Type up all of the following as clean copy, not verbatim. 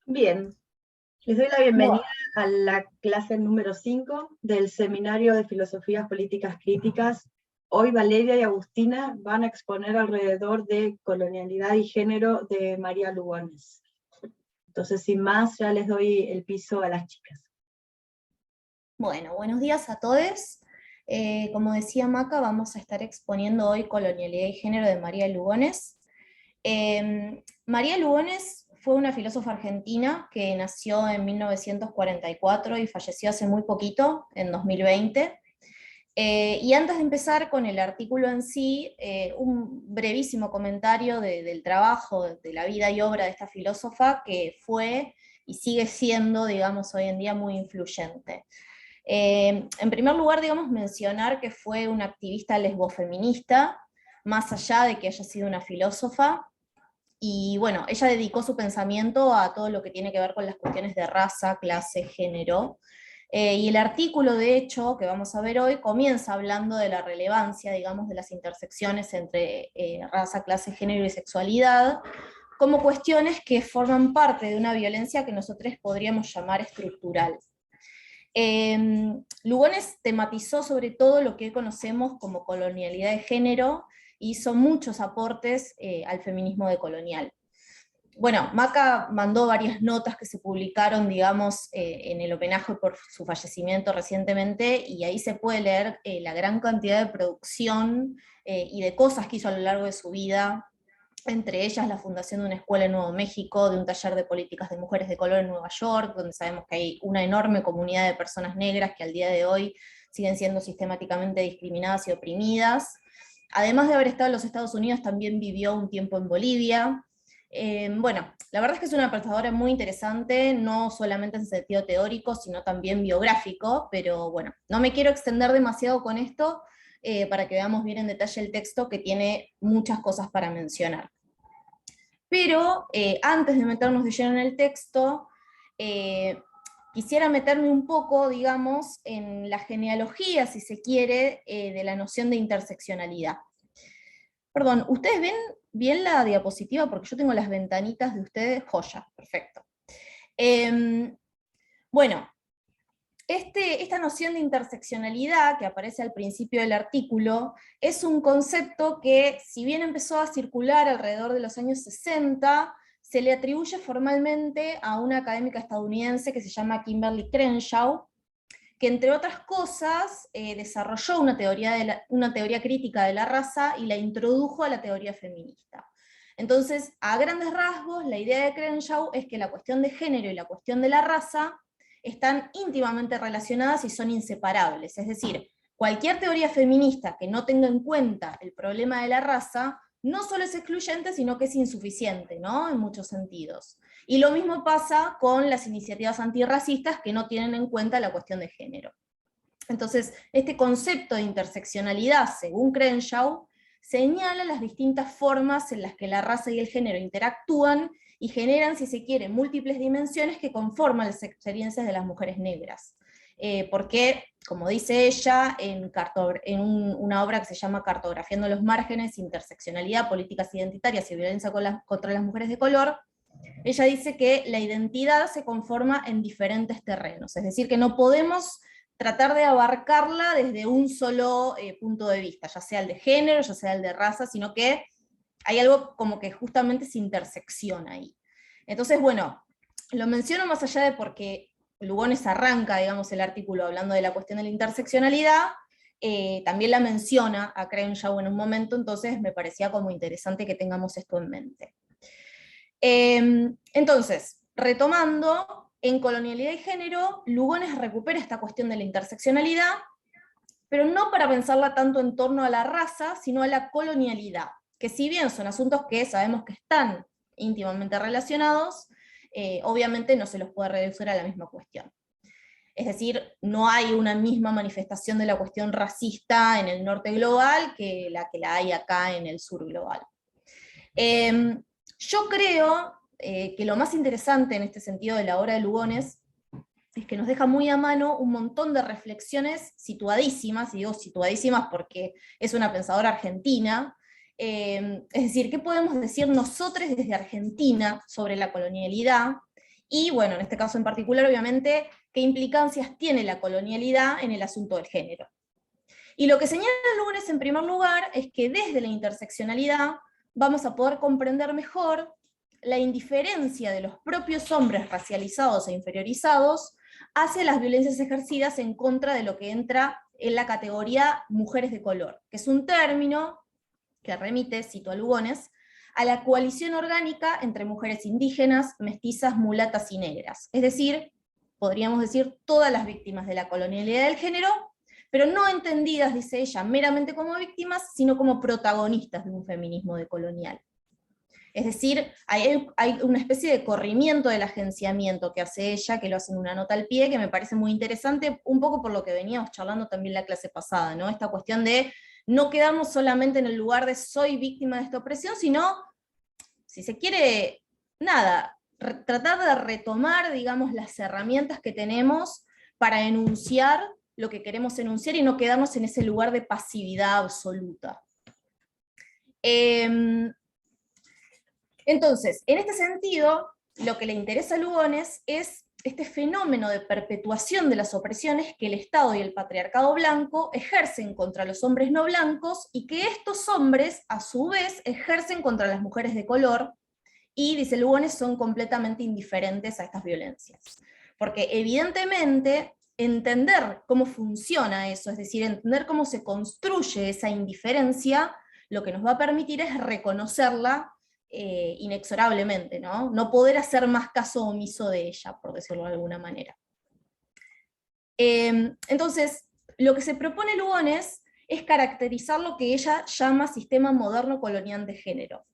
Bien, les doy la bienvenida Bueno, a la clase número 5 del Seminario de Filosofías Políticas Críticas. Hoy Valeria y Agustina van a exponer alrededor de colonialidad y género de María Lugones. Entonces, sin más, ya les doy el piso a las chicas. buenos días a todos. Como decía Maca, vamos a estar exponiendo hoy Colonialidad y Género de María Lugones. María Lugones fue una filósofa argentina que nació en 1944 y falleció hace muy poquito, en 2020. Y antes de empezar con el artículo en sí, un brevísimo comentario del trabajo, de la vida y obra de esta filósofa que fue y sigue siendo, digamos, hoy en día muy influyente. En primer lugar, digamos, mencionar que fue una activista lesbofeminista, más allá de que haya sido una filósofa, y bueno, ella dedicó su pensamiento a todo lo que tiene que ver con las cuestiones de raza, clase, género. Y el artículo, de hecho, que vamos a ver hoy, comienza hablando de la relevancia, digamos, de las intersecciones entre raza, clase, género y sexualidad, como cuestiones que forman parte de una violencia que nosotros podríamos llamar estructural. Lugones tematizó sobre todo lo que conocemos como colonialidad de género, y hizo muchos aportes al feminismo decolonial. Bueno, Maca mandó varias notas que se publicaron, digamos, en el homenaje por su fallecimiento recientemente, y ahí se puede leer la gran cantidad de producción y de cosas que hizo a lo largo de su vida, entre ellas la fundación de una escuela en Nuevo México, de un taller de políticas de mujeres de color en Nueva York, donde sabemos que hay una enorme comunidad de personas negras que al día de hoy siguen siendo sistemáticamente discriminadas y oprimidas. Además de haber estado en los Estados Unidos, también vivió un tiempo en Bolivia. Bueno, la verdad es que es una pensadora muy interesante, no solamente en sentido teórico, sino también biográfico, pero bueno, no me quiero extender demasiado con esto, para que veamos bien en detalle el texto, que tiene muchas cosas para mencionar. Pero antes de meternos de lleno en el texto, eh, quisiera meterme un poco, digamos, en la genealogía, si se quiere, de la noción de interseccionalidad. Perdón, ¿ustedes ven bien la diapositiva? Porque yo tengo las ventanitas de ustedes, joya, perfecto. Bueno, esta noción de interseccionalidad que aparece al principio del artículo es un concepto que, si bien empezó a circular alrededor de los años 60, se le atribuye formalmente a una académica estadounidense que se llama Kimberly Crenshaw, que entre otras cosas desarrolló una teoría crítica de la raza y la introdujo a la teoría feminista. Entonces, a grandes rasgos, la idea de Crenshaw es que la cuestión de género y la cuestión de la raza están íntimamente relacionadas y son inseparables. Es decir, cualquier teoría feminista que no tenga en cuenta el problema de la raza, no solo es excluyente, sino que es insuficiente, ¿no? En muchos sentidos. Y lo mismo pasa con las iniciativas antirracistas que no tienen en cuenta la cuestión de género. Entonces, este concepto de interseccionalidad, según Crenshaw, señala las distintas formas en las que la raza y el género interactúan y generan, si se quiere, múltiples dimensiones que conforman las experiencias de las mujeres negras. Porque, como dice ella, en una obra que se llama Cartografiando los márgenes, interseccionalidad, políticas identitarias y violencia contra las mujeres de color, ella dice que la identidad se conforma en diferentes terrenos, es decir, que no podemos tratar de abarcarla desde un solo punto de vista, ya sea el de género, ya sea el de raza, sino que hay algo como que justamente se intersecciona ahí. Entonces, bueno, lo menciono más allá de porque Lugones arranca, digamos, el artículo hablando de la cuestión de la interseccionalidad, también la menciona a Crenshaw en un momento, entonces me parecía como interesante que tengamos esto en mente. Entonces, retomando, en Colonialidad y Género, Lugones recupera esta cuestión de la interseccionalidad, pero no para pensarla tanto en torno a la raza, sino a la colonialidad, que si bien son asuntos que sabemos que están íntimamente relacionados, obviamente no se los puede reducir a la misma cuestión. Es decir, no hay una misma manifestación de la cuestión racista en el norte global que la hay acá en el sur global. Yo creo que lo más interesante en este sentido de la obra de Lugones es que nos deja muy a mano un montón de reflexiones situadísimas, y digo situadísimas porque es una pensadora argentina. Es decir, ¿qué podemos decir nosotros desde Argentina sobre la colonialidad? y bueno, en este caso en particular, obviamente, qué implicancias tiene la colonialidad en el asunto del género. Y lo que señala Lugones en primer lugar es que desde la interseccionalidad vamos a poder comprender mejor la indiferencia de los propios hombres racializados e inferiorizados hacia las violencias ejercidas en contra de lo que entra en la categoría mujeres de color, que es un término que remite, cito a Lugones, a la coalición orgánica entre mujeres indígenas, mestizas, mulatas y negras. Es decir, podríamos decir todas las víctimas de la colonialidad del género, pero no entendidas, dice ella, meramente como víctimas, sino como protagonistas de un feminismo decolonial. Es decir, hay una especie de corrimiento del agenciamiento que hace ella, que lo hace en una nota al pie, que me parece muy interesante, un poco por lo que veníamos charlando también la clase pasada, ¿no? Esta cuestión de no quedarnos solamente en el lugar de soy víctima de esta opresión, sino, si se quiere, nada, tratar de retomar, digamos, las herramientas que tenemos para enunciar lo que queremos enunciar y no quedarnos en ese lugar de pasividad absoluta. Entonces, en este sentido, lo que le interesa a Lugones es este fenómeno de perpetuación de las opresiones que el Estado y el patriarcado blanco ejercen contra los hombres no blancos, y que estos hombres, a su vez, ejercen contra las mujeres de color, y, dice Lugones, son completamente indiferentes a estas violencias. Porque evidentemente, entender cómo funciona eso, es decir, entender cómo se construye esa indiferencia, lo que nos va a permitir es reconocerla inexorablemente, ¿no? No poder hacer más caso omiso de ella, por decirlo de alguna manera. Entonces, lo que se propone Lugones es caracterizar lo que ella llama sistema moderno colonial de género.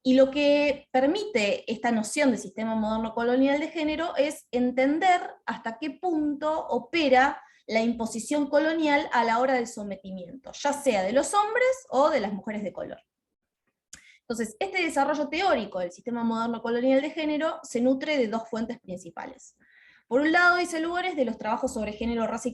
Y lo que permite esta noción de sistema moderno colonial de género es entender hasta qué punto opera la imposición colonial a la hora del sometimiento, ya sea de los hombres o de las mujeres de color. Entonces, este desarrollo teórico del sistema moderno colonial de género se nutre de dos fuentes principales. Por un lado, dice Lugones, de los trabajos sobre género, raza y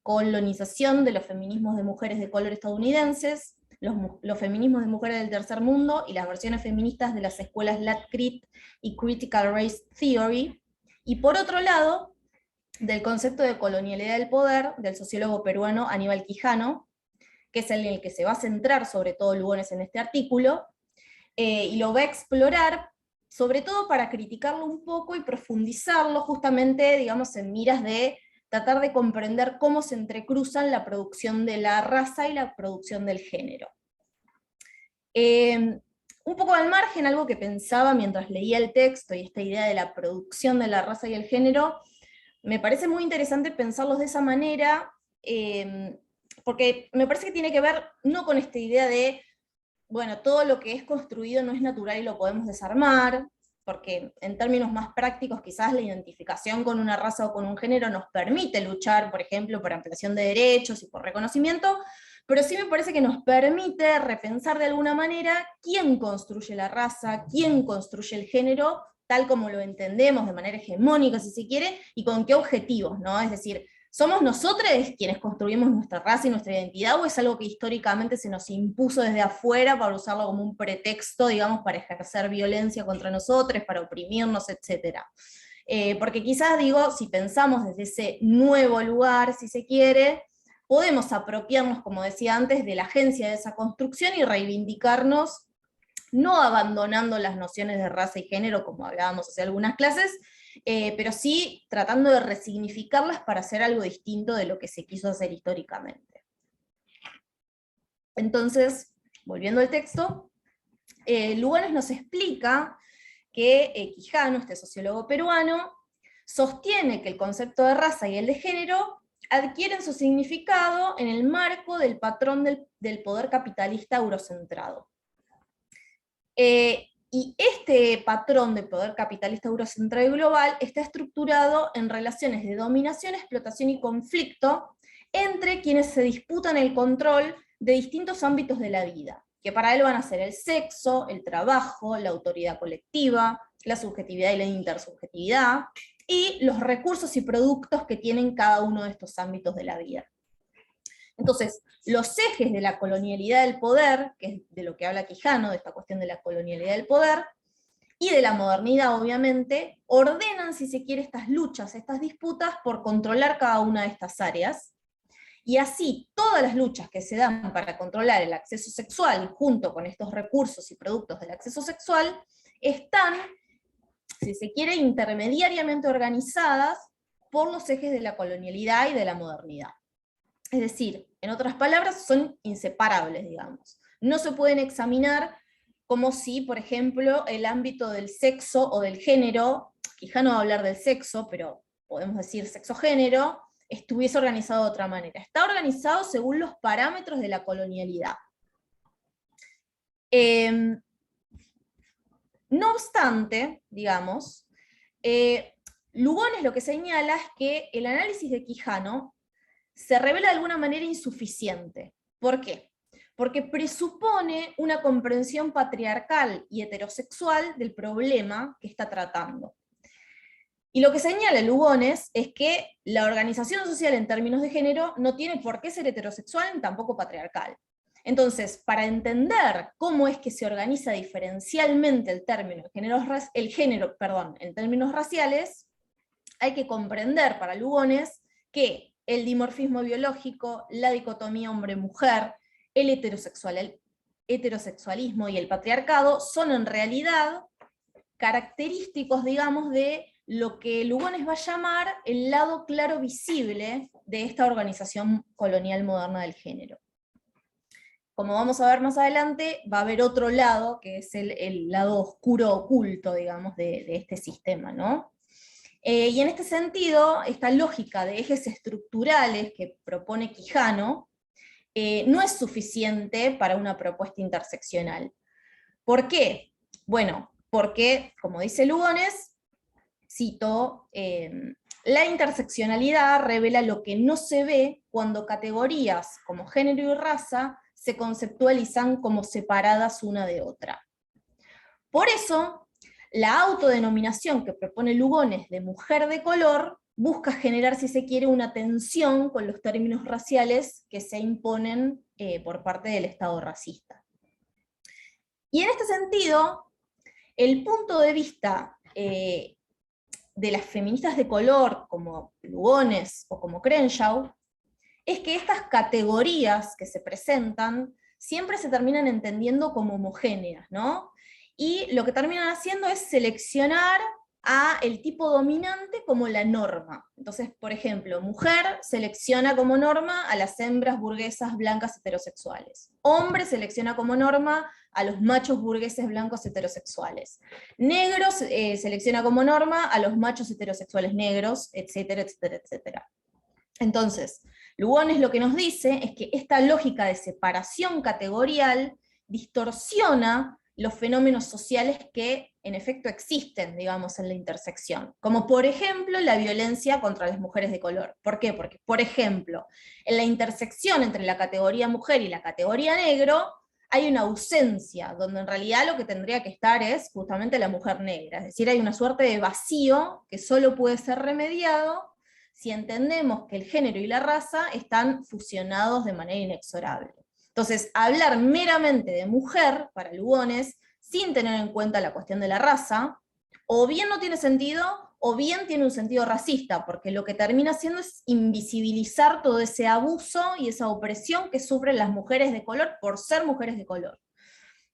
colonización de los feminismos de mujeres de color estadounidenses, los feminismos de mujeres del tercer mundo y las versiones feministas de las escuelas Lat-Crit y Critical Race Theory, y por otro lado, del concepto de colonialidad del poder del sociólogo peruano Aníbal Quijano, que es el que se va a centrar sobre todo Lugones en este artículo, y lo va a explorar, sobre todo para criticarlo un poco y profundizarlo justamente, digamos, en miras de tratar de comprender cómo se entrecruzan la producción de la raza y la producción del género. Un poco al margen, algo que pensaba mientras leía el texto y esta idea de la producción de la raza y el género, me parece muy interesante pensarlos de esa manera, porque me parece que tiene que ver no con esta idea de, bueno, todo lo que es construido no es natural y lo podemos desarmar, porque en términos más prácticos quizás la identificación con una raza o con un género nos permite luchar, por ejemplo, por ampliación de derechos y por reconocimiento, pero sí me parece que nos permite repensar de alguna manera quién construye la raza, quién construye el género, tal como lo entendemos de manera hegemónica, si se quiere, y con qué objetivos, ¿no? Es decir, ¿somos nosotros quienes construimos nuestra raza y nuestra identidad, o es algo que históricamente se nos impuso desde afuera para usarlo como un pretexto, digamos, para ejercer violencia contra nosotros, para oprimirnos, etcétera? Porque quizás, digo, si pensamos desde ese nuevo lugar, si se quiere, podemos apropiarnos, como decía antes, de la agencia de esa construcción y reivindicarnos, no abandonando las nociones de raza y género, como hablábamos hace algunas clases, pero sí tratando de resignificarlas para hacer algo distinto de lo que se quiso hacer históricamente. Entonces, volviendo al texto, Lugones nos explica que Quijano, este sociólogo peruano, sostiene que el concepto de raza y el de género adquieren su significado en el marco del patrón del poder capitalista eurocentrado. Y este patrón de poder capitalista eurocentrado y global está estructurado en relaciones de dominación, explotación y conflicto entre quienes se disputan el control de distintos ámbitos de la vida, que para él van a ser el sexo, el trabajo, la autoridad colectiva, la subjetividad y la intersubjetividad, y los recursos y productos que tienen cada uno de estos ámbitos de la vida. Entonces, los ejes de la colonialidad del poder, que es de lo que habla Quijano, de esta cuestión de la colonialidad del poder, y de la modernidad, obviamente, ordenan, si se quiere, estas luchas, estas disputas por controlar cada una de estas áreas, y así todas las luchas que se dan para controlar el acceso sexual, junto con estos recursos y productos del acceso sexual, están, si se quiere, intermediariamente organizadas por los ejes de la colonialidad y de la modernidad. Es decir, en otras palabras, son inseparables, digamos. No se pueden examinar como si, por ejemplo, el ámbito del sexo o del género, Quijano va a hablar del sexo, pero podemos decir sexo-género, estuviese organizado de otra manera. Está organizado según los parámetros de la colonialidad. No obstante, digamos, Lugones lo que señala es que el análisis de Quijano se revela de alguna manera insuficiente. ¿Por qué? Porque presupone una comprensión patriarcal y heterosexual del problema que está tratando. Y lo que señala Lugones es que la organización social en términos de género no tiene por qué ser heterosexual ni tampoco patriarcal. Entonces, para entender cómo es que se organiza diferencialmente el género en términos raciales, hay que comprender para Lugones que el dimorfismo biológico, la dicotomía hombre-mujer, el heterosexualismo y el patriarcado son en realidad característicos, digamos, de lo que Lugones va a llamar el lado claro visible de esta organización colonial moderna del género. Como vamos a ver más adelante, va a haber otro lado, que es el lado oscuro oculto, digamos, de este sistema, ¿no? Y en este sentido, esta lógica de ejes estructurales que propone Quijano no es suficiente para una propuesta interseccional. ¿Por qué? Bueno, porque, como dice Lugones, cito, la interseccionalidad revela lo que no se ve cuando categorías como género y raza se conceptualizan como separadas una de otra. Por eso, la autodenominación que propone Lugones de mujer de color busca generar, si se quiere, una tensión con los términos raciales que se imponen por parte del Estado racista. Y en este sentido, el punto de vista de las feministas de color, como Lugones o como Crenshaw, es que estas categorías que se presentan siempre se terminan entendiendo como homogéneas, ¿no? Y lo que terminan haciendo es seleccionar a el tipo dominante como la norma. Entonces, por ejemplo, mujer selecciona como norma a las hembras burguesas blancas heterosexuales. Hombre selecciona como norma a los machos burgueses blancos heterosexuales. Negro selecciona como norma a los machos heterosexuales negros, etcétera, etcétera, etcétera. Entonces, Lugones lo que nos dice es que esta lógica de separación categorial distorsiona los fenómenos sociales que en efecto existen, digamos, en la intersección, como por ejemplo la violencia contra las mujeres de color. ¿Por qué? Porque, por ejemplo, en la intersección entre la categoría mujer y la categoría negro, hay una ausencia, donde en realidad lo que tendría que estar es justamente la mujer negra, es decir, hay una suerte de vacío que solo puede ser remediado si entendemos que el género y la raza están fusionados de manera inexorable. Entonces, hablar meramente de mujer, para Lugones, sin tener en cuenta la cuestión de la raza, o bien no tiene sentido, o bien tiene un sentido racista, porque lo que termina haciendo es invisibilizar todo ese abuso y esa opresión que sufren las mujeres de color por ser mujeres de color.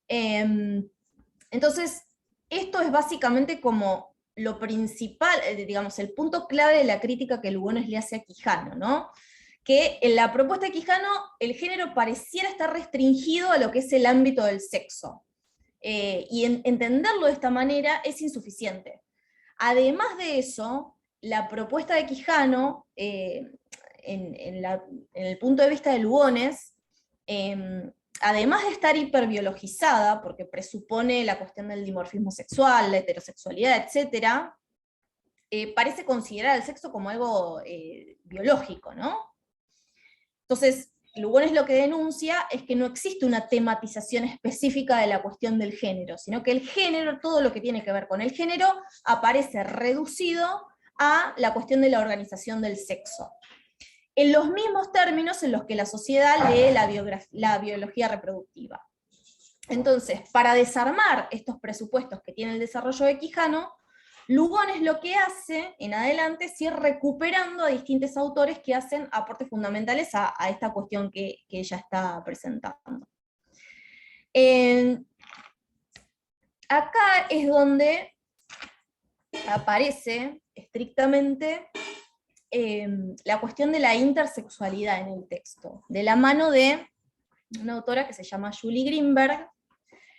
Entonces, esto es básicamente como lo principal, digamos, el punto clave de la crítica que Lugones le hace a Quijano, ¿no? Que en la propuesta de Quijano el género pareciera estar restringido a lo que es el ámbito del sexo. Y entenderlo de esta manera es insuficiente. Además de eso, la propuesta de Quijano, en el punto de vista de Lugones, además de estar hiperbiologizada, porque presupone la cuestión del dimorfismo sexual, la heterosexualidad, etc., parece considerar el sexo como algo biológico, ¿no? Entonces, Lugones lo que denuncia es que no existe una tematización específica de la cuestión del género, sino que el género, todo lo que tiene que ver con el género, aparece reducido a la cuestión de la organización del sexo, en los mismos términos en los que la sociedad lee la biología reproductiva. Entonces, para desarmar estos presupuestos que tiene el desarrollo de Quijano, Lugones lo que hace en adelante es ir recuperando a distintos autores que hacen aportes fundamentales a esta cuestión que ella está presentando. Acá es donde aparece estrictamente la cuestión de la intersexualidad en el texto, de la mano de una autora que se llama Julie Greenberg,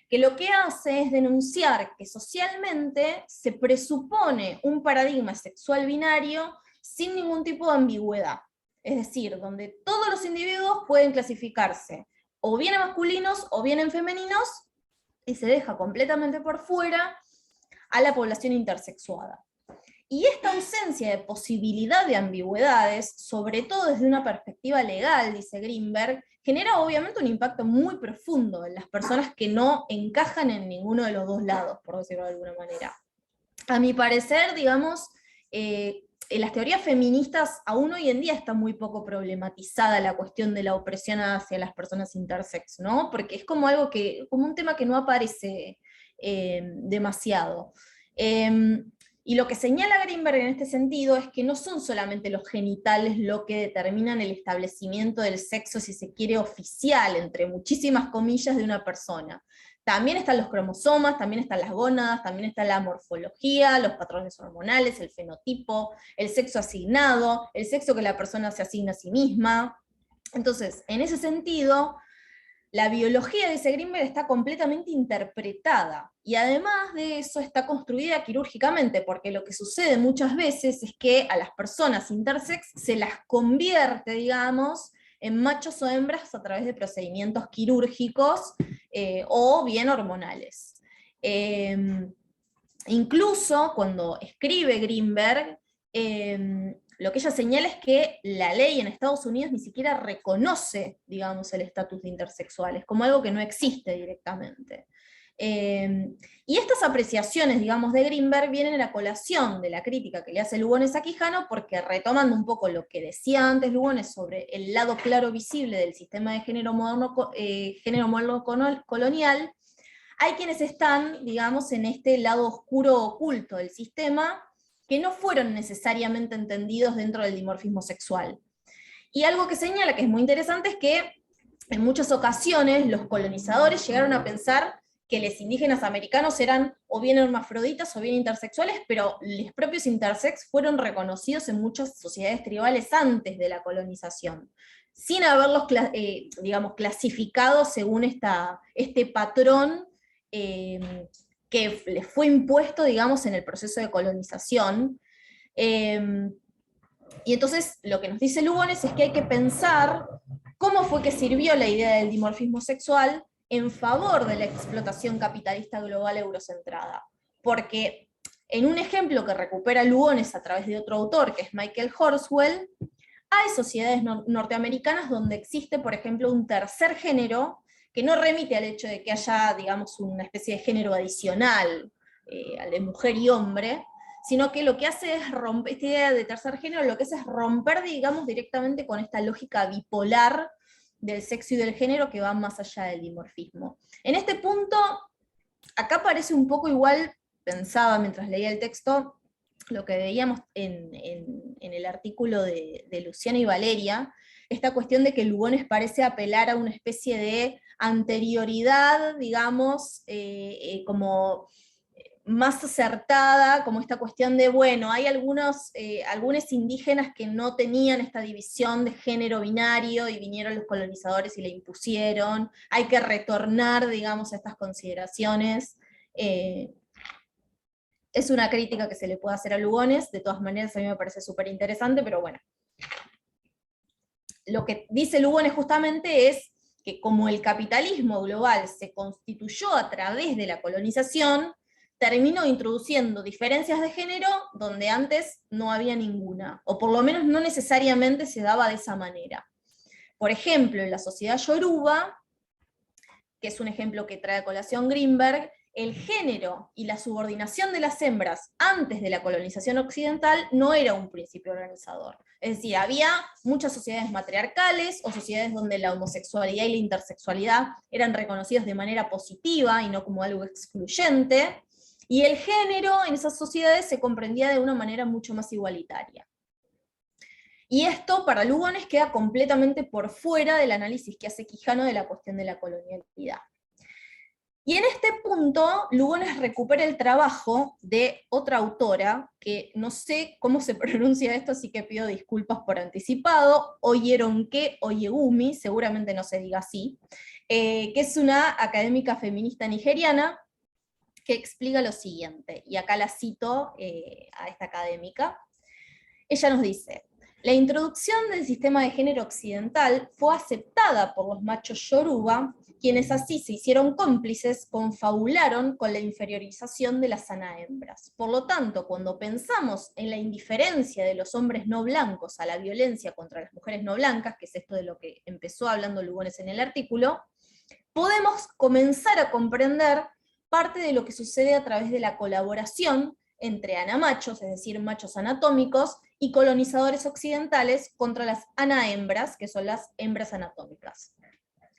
que lo que hace es denunciar que socialmente se presupone un paradigma sexual binario sin ningún tipo de ambigüedad. Es decir, donde todos los individuos pueden clasificarse o bien en masculinos o bien en femeninos, y se deja completamente por fuera a la población intersexuada. Y esta ausencia de posibilidad de ambigüedades, sobre todo desde una perspectiva legal, dice Greenberg, genera obviamente un impacto muy profundo en las personas que no encajan en ninguno de los dos lados, por decirlo de alguna manera. A mi parecer, digamos, en las teorías feministas aún hoy en día está muy poco problematizada la cuestión de la opresión hacia las personas intersex, ¿no? Porque es como algo que, como un tema que no aparece demasiado. Y lo que señala Greenberg en este sentido es que no son solamente los genitales lo que determinan el establecimiento del sexo, si se quiere, oficial, entre muchísimas comillas, de una persona. También están los cromosomas, también están las gónadas, también está la morfología, los patrones hormonales, el fenotipo, el sexo asignado, el sexo que la persona se asigna a sí misma. Entonces, en ese sentido, la biología, dice Greenberg, está completamente interpretada, y además de eso está construida quirúrgicamente, porque lo que sucede muchas veces es que a las personas intersex se las convierte, digamos, en machos o hembras a través de procedimientos quirúrgicos o bien hormonales. Incluso cuando escribe Greenberg, lo que ella señala es que la ley en Estados Unidos ni siquiera reconoce, digamos, el estatus de intersexuales, como algo que no existe directamente. Y estas apreciaciones, digamos, de Greenberg vienen a colación de la crítica que le hace Lugones a Quijano, porque retomando un poco lo que decía antes Lugones sobre el lado claro visible del sistema de género moderno colonial, hay quienes están, digamos, en este lado oscuro oculto del sistema, que no fueron necesariamente entendidos dentro del dimorfismo sexual. Y algo que señala que es muy interesante es que en muchas ocasiones los colonizadores llegaron a pensar que los indígenas americanos eran o bien hermafroditas o bien intersexuales, pero los propios intersex fueron reconocidos en muchas sociedades tribales antes de la colonización, sin haberlos digamos, clasificado según este patrón que les fue impuesto, digamos, en el proceso de colonización. Y entonces lo que nos dice Lugones es que hay que pensar cómo fue que sirvió la idea del dimorfismo sexual en favor de la explotación capitalista global eurocentrada. Porque en un ejemplo que recupera Lugones a través de otro autor, que es Michael Horswell, hay sociedades norteamericanas donde existe, por ejemplo, un tercer género que no remite al hecho de que haya, digamos, una especie de género adicional al de mujer y hombre, sino que lo que hace es romper, esta idea de tercer género lo que hace es romper, digamos, directamente con esta lógica bipolar del sexo y del género que va más allá del dimorfismo. En este punto, acá parece un poco igual, pensaba mientras leía el texto, lo que veíamos en el artículo de Luciano y Valeria, esta cuestión de que Lugones parece apelar a una especie de anterioridad, digamos, como más acertada, como esta cuestión de, bueno, hay algunos indígenas que no tenían esta división de género binario y vinieron los colonizadores y la impusieron, hay que retornar, digamos, a estas consideraciones. Es una crítica que se le puede hacer a Lugones, de todas maneras a mí me parece súper interesante, pero bueno. Lo que dice Lugones justamente es que como el capitalismo global se constituyó a través de la colonización, terminó introduciendo diferencias de género donde antes no había ninguna, o por lo menos no necesariamente se daba de esa manera. Por ejemplo, en la sociedad yoruba, que es un ejemplo que trae a colación Greenberg, el género y la subordinación de las hembras antes de la colonización occidental no era un principio organizador. Es decir, había muchas sociedades matriarcales o sociedades donde la homosexualidad y la intersexualidad eran reconocidas de manera positiva y no como algo excluyente, y el género en esas sociedades se comprendía de una manera mucho más igualitaria. Y esto para Lugones queda completamente por fuera del análisis que hace Quijano de la cuestión de la colonialidad. Y en este punto, Lugones recupera el trabajo de otra autora, que no sé cómo se pronuncia esto, así que pido disculpas por anticipado, Oyeronke Oyegumi, seguramente no se diga así, que es una académica feminista nigeriana, que explica lo siguiente, y acá la cito a esta académica. Ella nos dice: la introducción del sistema de género occidental fue aceptada por los machos yoruba, quienes así se hicieron cómplices, confabularon con la inferiorización de las anahembras. Por lo tanto, cuando pensamos en la indiferencia de los hombres no blancos a la violencia contra las mujeres no blancas, que es esto de lo que empezó hablando Lugones en el artículo, podemos comenzar a comprender parte de lo que sucede a través de la colaboración entre anamachos, es decir, machos anatómicos, y colonizadores occidentales contra las anahembras, que son las hembras anatómicas.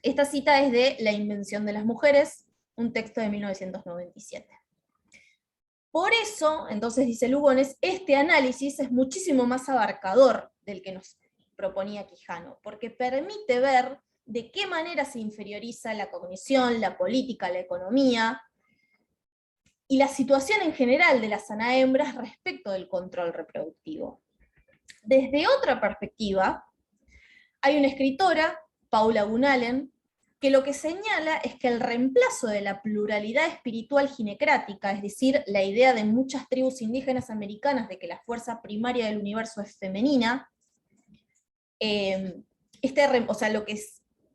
Esta cita es de La invención de las mujeres, un texto de 1997. Por eso, entonces dice Lugones, este análisis es muchísimo más abarcador del que nos proponía Quijano, porque permite ver de qué manera se inferioriza la cognición, la política, la economía, y la situación en general de las anahembras respecto del control reproductivo. Desde otra perspectiva, hay una escritora, Paula Gunalen, que lo que señala es que el reemplazo de la pluralidad espiritual ginecrática, es decir, la idea de muchas tribus indígenas americanas de que la fuerza primaria del universo es femenina,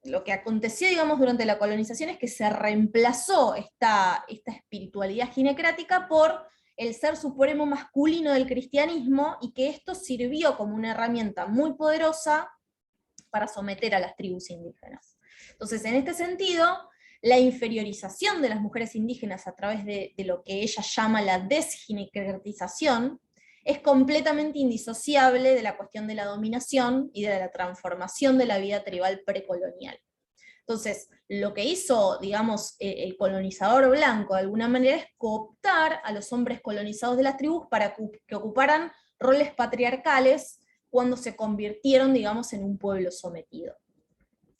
lo que aconteció, digamos, durante la colonización es que se reemplazó esta espiritualidad ginecrática por el ser supremo masculino del cristianismo, y que esto sirvió como una herramienta muy poderosa para someter a las tribus indígenas. Entonces, en este sentido, la inferiorización de las mujeres indígenas a través de lo que ella llama la desginecratización es completamente indisociable de la cuestión de la dominación y de la transformación de la vida tribal precolonial. Entonces, lo que hizo, digamos, el colonizador blanco de alguna manera es cooptar a los hombres colonizados de las tribus para que ocuparan roles patriarcales cuando se convirtieron, digamos, en un pueblo sometido.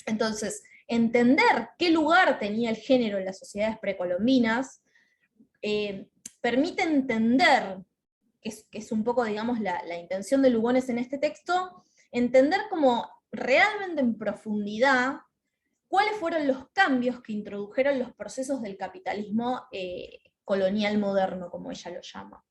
Entonces, entender qué lugar tenía el género en las sociedades precolombinas permite entender, que es un poco, digamos, la intención de Lugones en este texto, entender como realmente en profundidad cuáles fueron los cambios que introdujeron los procesos del capitalismo colonial moderno, como ella lo llama.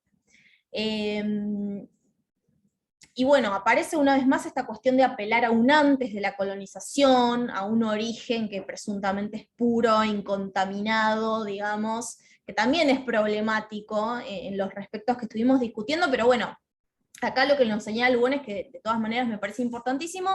Y bueno, aparece una vez más esta cuestión de apelar a un antes de la colonización, a un origen que presuntamente es puro, incontaminado, digamos, que también es problemático en los respectos que estuvimos discutiendo, pero bueno, acá lo que nos señala Lugones, que de todas maneras me parece importantísimo,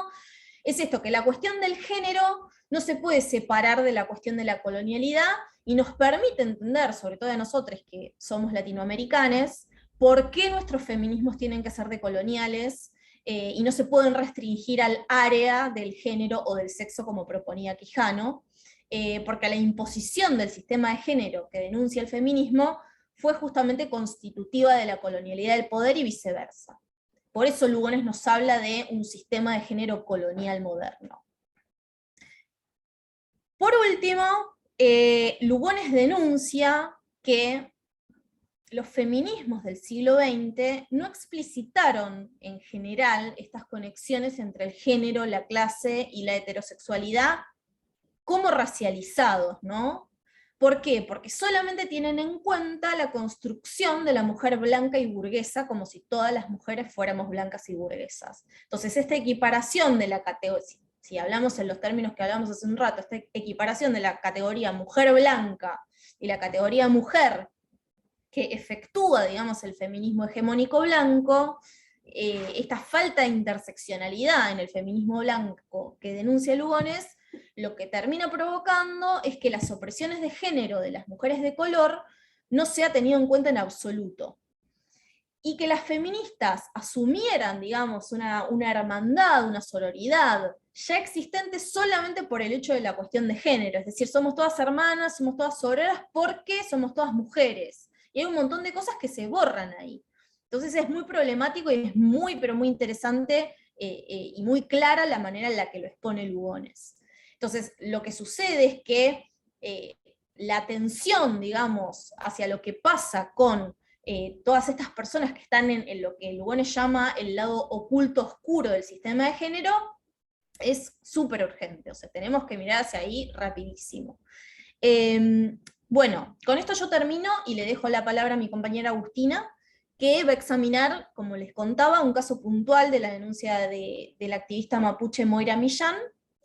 es esto, que la cuestión del género no se puede separar de la cuestión de la colonialidad, y nos permite entender, sobre todo a nosotros que somos latinoamericanos, por qué nuestros feminismos tienen que ser decoloniales, y no se pueden restringir al área del género o del sexo como proponía Quijano, porque la imposición del sistema de género que denuncia el feminismo fue justamente constitutiva de la colonialidad del poder y viceversa. Por eso Lugones nos habla de un sistema de género colonial moderno. Por último, Lugones denuncia que los feminismos del siglo XX no explicitaron en general estas conexiones entre el género, la clase y la heterosexualidad como racializados, ¿no? ¿Por qué? Porque solamente tienen en cuenta la construcción de la mujer blanca y burguesa, como si todas las mujeres fuéramos blancas y burguesas. Entonces, esta equiparación de la categoría, si hablamos en los términos que hablamos hace un rato, esta equiparación de la categoría mujer blanca y la categoría mujer que efectúa, digamos, el feminismo hegemónico blanco, esta falta de interseccionalidad en el feminismo blanco que denuncia Lugones, lo que termina provocando es que las opresiones de género de las mujeres de color no sea tenido en cuenta en absoluto. Y que las feministas asumieran, digamos, una hermandad, una sororidad ya existente solamente por el hecho de la cuestión de género, es decir, somos todas hermanas, somos todas sororas porque somos todas mujeres. Y hay un montón de cosas que se borran ahí. Entonces es muy problemático y es muy, pero muy interesante y muy clara la manera en la que lo expone Lugones. Entonces, lo que sucede es que la atención, digamos, hacia lo que pasa con todas estas personas que están en lo que Lugones llama el lado oculto oscuro del sistema de género, es súper urgente, o sea, tenemos que mirar hacia ahí rapidísimo. Bueno, con esto yo termino y le dejo la palabra a mi compañera Agustina, que va a examinar, como les contaba, un caso puntual de la denuncia de la activista mapuche Moira Millán,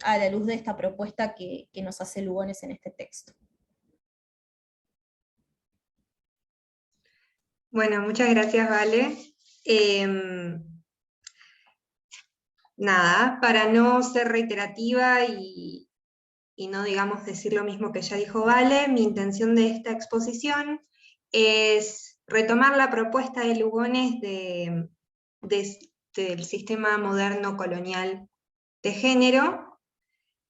a la luz de esta propuesta que nos hace Lugones en este texto. Bueno, muchas gracias, Vale. Nada, para no ser reiterativa y no, digamos, decir lo mismo que ya dijo Vale, mi intención de esta exposición es retomar la propuesta de Lugones del sistema moderno colonial de género,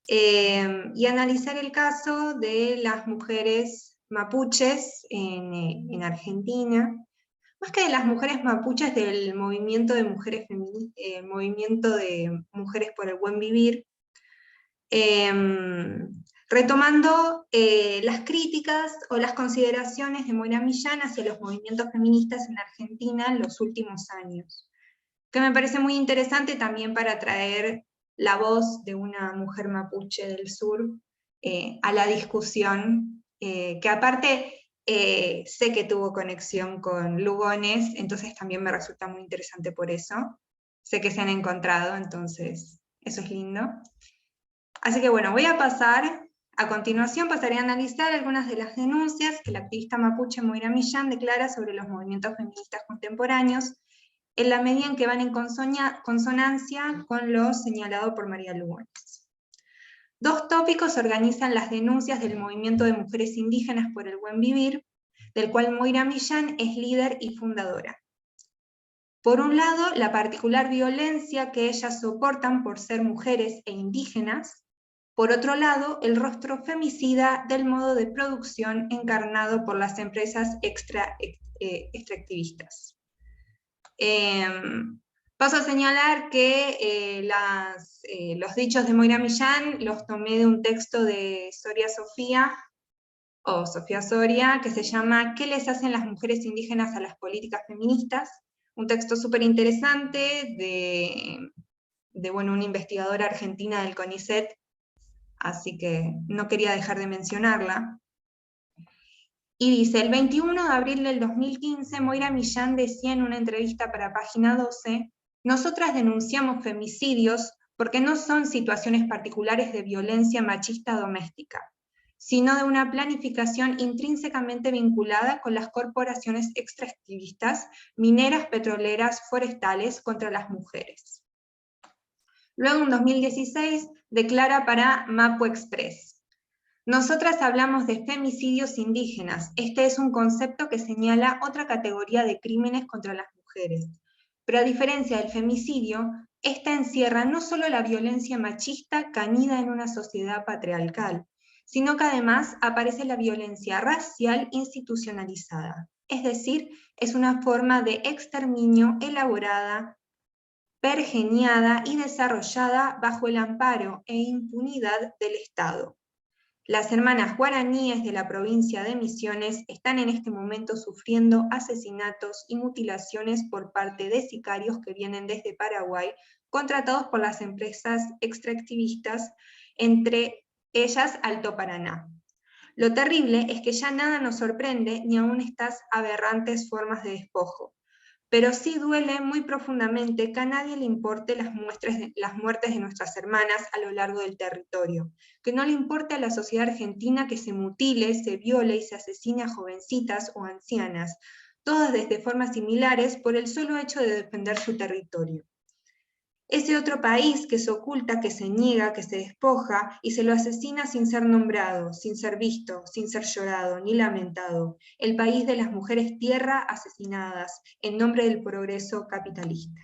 y analizar el caso de las mujeres mapuches en Argentina, más que de las mujeres mapuches, del movimiento de mujeres movimiento de mujeres por el buen vivir, retomando las críticas o las consideraciones de Moira Millán hacia los movimientos feministas en Argentina en los últimos años, que me parece muy interesante también para traer la voz de una mujer mapuche del sur a la discusión, que aparte sé que tuvo conexión con Lugones, entonces también me resulta muy interesante por eso. Sé que se han encontrado, entonces eso es lindo. Así que bueno, voy a pasar, a continuación pasaré a analizar algunas de las denuncias que la activista mapuche Moira Millán declara sobre los movimientos feministas contemporáneos, en la medida en que van en consonancia con lo señalado por María Lugones. Dos tópicos organizan las denuncias del movimiento de mujeres indígenas por el buen vivir, del cual Moira Millán es líder y fundadora. Por un lado, la particular violencia que ellas soportan por ser mujeres e indígenas. Por otro lado, el rostro femicida del modo de producción encarnado por las empresas extractivistas. Paso a señalar que los dichos de Moira Millán los tomé de un texto de Soria Sofía, o Sofía Soria, que se llama ¿Qué les hacen las mujeres indígenas a las políticas feministas? Un texto súper interesante de bueno, una investigadora argentina del CONICET, así que no quería dejar de mencionarla. Y dice, el 21 de abril del 2015, Moira Millán decía en una entrevista para Página 12, nosotras denunciamos femicidios porque no son situaciones particulares de violencia machista doméstica, sino de una planificación intrínsecamente vinculada con las corporaciones extractivistas, mineras, petroleras, forestales contra las mujeres. Luego, en 2016, declara para Mapu Express. Nosotras hablamos de femicidios indígenas. Este es un concepto que señala otra categoría de crímenes contra las mujeres. Pero a diferencia del femicidio, esta encierra no solo la violencia machista canida en una sociedad patriarcal, sino que además aparece la violencia racial institucionalizada. Es decir, es una forma de exterminio elaborada, pergeñada y desarrollada bajo el amparo e impunidad del Estado. Las hermanas guaraníes de la provincia de Misiones están en este momento sufriendo asesinatos y mutilaciones por parte de sicarios que vienen desde Paraguay, contratados por las empresas extractivistas, entre ellas Alto Paraná. Lo terrible es que ya nada nos sorprende, ni aún estas aberrantes formas de despojo. Pero sí duele muy profundamente que a nadie le importe las muertes de nuestras hermanas a lo largo del territorio, que no le importe a la sociedad argentina que se mutile, se viole y se asesine a jovencitas o ancianas, todas desde formas similares por el solo hecho de defender su territorio. Ese otro país que se oculta, que se niega, que se despoja y se lo asesina sin ser nombrado, sin ser visto, sin ser llorado ni lamentado. El país de las mujeres tierra asesinadas en nombre del progreso capitalista.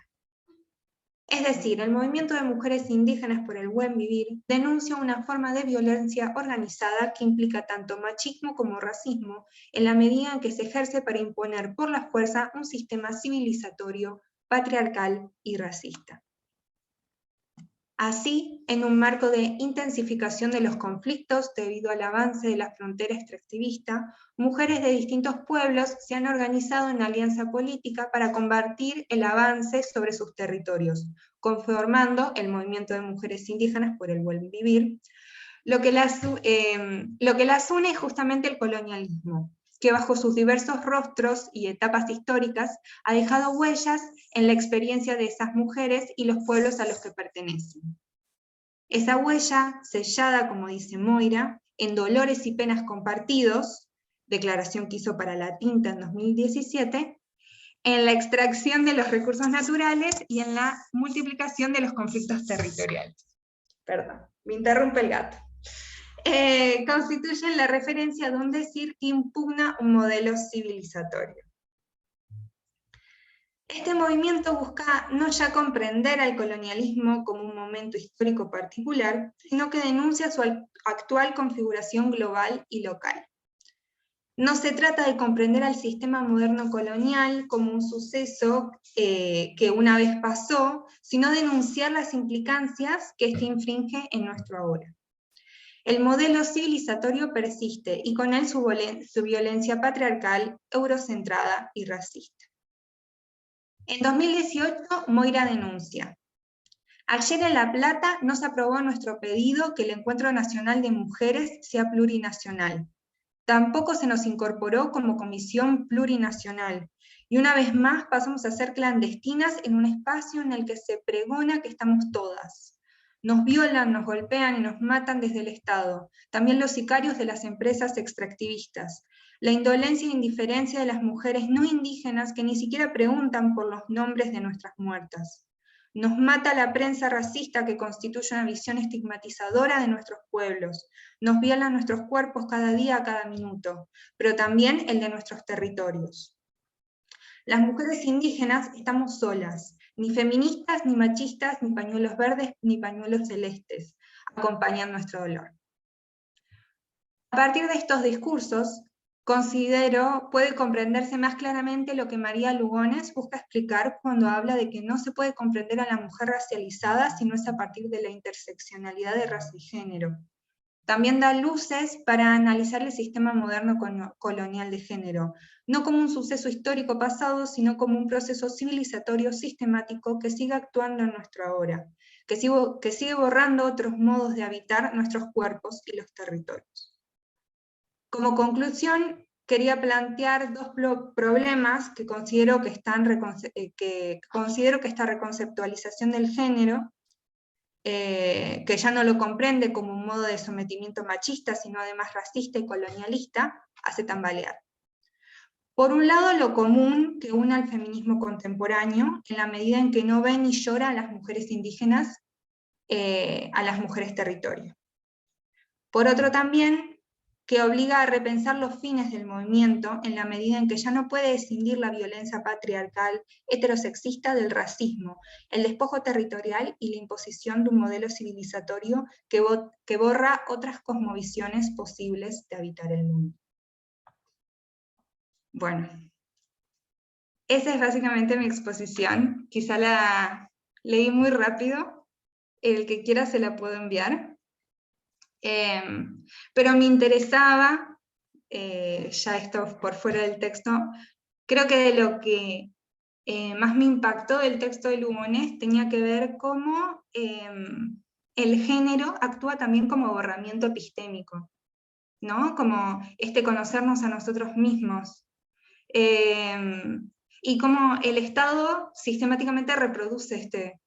Es decir, el movimiento de mujeres indígenas por el buen vivir denuncia una forma de violencia organizada que implica tanto machismo como racismo, en la medida en que se ejerce para imponer por la fuerza un sistema civilizatorio, patriarcal y racista. Así, en un marco de intensificación de los conflictos debido al avance de la frontera extractivista, mujeres de distintos pueblos se han organizado en alianza política para combatir el avance sobre sus territorios, conformando el movimiento de mujeres indígenas por el buen vivir. Lo que las une es justamente el colonialismo, que bajo sus diversos rostros y etapas históricas ha dejado huellas en la experiencia de esas mujeres y los pueblos a los que pertenecen. Esa huella, sellada, como dice Moira, en dolores y penas compartidos, declaración que hizo para La Tinta en 2017, en la extracción de los recursos naturales y en la multiplicación de los conflictos territoriales. Perdón, me interrumpe el gato. Constituyen la referencia de un decir que impugna un modelo civilizatorio. Este movimiento busca no ya comprender al colonialismo como un momento histórico particular, sino que denuncia su actual configuración global y local. No se trata de comprender al sistema moderno colonial como un suceso que una vez pasó, sino denunciar las implicancias que éste infringe en nuestro ahora. El modelo civilizatorio persiste y con él su violencia patriarcal, eurocentrada y racista. En 2018, Moira denuncia: ayer en La Plata no se aprobó nuestro pedido que el Encuentro Nacional de Mujeres sea plurinacional. Tampoco se nos incorporó como comisión plurinacional. Y una vez más pasamos a ser clandestinas en un espacio en el que se pregona que estamos todas. Nos violan, nos golpean y nos matan desde el Estado, también los sicarios de las empresas extractivistas. La indolencia e indiferencia de las mujeres no indígenas que ni siquiera preguntan por los nombres de nuestras muertas. Nos mata la prensa racista que constituye una visión estigmatizadora de nuestros pueblos. Nos violan nuestros cuerpos cada día, cada minuto, pero también el de nuestros territorios. Las mujeres indígenas estamos solas, ni feministas, ni machistas, ni pañuelos verdes, ni pañuelos celestes, acompañan nuestro dolor. A partir de estos discursos, considero puede comprenderse más claramente lo que María Lugones busca explicar cuando habla de que no se puede comprender a la mujer racializada si no es a partir de la interseccionalidad de raza y género. También da luces para analizar el sistema moderno colonial de género, no como un suceso histórico pasado, sino como un proceso civilizatorio sistemático que sigue actuando en nuestro ahora, que sigue borrando otros modos de habitar nuestros cuerpos y los territorios. Como conclusión, quería plantear dos problemas que considero que esta reconceptualización del género, que ya no lo comprende como un modo de sometimiento machista, sino además racista y colonialista, hace tambalear. Por un lado, lo común que une al feminismo contemporáneo, en la medida en que no ve ni llora a las mujeres indígenas, a las mujeres territorio. Por otro también, que obliga a repensar los fines del movimiento en la medida en que ya no puede escindir la violencia patriarcal heterosexista del racismo, el despojo territorial y la imposición de un modelo civilizatorio que borra otras cosmovisiones posibles de habitar el mundo. Bueno, esa es básicamente mi exposición. Quizá la leí muy rápido, el que quiera se la puedo enviar. Pero me interesaba, ya esto por fuera del texto, creo que de lo que más me impactó del texto de Lugones tenía que ver cómo el género actúa también como borramiento epistémico, ¿no? Como conocernos a nosotros mismos. Y cómo el Estado sistemáticamente reproduce este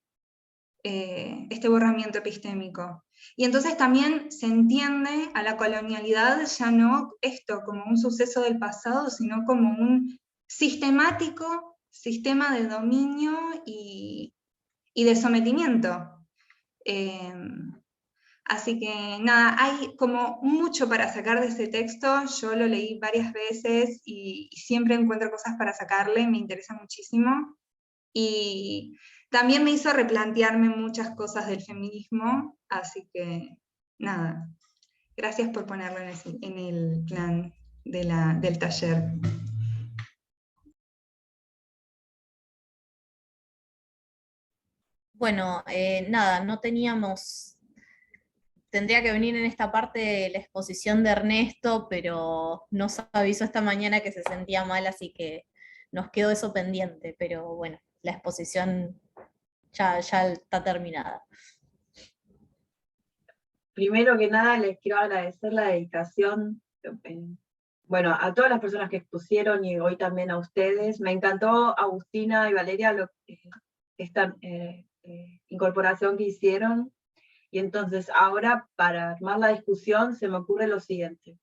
borramiento epistémico. Y entonces también se entiende a la colonialidad ya no esto como un suceso del pasado, sino como un sistemático sistema de dominio y y de sometimiento. Así que nada, hay como mucho para sacar de ese texto. Yo lo leí varias veces y siempre encuentro cosas para sacarle, me interesa muchísimo. Y también me hizo replantearme muchas cosas del feminismo, así que nada, gracias por ponerlo en el plan del taller. Bueno, nada, no teníamos, tendría que venir en esta parte de la exposición de Ernesto, pero nos avisó esta mañana que se sentía mal, así que nos quedó eso pendiente, pero bueno, la exposición ya está terminada. Primero que nada les quiero agradecer la dedicación, bueno, a todas las personas que expusieron y hoy también a ustedes. Me encantó Agustina y Valeria esta incorporación que hicieron. Y entonces ahora, para armar la discusión, se me ocurre lo siguiente.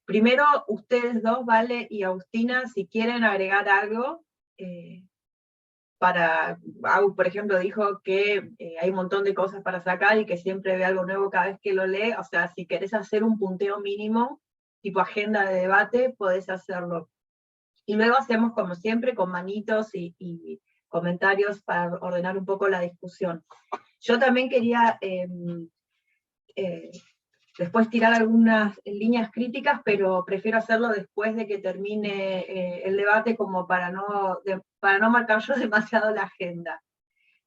Primero, ustedes dos, Vale y Agustina, si quieren agregar algo, Agu, por ejemplo, dijo que hay un montón de cosas para sacar y que siempre ve algo nuevo cada vez que lo lee. O sea, si querés hacer un punteo mínimo, tipo agenda de debate, podés hacerlo. Y luego hacemos, como siempre, con manitos y comentarios para ordenar un poco la discusión. Yo también quería después tirar algunas líneas críticas, pero prefiero hacerlo después de que termine el debate, como para no marcar yo demasiado la agenda.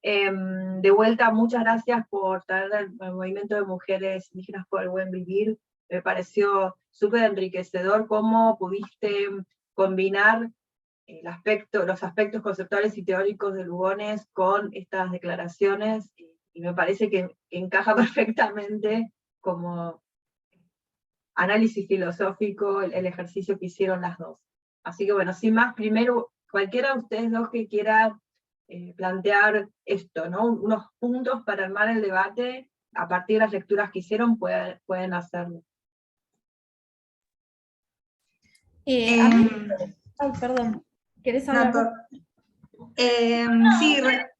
De vuelta, muchas gracias por traer el movimiento de mujeres indígenas por el buen vivir. Me pareció súper enriquecedor cómo pudiste combinar los aspectos conceptuales y teóricos de Lugones con estas declaraciones, y me parece que encaja perfectamente como análisis filosófico el ejercicio que hicieron las dos. Así que bueno, sin más, primero, cualquiera de ustedes dos que quiera plantear esto, ¿no? Unos puntos para armar el debate a partir de las lecturas que hicieron, pueden hacerlo. A mí, ay, perdón, ¿querés hablar? No, sí, súper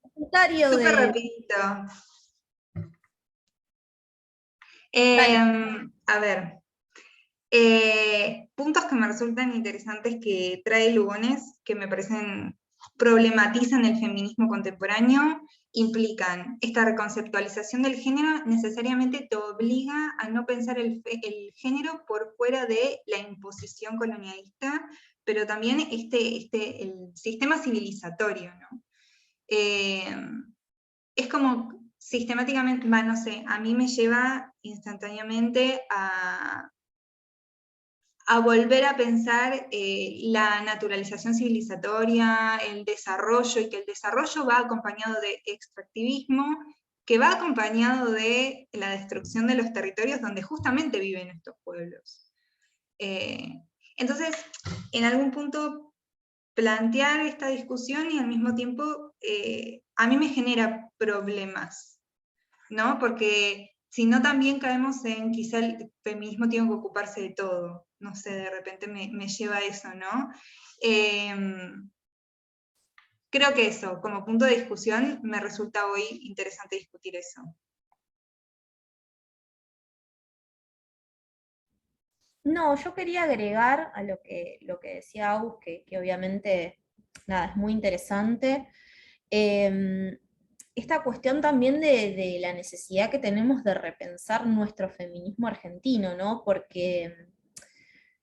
rapidito. A ver, puntos que me resultan interesantes que trae Lugones, que me parecen problematizan el feminismo contemporáneo, implican esta reconceptualización del género necesariamente te obliga a no pensar el género por fuera de la imposición colonialista, pero también el sistema civilizatorio, ¿no? Es como sistemáticamente, no sé, a mí me lleva instantáneamente a volver a pensar la naturalización civilizatoria, el desarrollo, y que el desarrollo va acompañado de extractivismo, que va acompañado de la destrucción de los territorios donde justamente viven estos pueblos. Entonces, en algún punto, plantear esta discusión y al mismo tiempo a mí me genera problemas, ¿no? Porque si no también caemos en quizá el feminismo tiene que ocuparse de todo, no sé, de repente me lleva a eso, ¿no? Creo que eso, como punto de discusión, me resulta hoy interesante discutir eso. No, yo quería agregar a lo que decía Agus, que obviamente nada, es muy interesante. Esta cuestión también de la necesidad que tenemos de repensar nuestro feminismo argentino, ¿no? Porque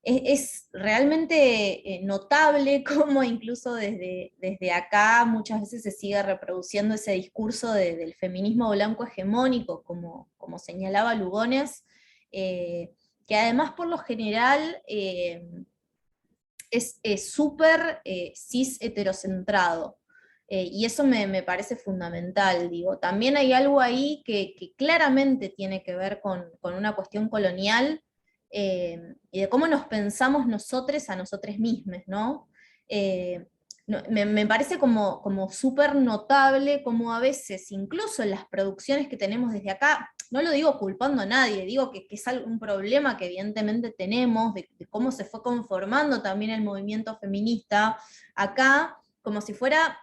es realmente notable cómo incluso desde acá muchas veces se sigue reproduciendo ese discurso del feminismo blanco hegemónico, como señalaba Lugones, que además por lo general es súper cis heterocentrado. Y eso me parece fundamental, digo. También hay algo ahí que claramente tiene que ver con una cuestión colonial, y de cómo nos pensamos nosotros a nosotros mismos, ¿no? Me parece como súper notable cómo a veces, incluso en las producciones que tenemos desde acá, no lo digo culpando a nadie, digo que es un problema que evidentemente tenemos, de cómo se fue conformando también el movimiento feminista acá, como si fuera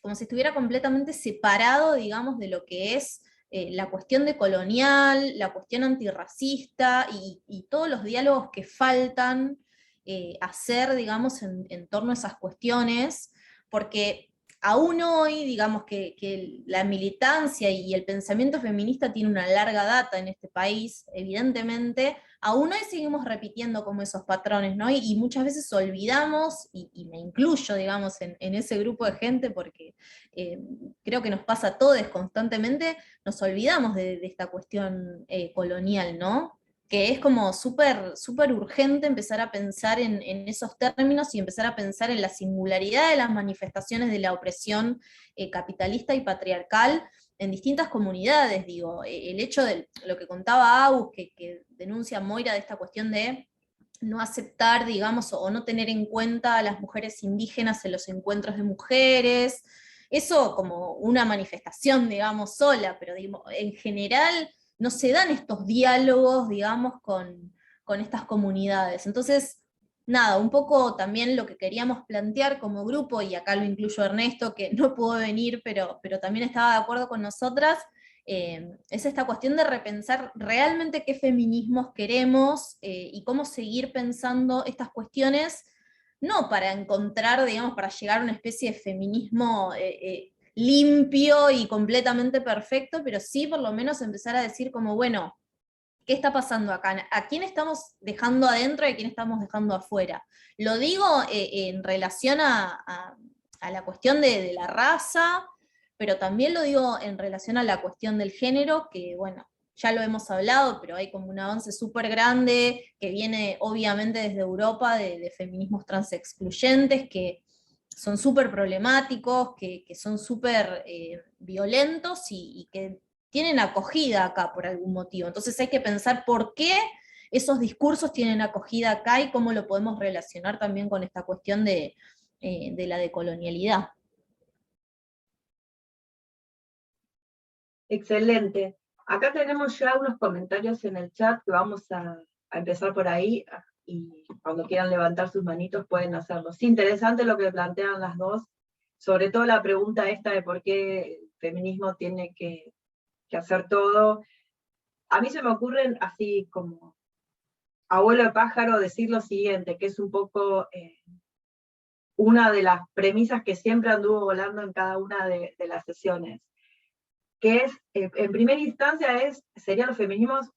como si estuviera completamente separado, digamos, de lo que es la cuestión decolonial, la cuestión antirracista y todos los diálogos que faltan hacer, digamos, en torno a esas cuestiones, porque aún hoy, digamos, que la militancia y el pensamiento feminista tiene una larga data en este país, evidentemente, aún hoy seguimos repitiendo como esos patrones, ¿no? Y muchas veces olvidamos, y me incluyo, digamos, en ese grupo de gente, porque creo que nos pasa a todos constantemente, nos olvidamos de esta cuestión colonial, ¿no? Que es como súper urgente empezar a pensar en esos términos y empezar a pensar en la singularidad de las manifestaciones de la opresión capitalista y patriarcal en distintas comunidades, digo. El hecho de lo que contaba Agus, que denuncia Moira, de esta cuestión de no aceptar, digamos, o no tener en cuenta a las mujeres indígenas en los encuentros de mujeres, eso como una manifestación, digamos, sola, pero digo, en general no se dan estos diálogos, digamos, con estas comunidades. Entonces, nada, un poco también lo que queríamos plantear como grupo, y acá lo incluyo a Ernesto, que no pudo venir, pero también estaba de acuerdo con nosotras, es esta cuestión de repensar realmente qué feminismos queremos y cómo seguir pensando estas cuestiones, no para encontrar, digamos, para llegar a una especie de feminismo limpio y completamente perfecto, pero sí por lo menos empezar a decir como, bueno, ¿qué está pasando acá? ¿A quién estamos dejando adentro y a quién estamos dejando afuera? Lo digo en relación a la cuestión de la raza, pero también lo digo en relación a la cuestión del género, que bueno, ya lo hemos hablado, pero hay como un avance súper grande que viene obviamente desde Europa de feminismos transexcluyentes, que son súper problemáticos, que son súper violentos y que tienen acogida acá por algún motivo. Entonces hay que pensar por qué esos discursos tienen acogida acá y cómo lo podemos relacionar también con esta cuestión de la decolonialidad. Excelente. Acá tenemos ya unos comentarios en el chat que vamos a empezar por ahí, y cuando quieran levantar sus manitos pueden hacerlo. Es interesante lo que plantean las dos, sobre todo la pregunta esta de por qué el feminismo tiene que hacer todo. A mí se me ocurren así como abuelo de pájaro decir lo siguiente, que es un poco una de las premisas que siempre anduvo volando en cada una de las sesiones, que es, en primera instancia, serían los feminismos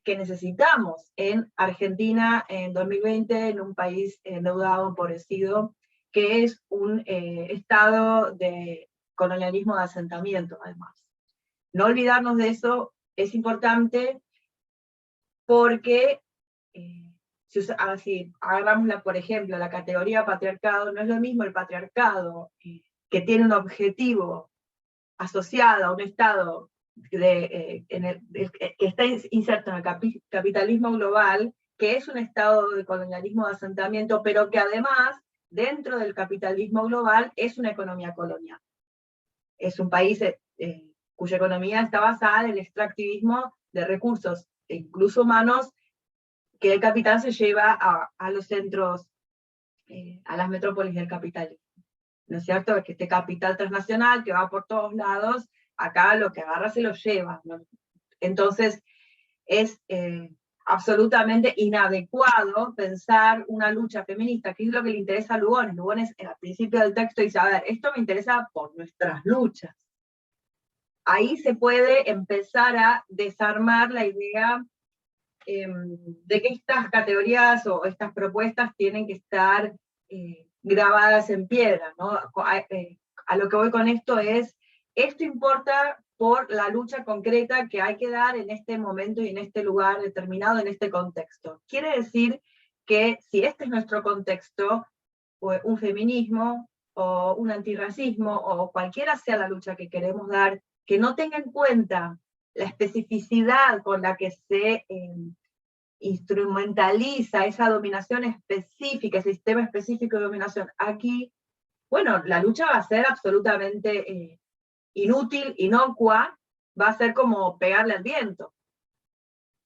que necesitamos en Argentina en 2020, en un país endeudado, empobrecido, que es un estado de colonialismo de asentamiento, además. No olvidarnos de eso es importante, porque si agarramos, por ejemplo, la categoría patriarcado, no es lo mismo el patriarcado que tiene un objetivo asociado a un Estado que está inserto en el capitalismo global, que es un Estado de colonialismo de asentamiento, pero que además, dentro del capitalismo global, es una economía colonial. Es un país cuya economía está basada en el extractivismo de recursos, incluso humanos, que el capital se lleva a los centros, a las metrópolis del capitalismo. ¿No es cierto? Es que este capital transnacional que va por todos lados, acá lo que agarra se lo lleva, ¿no? Entonces, es absolutamente inadecuado pensar una lucha feminista, que es lo que le interesa a Lugones. Lugones, al principio del texto, dice, a ver, esto me interesa por nuestras luchas. Ahí se puede empezar a desarmar la idea de que estas categorías o estas propuestas tienen que estar grabadas en piedra, ¿no? A lo que voy con esto es, esto importa por la lucha concreta que hay que dar en este momento y en este lugar determinado, en este contexto. Quiere decir que si este es nuestro contexto, un feminismo o un antirracismo o cualquiera sea la lucha que queremos dar, que no tenga en cuenta la especificidad con la que se instrumentaliza esa dominación específica, ese sistema específico de dominación aquí, bueno, la lucha va a ser absolutamente inútil, inocua, va a ser como pegarle al viento.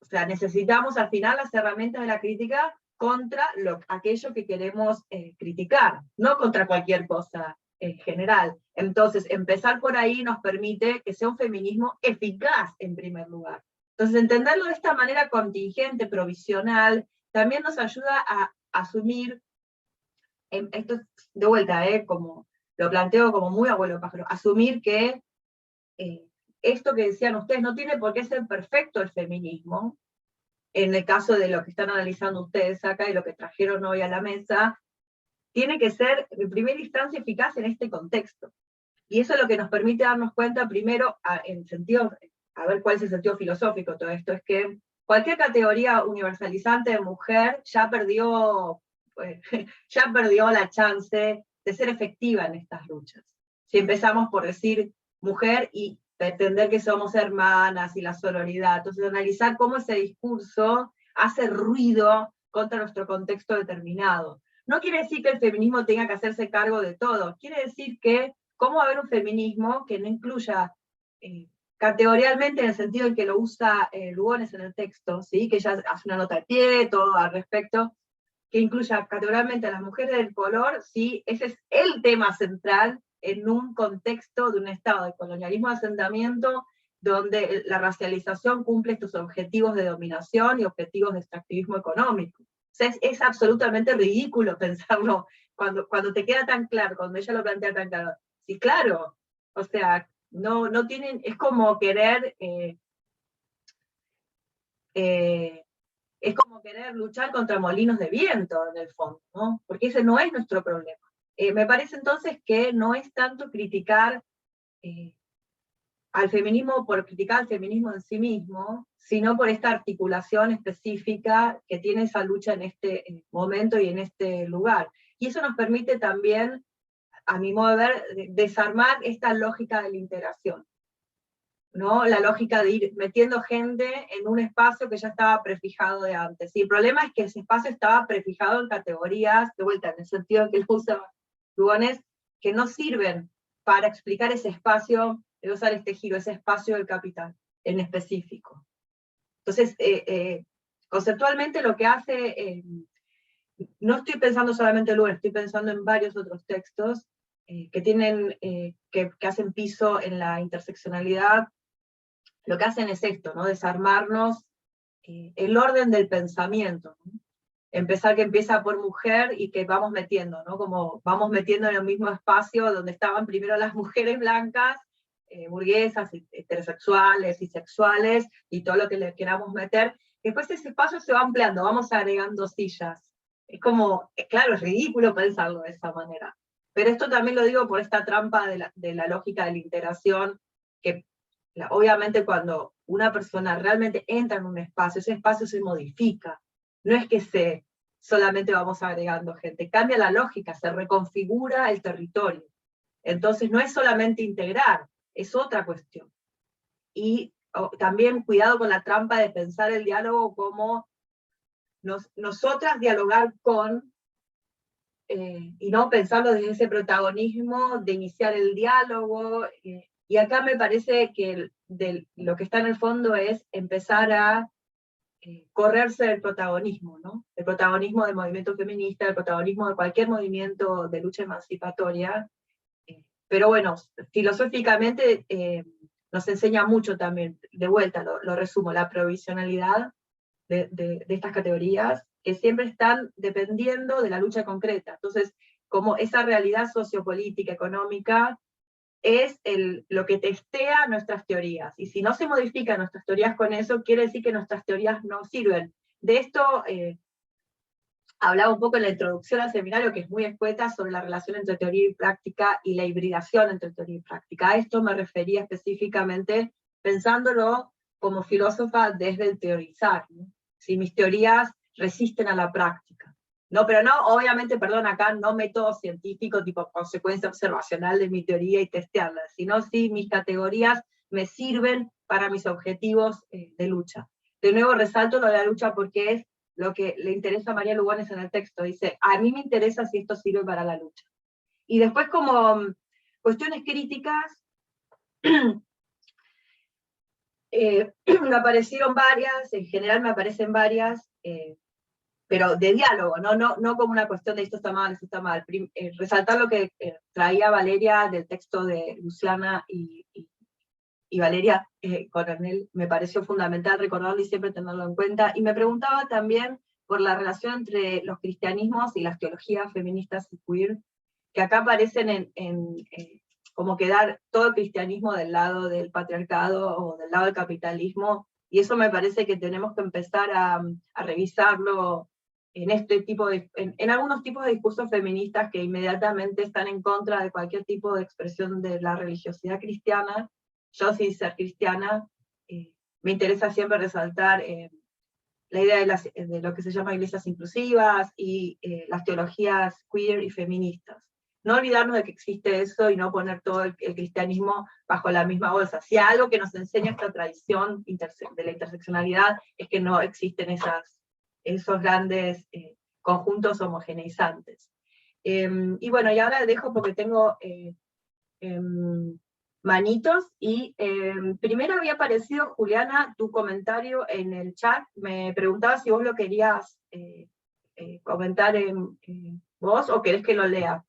O sea, necesitamos al final las herramientas de la crítica contra aquello que queremos criticar, no contra cualquier cosa en general. Entonces, empezar por ahí nos permite que sea un feminismo eficaz en primer lugar. Entonces, entenderlo de esta manera contingente, provisional, también nos ayuda a asumir, esto de vuelta, como lo planteo como muy abuelo pájaro, asumir que esto que decían ustedes no tiene por qué ser perfecto el feminismo, en el caso de lo que están analizando ustedes acá y lo que trajeron hoy a la mesa, tiene que ser en primera instancia eficaz en este contexto. Y eso es lo que nos permite darnos cuenta primero, en sentido, a ver cuál es el sentido filosófico de todo esto, es que cualquier categoría universalizante de mujer ya perdió la chance de ser efectiva en estas luchas. Si empezamos por decir mujer y pretender que somos hermanas y la sororidad, entonces analizar cómo ese discurso hace ruido contra nuestro contexto determinado. No quiere decir que el feminismo tenga que hacerse cargo de todo, quiere decir que cómo va a haber un feminismo que no incluya categorialmente, en el sentido en que lo usa Lugones en el texto, ¿sí? Que ella hace una nota de pie, todo al respecto, que incluya categorialmente a las mujeres del color, ¿sí? Ese es el tema central en un contexto de un estado de colonialismo de asentamiento, donde la racialización cumple estos objetivos de dominación y objetivos de extractivismo económico. O sea, es absolutamente ridículo pensarlo cuando te queda tan claro, cuando ella lo plantea tan claro. Sí, claro, o sea, no tienen, es como querer es como querer luchar contra molinos de viento, en el fondo, ¿no? Porque ese no es nuestro problema. Me parece entonces que no es tanto criticar al feminismo por criticar al feminismo en sí mismo, sino por esta articulación específica que tiene esa lucha en este momento y en este lugar. Y eso nos permite también, a mi modo de ver, desarmar esta lógica de la integración, ¿no? La lógica de ir metiendo gente en un espacio que ya estaba prefijado de antes. Y el problema es que ese espacio estaba prefijado en categorías, de vuelta, en el sentido que lo usa Lugones, que no sirven para explicar ese espacio, de usar este giro, ese espacio del capital en específico. Entonces, conceptualmente lo que hace, no estoy pensando solamente en Lugones, estoy pensando en varios otros textos que tienen, que hacen piso en la interseccionalidad. Lo que hacen es esto, ¿no? Desarmarnos el orden del pensamiento, ¿no? Empezar que empieza por mujer y que vamos metiendo, ¿no? Como vamos metiendo en el mismo espacio donde estaban primero las mujeres blancas, burguesas, heterosexuales y sexuales, y todo lo que le queramos meter. Después ese espacio se va ampliando, vamos agregando sillas. Es como, claro, es ridículo pensarlo de esa manera. Pero esto también lo digo por esta trampa de la lógica de la integración, que obviamente cuando una persona realmente entra en un espacio, ese espacio se modifica. No es que solamente vamos agregando gente, cambia la lógica, se reconfigura el territorio. Entonces no es solamente integrar, es otra cuestión. Y también cuidado con la trampa de pensar el diálogo como nosotras dialogar con, y no pensarlo desde ese protagonismo de iniciar el diálogo. Y acá me parece que lo que está en el fondo es empezar a correrse del protagonismo, ¿no? El protagonismo del movimiento feminista, el protagonismo de cualquier movimiento de lucha emancipatoria. Pero bueno, filosóficamente nos enseña mucho también, de vuelta lo resumo, la provisionalidad de estas categorías, que siempre están dependiendo de la lucha concreta. Entonces, como esa realidad sociopolítica, económica, es lo que testea nuestras teorías. Y si no se modifican nuestras teorías con eso, quiere decir que nuestras teorías no sirven. De esto hablaba un poco en la introducción al seminario, que es muy escueta, sobre la relación entre teoría y práctica y la hibridación entre teoría y práctica. A esto me refería específicamente pensándolo como filósofa desde el teorizar, ¿no? Si mis teorías resisten a la práctica. No, pero no, obviamente, perdón, acá no método científico, tipo consecuencia observacional de mi teoría y testearla, sino si mis categorías me sirven para mis objetivos de lucha. De nuevo resalto lo de la lucha porque es lo que le interesa a María Lugones en el texto. Dice, a mí me interesa si esto sirve para la lucha. Y después como cuestiones críticas, me aparecieron varias, en general me aparecen varias, pero de diálogo, no como una cuestión de esto está mal, esto está mal. Resaltar lo que traía Valeria del texto de Luciana y Valeria Coronel, me pareció fundamental recordarlo y siempre tenerlo en cuenta, y me preguntaba también por la relación entre los cristianismos y las teologías feministas y queer, que acá aparecen como quedar todo el cristianismo del lado del patriarcado o del lado del capitalismo, y eso me parece que tenemos que empezar a revisarlo en algunos tipos de discursos feministas que inmediatamente están en contra de cualquier tipo de expresión de la religiosidad cristiana. Yo, sin ser cristiana, me interesa siempre resaltar la idea de lo que se llama iglesias inclusivas y las teologías queer y feministas. No olvidarnos de que existe eso y no poner todo el cristianismo bajo la misma bolsa. Si algo que nos enseña esta tradición de la interseccionalidad es que no existen esos grandes conjuntos homogeneizantes. Y bueno, y ahora dejo porque tengo manitos, y primero había aparecido, Juliana, tu comentario en el chat, me preguntaba si vos lo querías comentar vos, o querés que lo lea.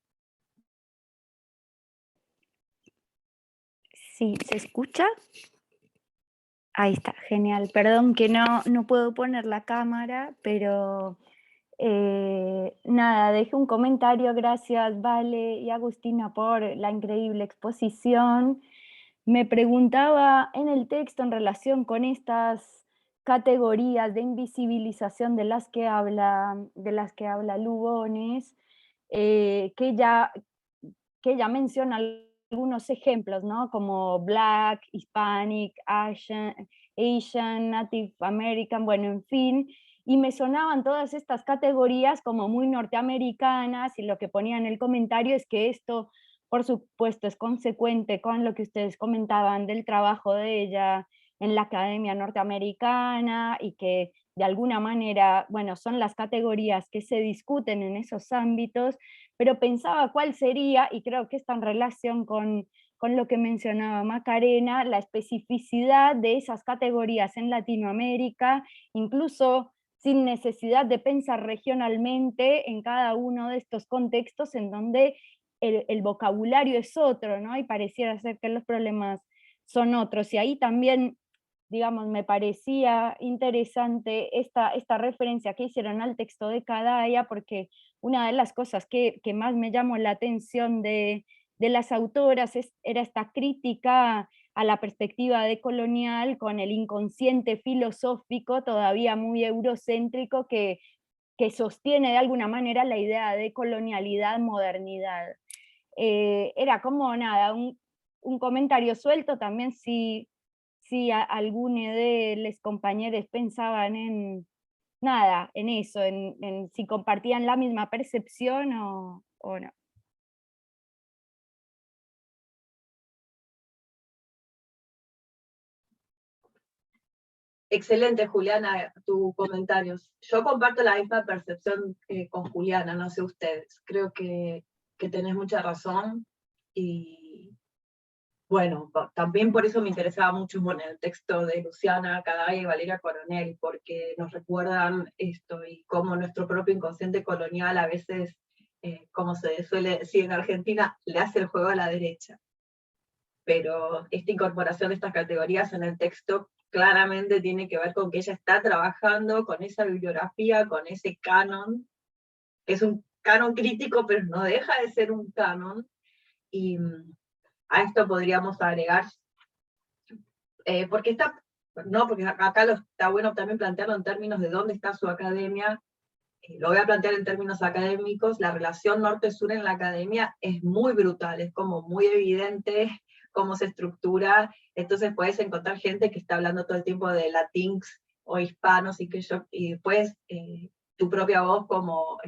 Sí, ¿se escucha? Ahí está, genial. Perdón que no puedo poner la cámara, pero nada, dejé un comentario. Gracias, Vale y Agustina, por la increíble exposición. Me preguntaba en el texto en relación con estas categorías de invisibilización de las que habla Lugones, que ya menciona algunos ejemplos, ¿no? Como Black, Hispanic, Asian, Native American, bueno, en fin, y me sonaban todas estas categorías como muy norteamericanas, y lo que ponía en el comentario es que esto, por supuesto, es consecuente con lo que ustedes comentaban del trabajo de ella en la academia norteamericana, y que de alguna manera, bueno, son las categorías que se discuten en esos ámbitos, pero pensaba cuál sería, y creo que está en relación con lo que mencionaba Macarena, la especificidad de esas categorías en Latinoamérica, incluso sin necesidad de pensar regionalmente en cada uno de estos contextos en donde el vocabulario es otro, ¿no? Y pareciera ser que los problemas son otros. Y ahí también, digamos, me parecía interesante esta referencia que hicieron al texto de Cadaya, porque una de las cosas que más me llamó la atención de las autoras era esta crítica a la perspectiva decolonial con el inconsciente filosófico todavía muy eurocéntrico que sostiene de alguna manera la idea de colonialidad, modernidad. Era como nada, un comentario suelto también, si alguno de los compañeros pensaban en nada, en eso, en si compartían la misma percepción o no. Excelente, Juliana, tus comentarios. Yo comparto la misma percepción con Juliana, no sé ustedes. Creo que tenés mucha razón, y bueno, también por eso me interesaba mucho el texto de Luciana Cadaya y Valeria Coronel, porque nos recuerdan esto, y cómo nuestro propio inconsciente colonial a veces, como se suele decir en Argentina, le hace el juego a la derecha. Pero esta incorporación de estas categorías en el texto claramente tiene que ver con que ella está trabajando con esa bibliografía, con ese canon, que es un canon crítico, pero no deja de ser un canon, y a esto podríamos agregar, porque acá está bueno también plantearlo en términos de dónde está su academia. Lo voy a plantear en términos académicos. La relación norte-sur en la academia es muy brutal, es como muy evidente cómo se estructura. Entonces puedes encontrar gente que está hablando todo el tiempo de latinx o hispanos, y después tu propia voz como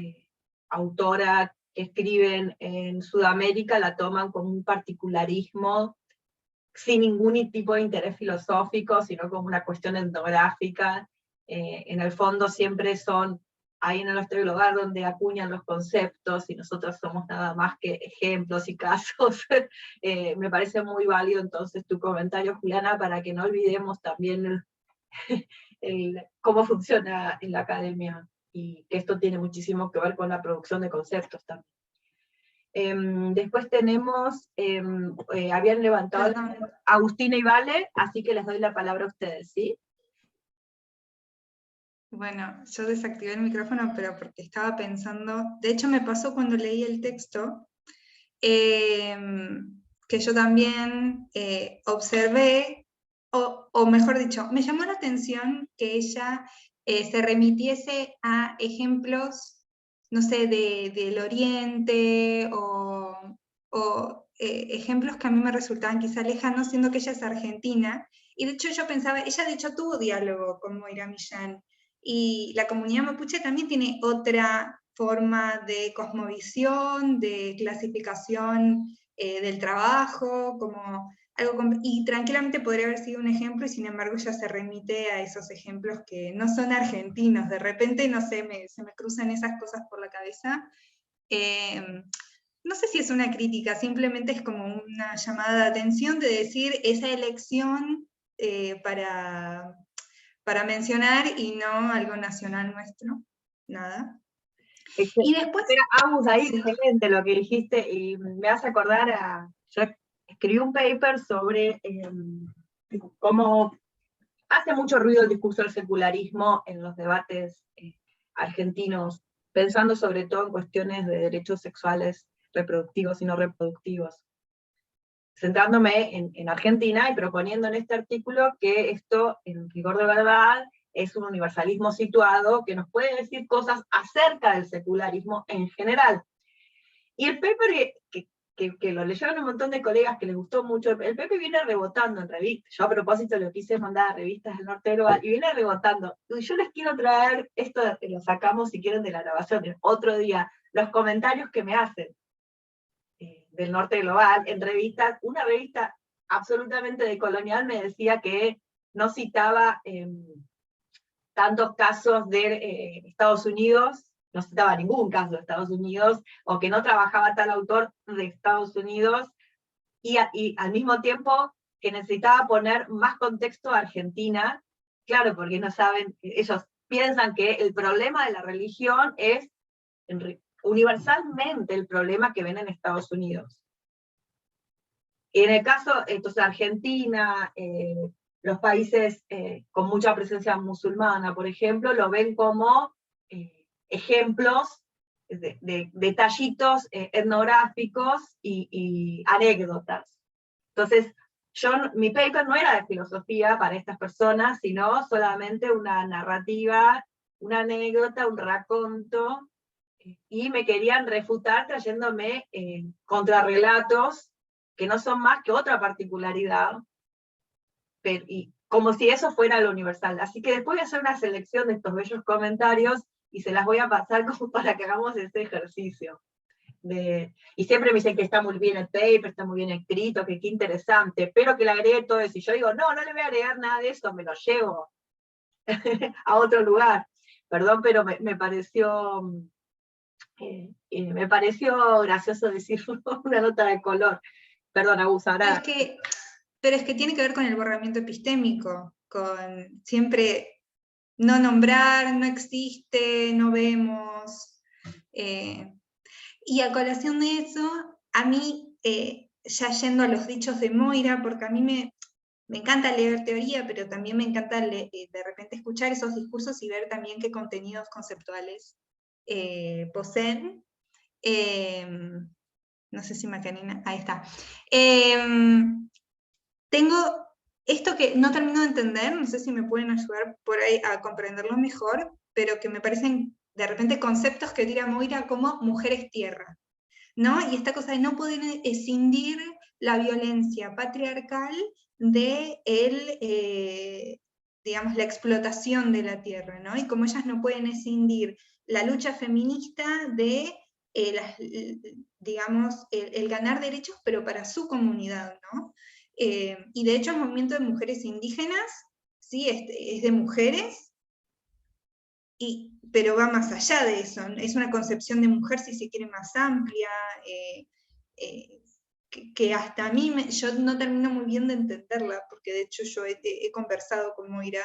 autora que escriben en Sudamérica la toman como un particularismo sin ningún tipo de interés filosófico, sino como una cuestión etnográfica. En el fondo siempre son ahí en nuestro lugar donde acuñan los conceptos, y nosotros somos nada más que ejemplos y casos. Me parece muy válido entonces tu comentario, Juliana, para que no olvidemos también cómo funciona en la academia y que esto tiene muchísimo que ver con la producción de conceptos también. Después tenemos, habían levantado Agustina y Vale, así que les doy la palabra a ustedes, ¿sí? Bueno, yo desactivé el micrófono, pero porque estaba pensando, de hecho me pasó cuando leí el texto, que yo también observé, o mejor dicho, me llamó la atención que ella se remitiese a ejemplos, no sé, del Oriente, o ejemplos que a mí me resultaban quizá lejanos, siendo que ella es argentina, y de hecho yo pensaba, ella de hecho tuvo diálogo con Moira Millán, y la comunidad mapuche también tiene otra forma de cosmovisión, de clasificación del trabajo, como algo, y tranquilamente podría haber sido un ejemplo, y sin embargo ella se remite a esos ejemplos que no son argentinos, de repente, no sé, se me cruzan esas cosas por la cabeza. No sé si es una crítica, simplemente es como una llamada de atención de decir esa elección para mencionar y no algo nacional nuestro, nada. Y después... Agus, ahí sí. excelente lo que dijiste, y me hace acordar yo escribí un paper sobre cómo hace mucho ruido el discurso del secularismo en los debates argentinos, pensando sobre todo en cuestiones de derechos sexuales reproductivos y no reproductivos, centrándome en Argentina y proponiendo en este artículo que esto, en rigor de verdad, es un universalismo situado que nos puede decir cosas acerca del secularismo en general. Y el paper que lo leyeron un montón de colegas que les gustó mucho, el paper viene rebotando en revistas. Yo a propósito lo quise mandar a revistas del norte del Global, y viene rebotando. Y yo les quiero traer, esto lo sacamos si quieren de la grabación, otro día, los comentarios que me hacen del norte global, en revistas. Una revista absolutamente decolonial me decía que no citaba tantos casos de Estados Unidos, no citaba ningún caso de Estados Unidos, o que no trabajaba tal autor de Estados Unidos, y al mismo tiempo que necesitaba poner más contexto a Argentina, claro, porque no saben, ellos piensan que el problema de la religión es universalmente el problema que ven en Estados Unidos. Y en el caso, entonces, Argentina, los países con mucha presencia musulmana, por ejemplo, lo ven como ejemplos de detallitos etnográficos y anécdotas. Entonces, mi paper no era de filosofía para estas personas, sino solamente una narrativa, una anécdota, un raconto, y me querían refutar trayéndome contrarrelatos que no son más que otra particularidad, y como si eso fuera lo universal. Así que después voy a hacer una selección de estos bellos comentarios y se las voy a pasar como para que hagamos ese ejercicio. Y siempre me dicen que está muy bien el paper, está muy bien escrito, que qué interesante, pero que le agregue todo eso. Y yo digo, no le voy a agregar nada de eso, me lo llevo a otro lugar. Perdón, pero me pareció gracioso decir una nota de color. Perdón, Agus, ahora... Pero es que tiene que ver con el borramiento epistémico, con siempre no nombrar, no existe, no vemos. Y a colación de eso, a mí, ya yendo a los dichos de Moira, porque a mí me encanta leer teoría, pero también me encanta de repente escuchar esos discursos y ver también qué contenidos conceptuales poseen. No sé si Macarena, ahí está. Tengo esto que no termino de entender, no sé si me pueden ayudar por ahí a comprenderlo mejor, pero que me parecen de repente conceptos que tira Moira como mujeres tierra, ¿no? Y esta cosa de no poder escindir la violencia patriarcal de digamos, la explotación de la tierra, ¿no? Y como ellas no pueden escindir la lucha feminista de, digamos, el ganar derechos, pero para su comunidad, ¿no? Y de hecho el movimiento de mujeres indígenas, ¿sí? Es de mujeres, pero va más allá de eso, es una concepción de mujer, si se quiere, más amplia, que hasta a mí, yo no termino muy bien de entenderla, porque de hecho yo he conversado con Moira,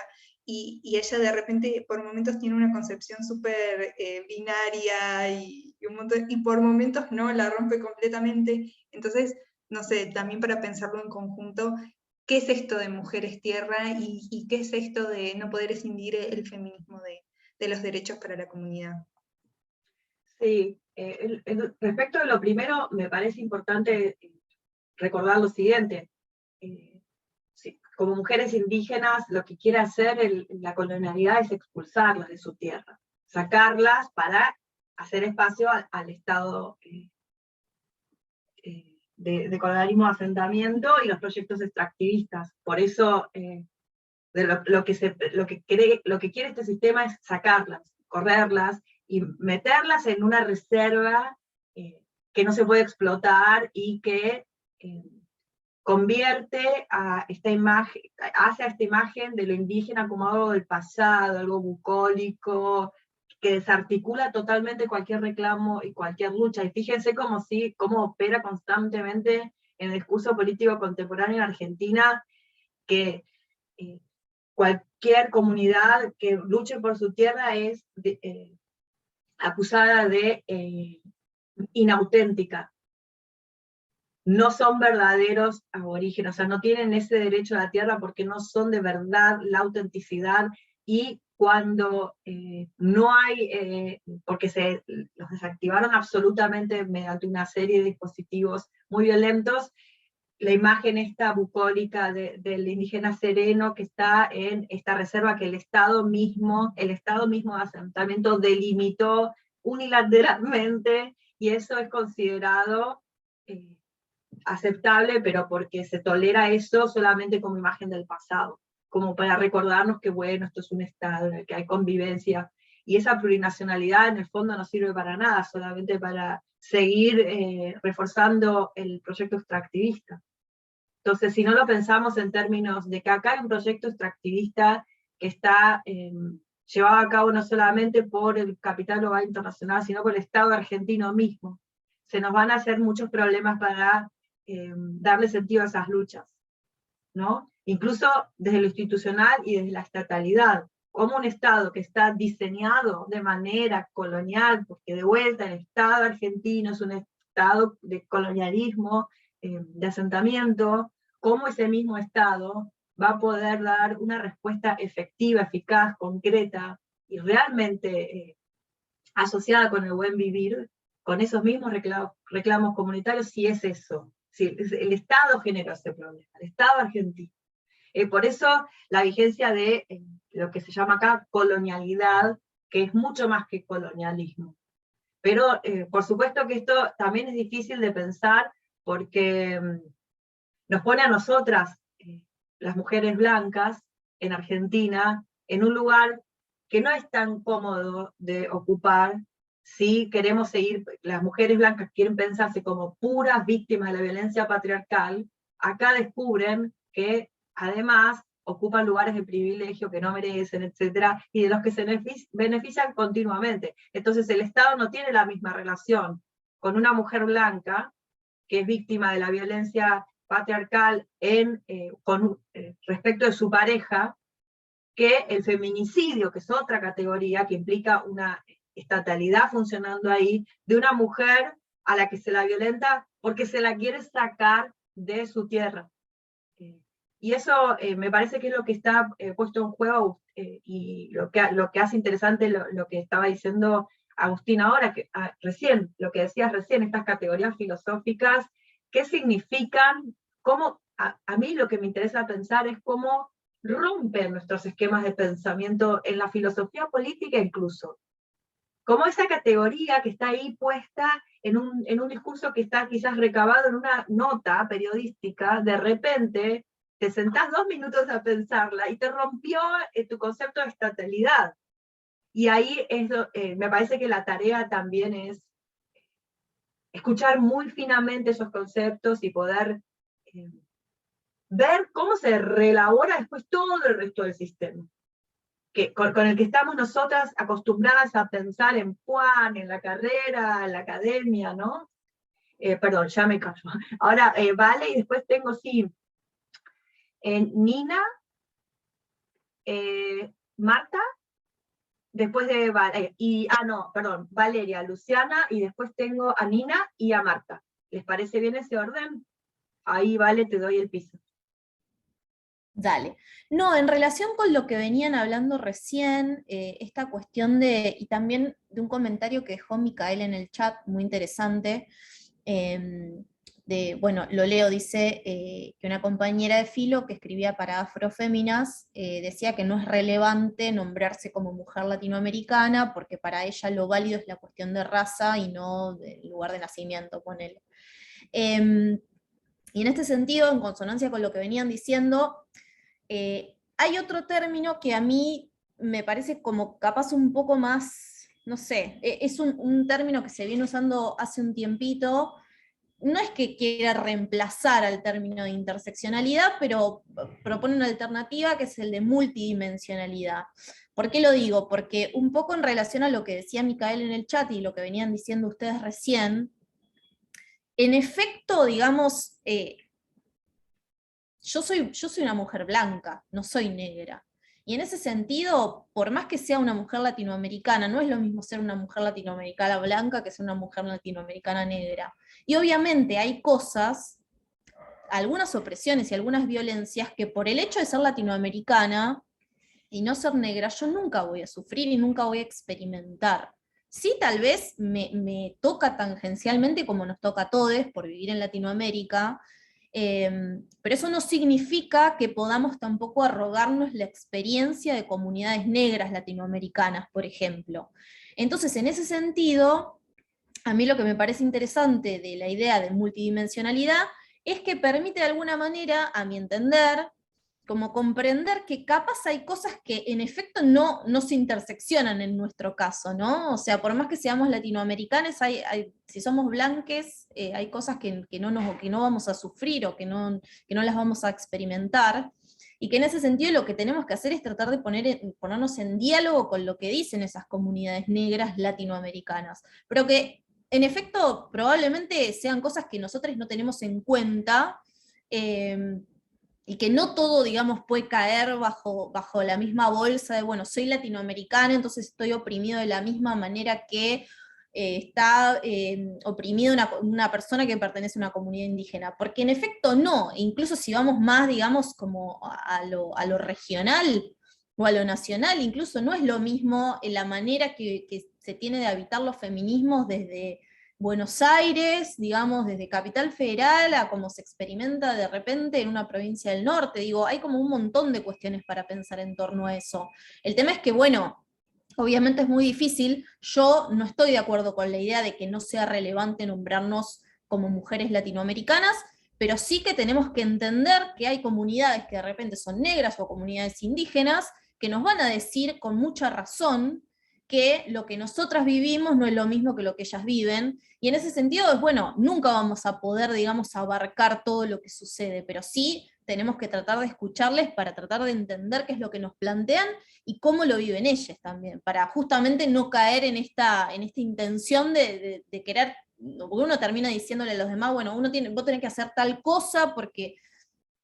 y ella de repente por momentos tiene una concepción súper binaria y un montón, y por momentos no, la rompe completamente. Entonces, no sé, también para pensarlo en conjunto, ¿qué es esto de mujeres tierra y qué es esto de no poder escindir el feminismo de los derechos para la comunidad? Sí, respecto a lo primero, me parece importante recordar lo siguiente. Sí, como mujeres indígenas, lo que quiere hacer la colonialidad es expulsarlas de su tierra, sacarlas para hacer espacio al Estado de colonialismo de asentamiento y los proyectos extractivistas. Por eso, lo que quiere este sistema es sacarlas, correrlas, y meterlas en una reserva que no se puede explotar y que convierte a esta imagen, hace a esta imagen de lo indígena como algo del pasado, algo bucólico, que desarticula totalmente cualquier reclamo y cualquier lucha. Y fíjense cómo opera constantemente en el discurso político contemporáneo en Argentina, que cualquier comunidad que luche por su tierra es acusada de inauténtica. No son verdaderos aborígenes, o sea, no tienen ese derecho a la tierra porque no son de verdad la autenticidad, y cuando no hay, porque los desactivaron absolutamente mediante una serie de dispositivos muy violentos, la imagen esta bucólica del indígena sereno que está en esta reserva que el Estado mismo de asentamiento delimitó unilateralmente, y eso es considerado aceptable, pero porque se tolera eso solamente como imagen del pasado, como para recordarnos que bueno, esto es un Estado en el que hay convivencia, y esa plurinacionalidad en el fondo no sirve para nada, solamente para seguir reforzando el proyecto extractivista. Entonces, si no lo pensamos en términos de que acá hay un proyecto extractivista que está llevado a cabo no solamente por el capital global internacional, sino por el Estado argentino mismo, se nos van a hacer muchos problemas para darle sentido a esas luchas, ¿no? Incluso desde lo institucional y desde la estatalidad, como un Estado que está diseñado de manera colonial, porque de vuelta el Estado argentino es un Estado de colonialismo, de asentamiento, cómo ese mismo Estado va a poder dar una respuesta efectiva, eficaz, concreta, y realmente asociada con el buen vivir, con esos mismos reclamos comunitarios, si es eso. Si el Estado generó ese problema, el Estado argentino. Por eso la vigencia de lo que se llama acá colonialidad, que es mucho más que colonialismo. Pero por supuesto que esto también es difícil de pensar, porque nos pone a nosotras, las mujeres blancas, en Argentina, en un lugar que no es tan cómodo de ocupar si queremos seguir, las mujeres blancas quieren pensarse como puras víctimas de la violencia patriarcal, acá descubren que además ocupan lugares de privilegio que no merecen, etcétera, y de los que se benefician continuamente. Entonces el Estado no tiene la misma relación con una mujer blanca que es víctima de la violencia patriarcal respecto de su pareja, que el feminicidio, que es otra categoría que implica una estatalidad funcionando ahí, de una mujer a la que se la violenta porque se la quiere sacar de su tierra. Y eso me parece que es lo que está puesto en juego, y lo que hace interesante lo que estaba diciendo Agustín ahora, recién, lo que decías recién, estas categorías filosóficas, ¿qué significan? Cómo, a mí lo que me interesa pensar es cómo rompen nuestros esquemas de pensamiento en la filosofía política incluso. Como esa categoría que está ahí puesta en un discurso que está quizás recabado en una nota periodística, de repente te sentás 2 minutos a pensarla y te rompió tu concepto de estatalidad. Y ahí me parece que la tarea también es escuchar muy finamente esos conceptos y poder ver cómo se reelabora después todo el resto del sistema, con el que estamos nosotras acostumbradas a pensar en Juan, en la carrera, en la academia, ¿no? Perdón, ya me callo. Ahora, Vale, y después tengo, sí, Nina, Marta, después de Valeria, Luciana, y después tengo a Nina y a Marta. ¿Les parece bien ese orden? Ahí, Vale, te doy el piso. Dale. No, en relación con lo que venían hablando recién, esta cuestión y también de un comentario que dejó Micaela en el chat, muy interesante, bueno, lo leo, dice que una compañera de filo que escribía para Afroféminas decía que no es relevante nombrarse como mujer latinoamericana, porque para ella lo válido es la cuestión de raza y no del lugar de nacimiento, ponele. Y en este sentido, en consonancia con lo que venían diciendo, hay otro término que a mí me parece como capaz un poco más, no sé, es un término que se viene usando hace un tiempito. No es que quiera reemplazar al término de interseccionalidad, pero propone una alternativa que es el de multidimensionalidad. ¿Por qué lo digo? Porque un poco en relación a lo que decía Micaela en el chat y lo que venían diciendo ustedes recién, en efecto, digamos, yo soy una mujer blanca, no soy negra. Y en ese sentido, por más que sea una mujer latinoamericana, no es lo mismo ser una mujer latinoamericana blanca que ser una mujer latinoamericana negra. Y obviamente hay cosas, algunas opresiones y algunas violencias que por el hecho de ser latinoamericana y no ser negra, yo nunca voy a sufrir y nunca voy a experimentar. Sí, tal vez me toca tangencialmente como nos toca a todos por vivir en Latinoamérica, pero eso no significa que podamos tampoco arrogarnos la experiencia de comunidades negras latinoamericanas, por ejemplo. Entonces, en ese sentido, a mí lo que me parece interesante de la idea de multidimensionalidad es que permite de alguna manera, a mi entender, como comprender que capaz hay cosas que en efecto no se interseccionan en nuestro caso, ¿no? O sea, por más que seamos latinoamericanos, si somos blanques, hay cosas que no vamos a sufrir o que no las vamos a experimentar, y que en ese sentido lo que tenemos que hacer es tratar de ponernos en diálogo con lo que dicen esas comunidades negras latinoamericanas, pero que en efecto probablemente sean cosas que nosotros no tenemos en cuenta, y que no todo, digamos, puede caer bajo la misma bolsa de, bueno, soy latinoamericana, entonces estoy oprimido de la misma manera que está oprimido una persona que pertenece a una comunidad indígena, porque en efecto no, e incluso si vamos más, digamos, como a lo regional o a lo nacional, incluso no es lo mismo la manera que se tiene de habitar los feminismos desde Buenos Aires, digamos, desde Capital Federal, a cómo se experimenta de repente en una provincia del norte. Digo, hay como un montón de cuestiones para pensar en torno a eso. El tema es que, bueno, obviamente es muy difícil. Yo no estoy de acuerdo con la idea de que no sea relevante nombrarnos como mujeres latinoamericanas, pero sí que tenemos que entender que hay comunidades que de repente son negras o comunidades indígenas que nos van a decir con mucha razón que lo que nosotras vivimos no es lo mismo que lo que ellas viven, y en ese sentido es, bueno, nunca vamos a poder, digamos, abarcar todo lo que sucede, pero sí tenemos que tratar de escucharles para tratar de entender qué es lo que nos plantean y cómo lo viven ellas también, para justamente no caer en esta intención de querer, porque uno termina diciéndole a los demás, bueno, vos tenés que hacer tal cosa porque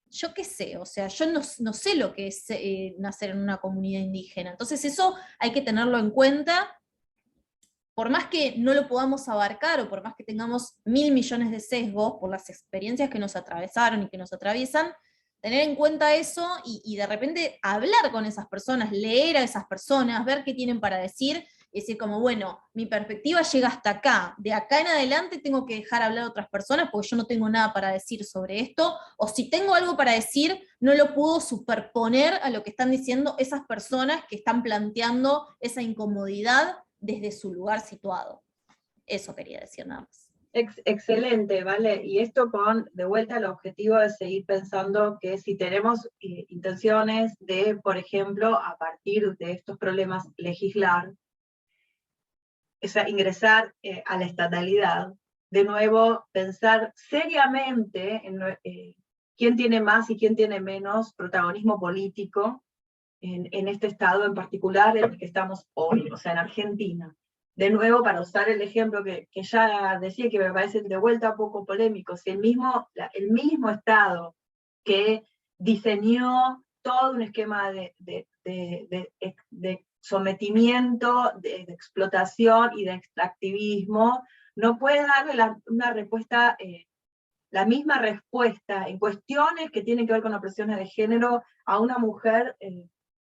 yo qué sé, o sea, yo no sé lo que es nacer en una comunidad indígena. Entonces eso hay que tenerlo en cuenta, por más que no lo podamos abarcar o por más que tengamos 1000 millones de sesgos por las experiencias que nos atravesaron y que nos atraviesan, tener en cuenta eso y de repente hablar con esas personas, leer a esas personas, ver qué tienen para decir, y decir como, bueno, mi perspectiva llega hasta acá, de acá en adelante tengo que dejar hablar a otras personas porque yo no tengo nada para decir sobre esto, o si tengo algo para decir, no lo puedo superponer a lo que están diciendo esas personas que están planteando esa incomodidad desde su lugar situado. Eso quería decir nada más. Excelente, ¿vale? Y esto de vuelta, el objetivo de seguir pensando que si tenemos intenciones de, por ejemplo, a partir de estos problemas, legislar, o sea, ingresar a la estatalidad, de nuevo, pensar seriamente en quién tiene más y quién tiene menos protagonismo político en este estado en particular en el que estamos hoy, o sea, en Argentina. De nuevo, para usar el ejemplo que ya decía, que me parece de vuelta poco polémico, si el mismo Estado que diseñó todo un esquema de de sometimiento, de explotación y de extractivismo, no puede darle una respuesta, la misma respuesta en cuestiones que tienen que ver con opresiones de género a una mujer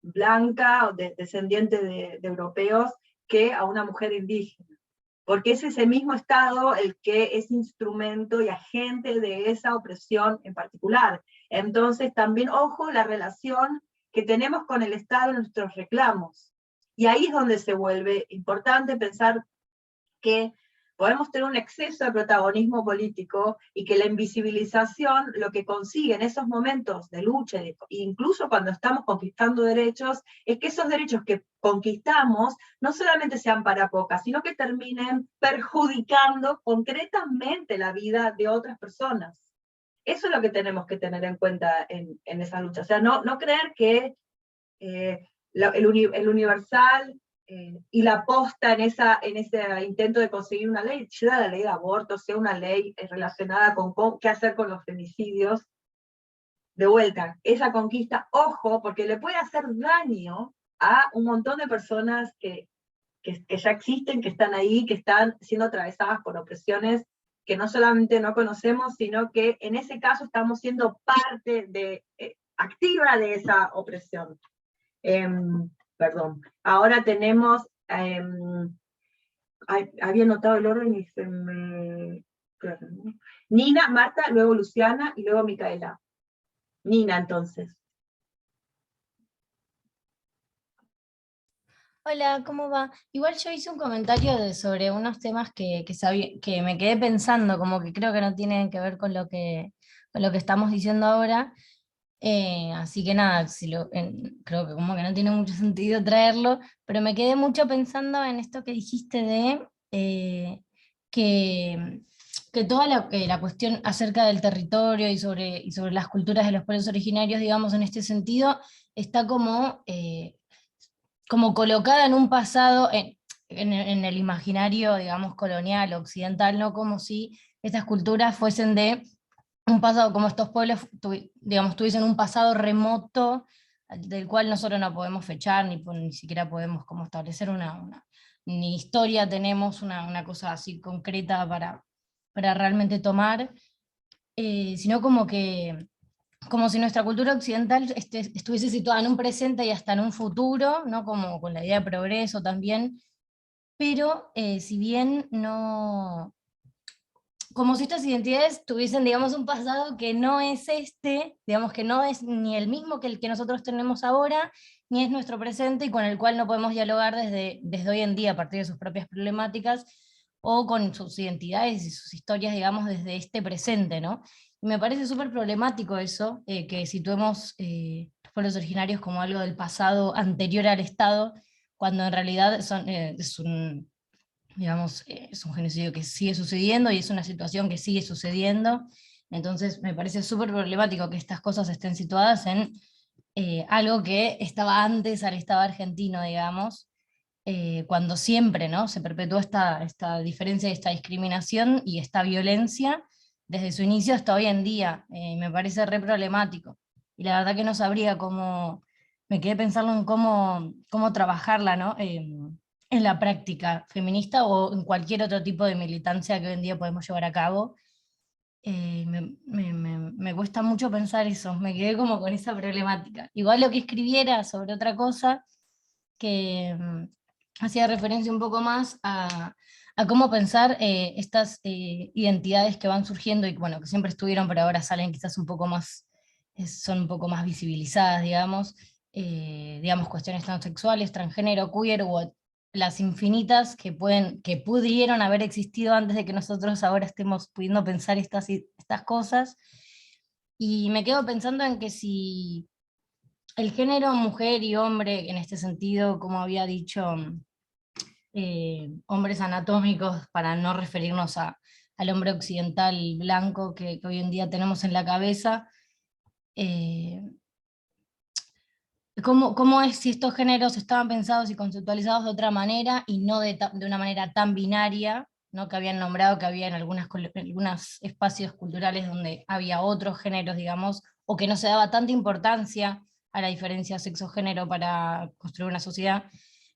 blanca o descendiente de europeos que a una mujer indígena. Porque es ese mismo Estado el que es instrumento y agente de esa opresión en particular. Entonces también, ojo, la relación que tenemos con el Estado en nuestros reclamos. Y ahí es donde se vuelve importante pensar que podemos tener un exceso de protagonismo político y que la invisibilización lo que consigue en esos momentos de lucha, incluso cuando estamos conquistando derechos, es que esos derechos que conquistamos no solamente sean para pocas, sino que terminen perjudicando concretamente la vida de otras personas. Eso es lo que tenemos que tener en cuenta en esa lucha. O sea, no creer que el universal y la posta en ese intento de conseguir una ley, sea la ley de aborto, sea una ley relacionada con qué hacer con los femicidios, de vuelta, esa conquista, ojo, porque le puede hacer daño a un montón de personas que ya existen, que están ahí, que están siendo atravesadas por opresiones que no solamente no conocemos, sino que en ese caso estamos siendo parte activa de esa opresión. Perdón. Ahora tenemos, había notado el orden y se me... Nina, Marta, luego Luciana y luego Micaela. Nina, entonces. Hola, ¿cómo va? Igual yo hice un comentario sobre unos temas que me quedé pensando, como que creo que no tienen que ver con lo que estamos diciendo ahora. Así que nada, creo que como que no tiene mucho sentido traerlo, pero me quedé mucho pensando en esto que dijiste de que toda la cuestión acerca del territorio y sobre las culturas de los pueblos originarios, digamos, en este sentido, está como colocada en un pasado, en el imaginario, digamos, colonial, occidental, no como si estas culturas fuesen de un pasado, como estos pueblos, digamos, tuviesen un pasado remoto, del cual nosotros no podemos fechar, ni siquiera podemos como establecer ni historia tenemos una cosa así concreta para realmente tomar, sino como si nuestra cultura occidental estuviese situada en un presente y hasta en un futuro, ¿no? Como con la idea de progreso también, pero si bien no, como si estas identidades tuviesen, digamos, un pasado que no es digamos que no es ni el mismo que el que nosotros tenemos ahora, ni es nuestro presente y con el cual no podemos dialogar desde hoy en día a partir de sus propias problemáticas, o con sus identidades y sus historias, digamos, desde este presente, ¿no? Y me parece súper problemático eso, que situemos los pueblos originarios como algo del pasado anterior al Estado, cuando en realidad digamos, es un genocidio que sigue sucediendo y es una situación que sigue sucediendo. Entonces me parece súper problemático que estas cosas estén situadas en algo que estaba antes al Estado argentino, digamos, cuando siempre, ¿no?, se perpetuó esta diferencia y esta discriminación y esta violencia desde su inicio hasta hoy en día. Me parece re problemático. Y la verdad que no sabría cómo, me quedé pensando en cómo trabajarla, ¿no?, en la práctica feminista o en cualquier otro tipo de militancia que hoy en día podemos llevar a cabo. Me cuesta mucho pensar eso, me quedé como con esa problemática. Igual lo que escribiera sobre otra cosa, que hacía referencia un poco más a cómo pensar estas identidades que van surgiendo y bueno, que siempre estuvieron, pero ahora salen quizás un poco más, son un poco más visibilizadas, digamos, cuestiones transexuales, transgénero, queer, o las infinitas que pudieron haber existido antes de que nosotros ahora estemos pudiendo pensar estas cosas. Y me quedo pensando en que si el género mujer y hombre, en este sentido, como había dicho, hombres anatómicos, para no referirnos al hombre occidental blanco que hoy en día tenemos en la cabeza, ¿cómo es si estos géneros estaban pensados y conceptualizados de otra manera y no de una manera tan binaria, ¿no?, que habían nombrado que había en algunos espacios culturales donde había otros géneros, digamos, o que no se daba tanta importancia a la diferencia sexo-género para construir una sociedad,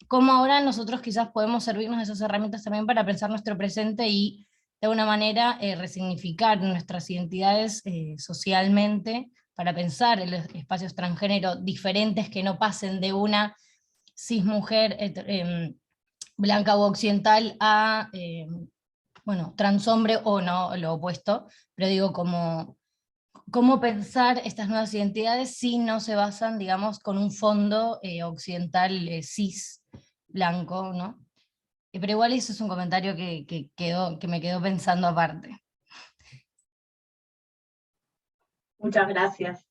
cómo ahora nosotros quizás podemos servirnos de esas herramientas también para pensar nuestro presente y de alguna manera resignificar nuestras identidades socialmente, para pensar en los espacios transgénero diferentes que no pasen de una cismujer blanca u occidental a bueno, transhombre o no, lo opuesto, pero digo cómo pensar estas nuevas identidades si no se basan, digamos, con un fondo occidental cis blanco, ¿no? Pero igual eso es un comentario que me quedó pensando aparte. Muchas gracias.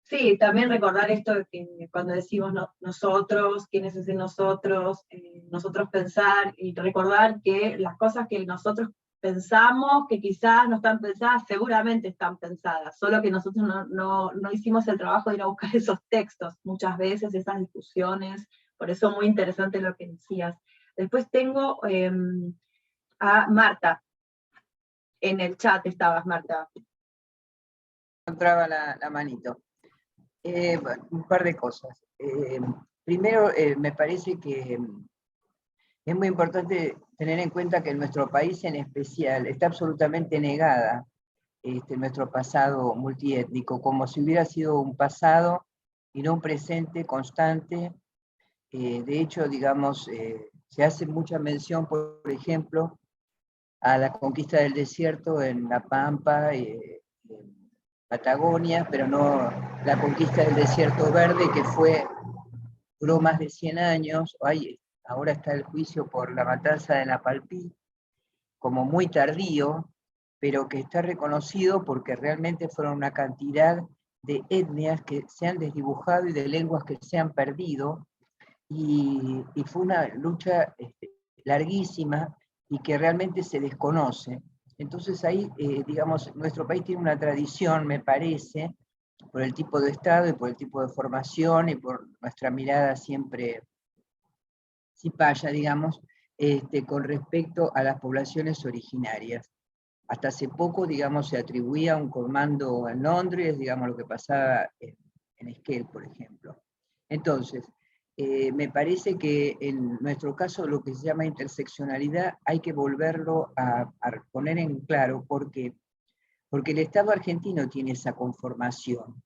Sí, también recordar esto de que cuando decimos nosotros, quiénes es el nosotros, nosotros pensar, y recordar que las cosas que nosotros pensamos, que quizás no están pensadas, seguramente están pensadas, solo que nosotros no hicimos el trabajo de ir a buscar esos textos, muchas veces esas discusiones, por eso muy interesante lo que decías. Después tengo a Marta, en el chat estabas, Marta. Encontraba la manito. Bueno, un par de cosas. Primero, me parece que es muy importante tener en cuenta que en nuestro país en especial está absolutamente negada nuestro pasado multiétnico, como si hubiera sido un pasado y no un presente constante. De hecho, digamos, se hace mucha mención, por ejemplo, a la conquista del desierto en La Pampa, en Patagonia, pero no la conquista del desierto verde, que duró más de 100 años. Ahora está el juicio por la matanza de Napalpí, como muy tardío, pero que está reconocido porque realmente fueron una cantidad de etnias que se han desdibujado y de lenguas que se han perdido, y fue una lucha larguísima y que realmente se desconoce. Entonces ahí, digamos, nuestro país tiene una tradición, me parece, por el tipo de Estado y por el tipo de formación y por nuestra mirada siempre cipaya, digamos, con respecto a las poblaciones originarias. Hasta hace poco, digamos, se atribuía un comando en Londres, digamos, lo que pasaba en Esquel, por ejemplo. Entonces, me parece que en nuestro caso lo que se llama interseccionalidad hay que volverlo a poner en claro. ¿Por qué? Porque el Estado argentino tiene esa conformación.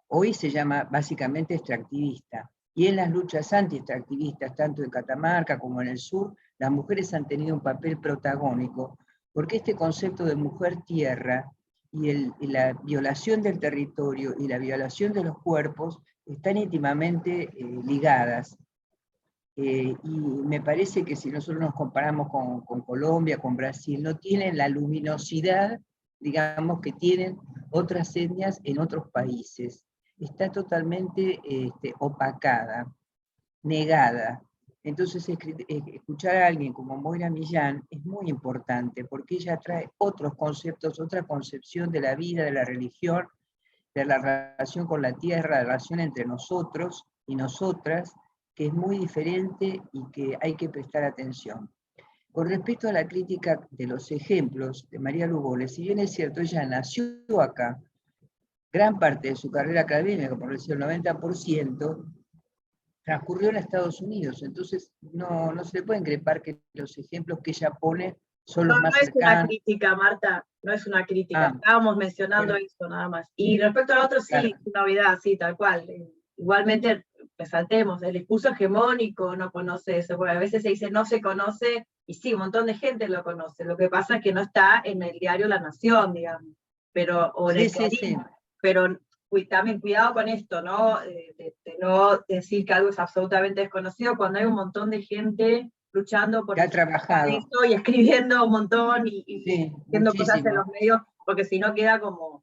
Hoy se llama básicamente extractivista, y en las luchas anti-extractivistas, tanto en Catamarca como en el sur, las mujeres han tenido un papel protagónico, porque este concepto de mujer-tierra y la violación del territorio y la violación de los cuerpos están íntimamente ligadas. Y me parece que si nosotros nos comparamos con Colombia, con Brasil, no tienen la luminosidad, digamos, que tienen otras etnias en otros países. Está totalmente opacada, negada. Entonces escuchar a alguien como Moira Millán es muy importante, porque ella trae otros conceptos, otra concepción de la vida, de la religión, de la relación con la tierra, la relación entre nosotros y nosotras, que es muy diferente y que hay que prestar atención. Con respecto a la crítica de los ejemplos de María Lugones, si bien es cierto, ella nació acá, gran parte de su carrera académica, por decir el 90%, transcurrió en Estados Unidos, entonces no se le puede increpar que los ejemplos que ella pone son los más cercanos. No es una crítica, Marta, no es una crítica, estábamos mencionando eso nada más. Y respecto a otros, sí, novedad, sí, tal cual. Igualmente, resaltemos, el discurso hegemónico no conoce eso, porque a veces se dice no se conoce, y sí, un montón de gente lo conoce, lo que pasa es que no está en el diario La Nación, digamos, pero, o en el Clarín, pero también cuidado con esto, ¿no? De no decir que algo es absolutamente desconocido, cuando hay un montón de gente luchando por esto y escribiendo un montón y haciendo cosas en los medios, porque si no queda como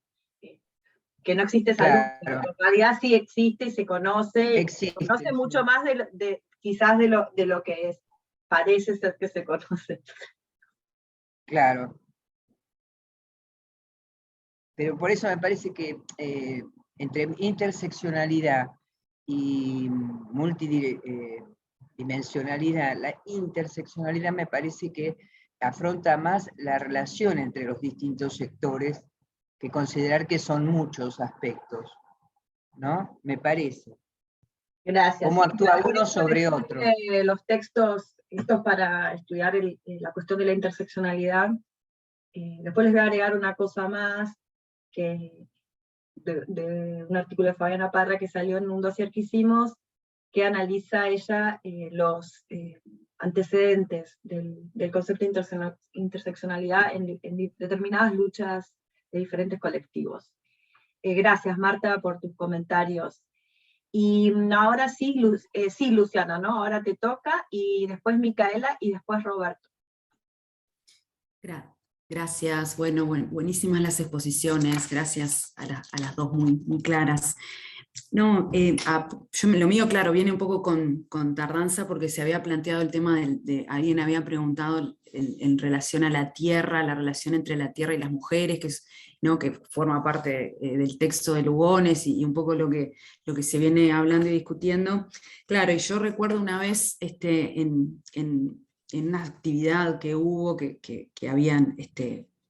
que no existe salud, pero en realidad sí existe y se conoce, se conoce mucho más quizás de lo que parece ser que se conoce. Claro. Pero por eso me parece que entre interseccionalidad y multidimensionalidad, la interseccionalidad me parece que afronta más la relación entre los distintos sectores que considerar que son muchos aspectos. ¿no? Me parece. Gracias. Cómo Sí, actúa por uno eso sobre decía otro. que los textos, estos para estudiar la cuestión de la interseccionalidad, después les voy a agregar una cosa más, que de un artículo de Fabiana Parra que salió en un dossier que hicimos, que analiza ella los antecedentes del concepto de interseccionalidad en determinadas luchas de diferentes colectivos. Gracias, Marta, por tus comentarios. Y ahora sí, sí, Luciana, ¿no? Ahora te toca, y después Micaela, y después Roberto. Gracias, bueno, buenísimas las exposiciones, gracias a las dos, muy, muy claras. No, lo mío, claro, viene un poco con tardanza porque se había planteado el tema alguien había preguntado en relación a la tierra, la relación entre la tierra y las mujeres, que forma parte del texto de Lugones y un poco lo que se viene hablando y discutiendo. Claro, y yo recuerdo una vez en una actividad que hubo, que habían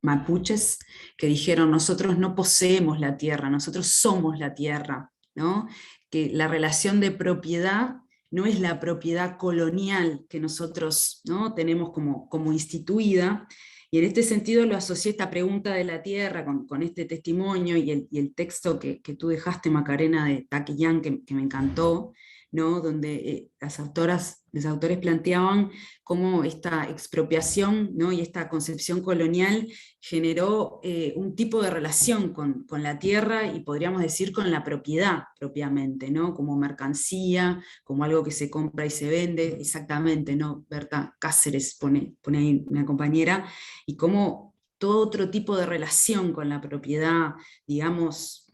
mapuches que dijeron: nosotros no poseemos la tierra, nosotros somos la tierra, ¿no? Que la relación de propiedad no es la propiedad colonial que nosotros, ¿no?, tenemos como instituida, y en este sentido lo asocié esta pregunta de la tierra con este testimonio y el texto que tú dejaste, Macarena, de Taki Yan, que me encantó, ¿no?, donde los autores planteaban cómo esta expropiación, ¿no?, y esta concepción colonial generó un tipo de relación con la tierra, y podríamos decir con la propiedad propiamente, ¿no?, como mercancía, como algo que se compra y se vende, exactamente, ¿no? Berta Cáceres pone ahí una compañera, y cómo todo otro tipo de relación con la propiedad, digamos,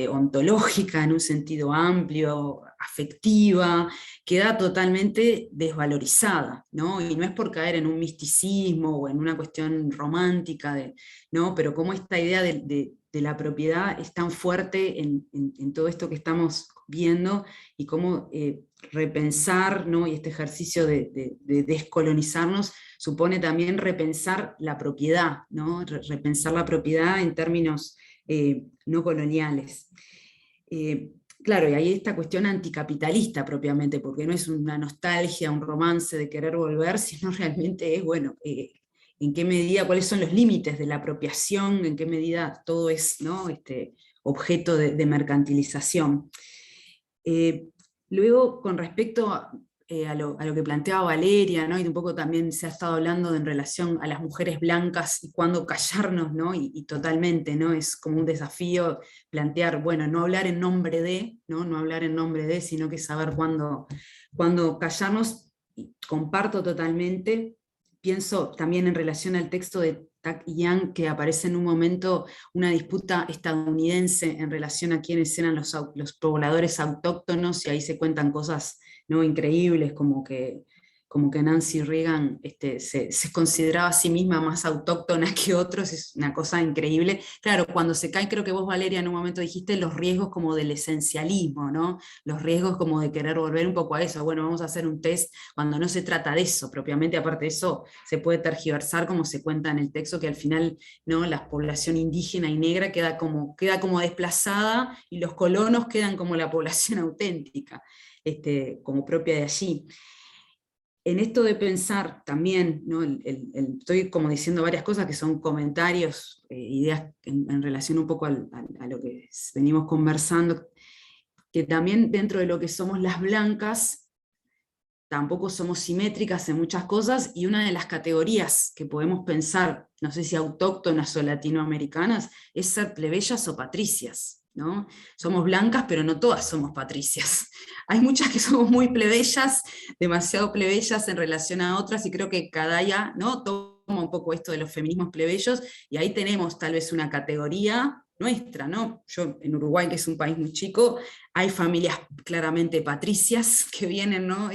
ontológica en un sentido amplio, afectiva, queda totalmente desvalorizada, ¿no? Y no es por caer en un misticismo o en una cuestión romántica, ¿no?, pero cómo esta idea de la propiedad es tan fuerte en todo esto que estamos viendo, y cómo repensar, ¿no?, y este ejercicio de descolonizarnos supone también repensar la propiedad, ¿no?, repensar la propiedad en términos no coloniales. Claro, y ahí esta cuestión anticapitalista propiamente, porque no es una nostalgia, un romance de querer volver, sino realmente es, bueno, en qué medida, cuáles son los límites de la apropiación, en qué medida todo es, ¿no?, objeto de mercantilización. Luego, con respecto a lo que planteaba Valeria, ¿no?, y un poco también se ha estado hablando en relación a las mujeres blancas y cuándo callarnos, ¿no?, y totalmente, ¿no?, es como un desafío plantear, bueno, no hablar en nombre de, no hablar en nombre de, sino que saber cuándo callarnos. Y comparto totalmente, pienso también en relación al texto de Taki Yan, que aparece en un momento una disputa estadounidense en relación a quiénes eran los pobladores autóctonos, y ahí se cuentan cosas, ¿no?, increíbles, como que Nancy Reagan se consideraba a sí misma más autóctona que otros, es una cosa increíble. Claro, cuando se cae, creo que vos, Valeria, en un momento dijiste los riesgos como del esencialismo, ¿no?, los riesgos como de querer volver un poco a eso, bueno, vamos a hacer un test, cuando no se trata de eso, propiamente. Aparte de eso, se puede tergiversar, como se cuenta en el texto, que al final, ¿no?, la población indígena y negra queda como desplazada, y los colonos quedan como la población auténtica, como propia de allí. En esto de pensar también, ¿no?, estoy como diciendo varias cosas que son comentarios, ideas en relación un poco a lo que venimos conversando, que también dentro de lo que somos las blancas, tampoco somos simétricas en muchas cosas, y una de las categorías que podemos pensar, no sé si autóctonas o latinoamericanas, es ser plebeyas o patricias, ¿no? Somos blancas, pero no todas somos patricias. Hay muchas que somos muy plebeyas, demasiado plebeyas en relación a otras, y creo que Cadaya, ¿no?, toma un poco esto de los feminismos plebeyos, y ahí tenemos tal vez una categoría nuestra, ¿no? Yo en Uruguay, que es un país muy chico, hay familias claramente patricias que vienen, ¿no?,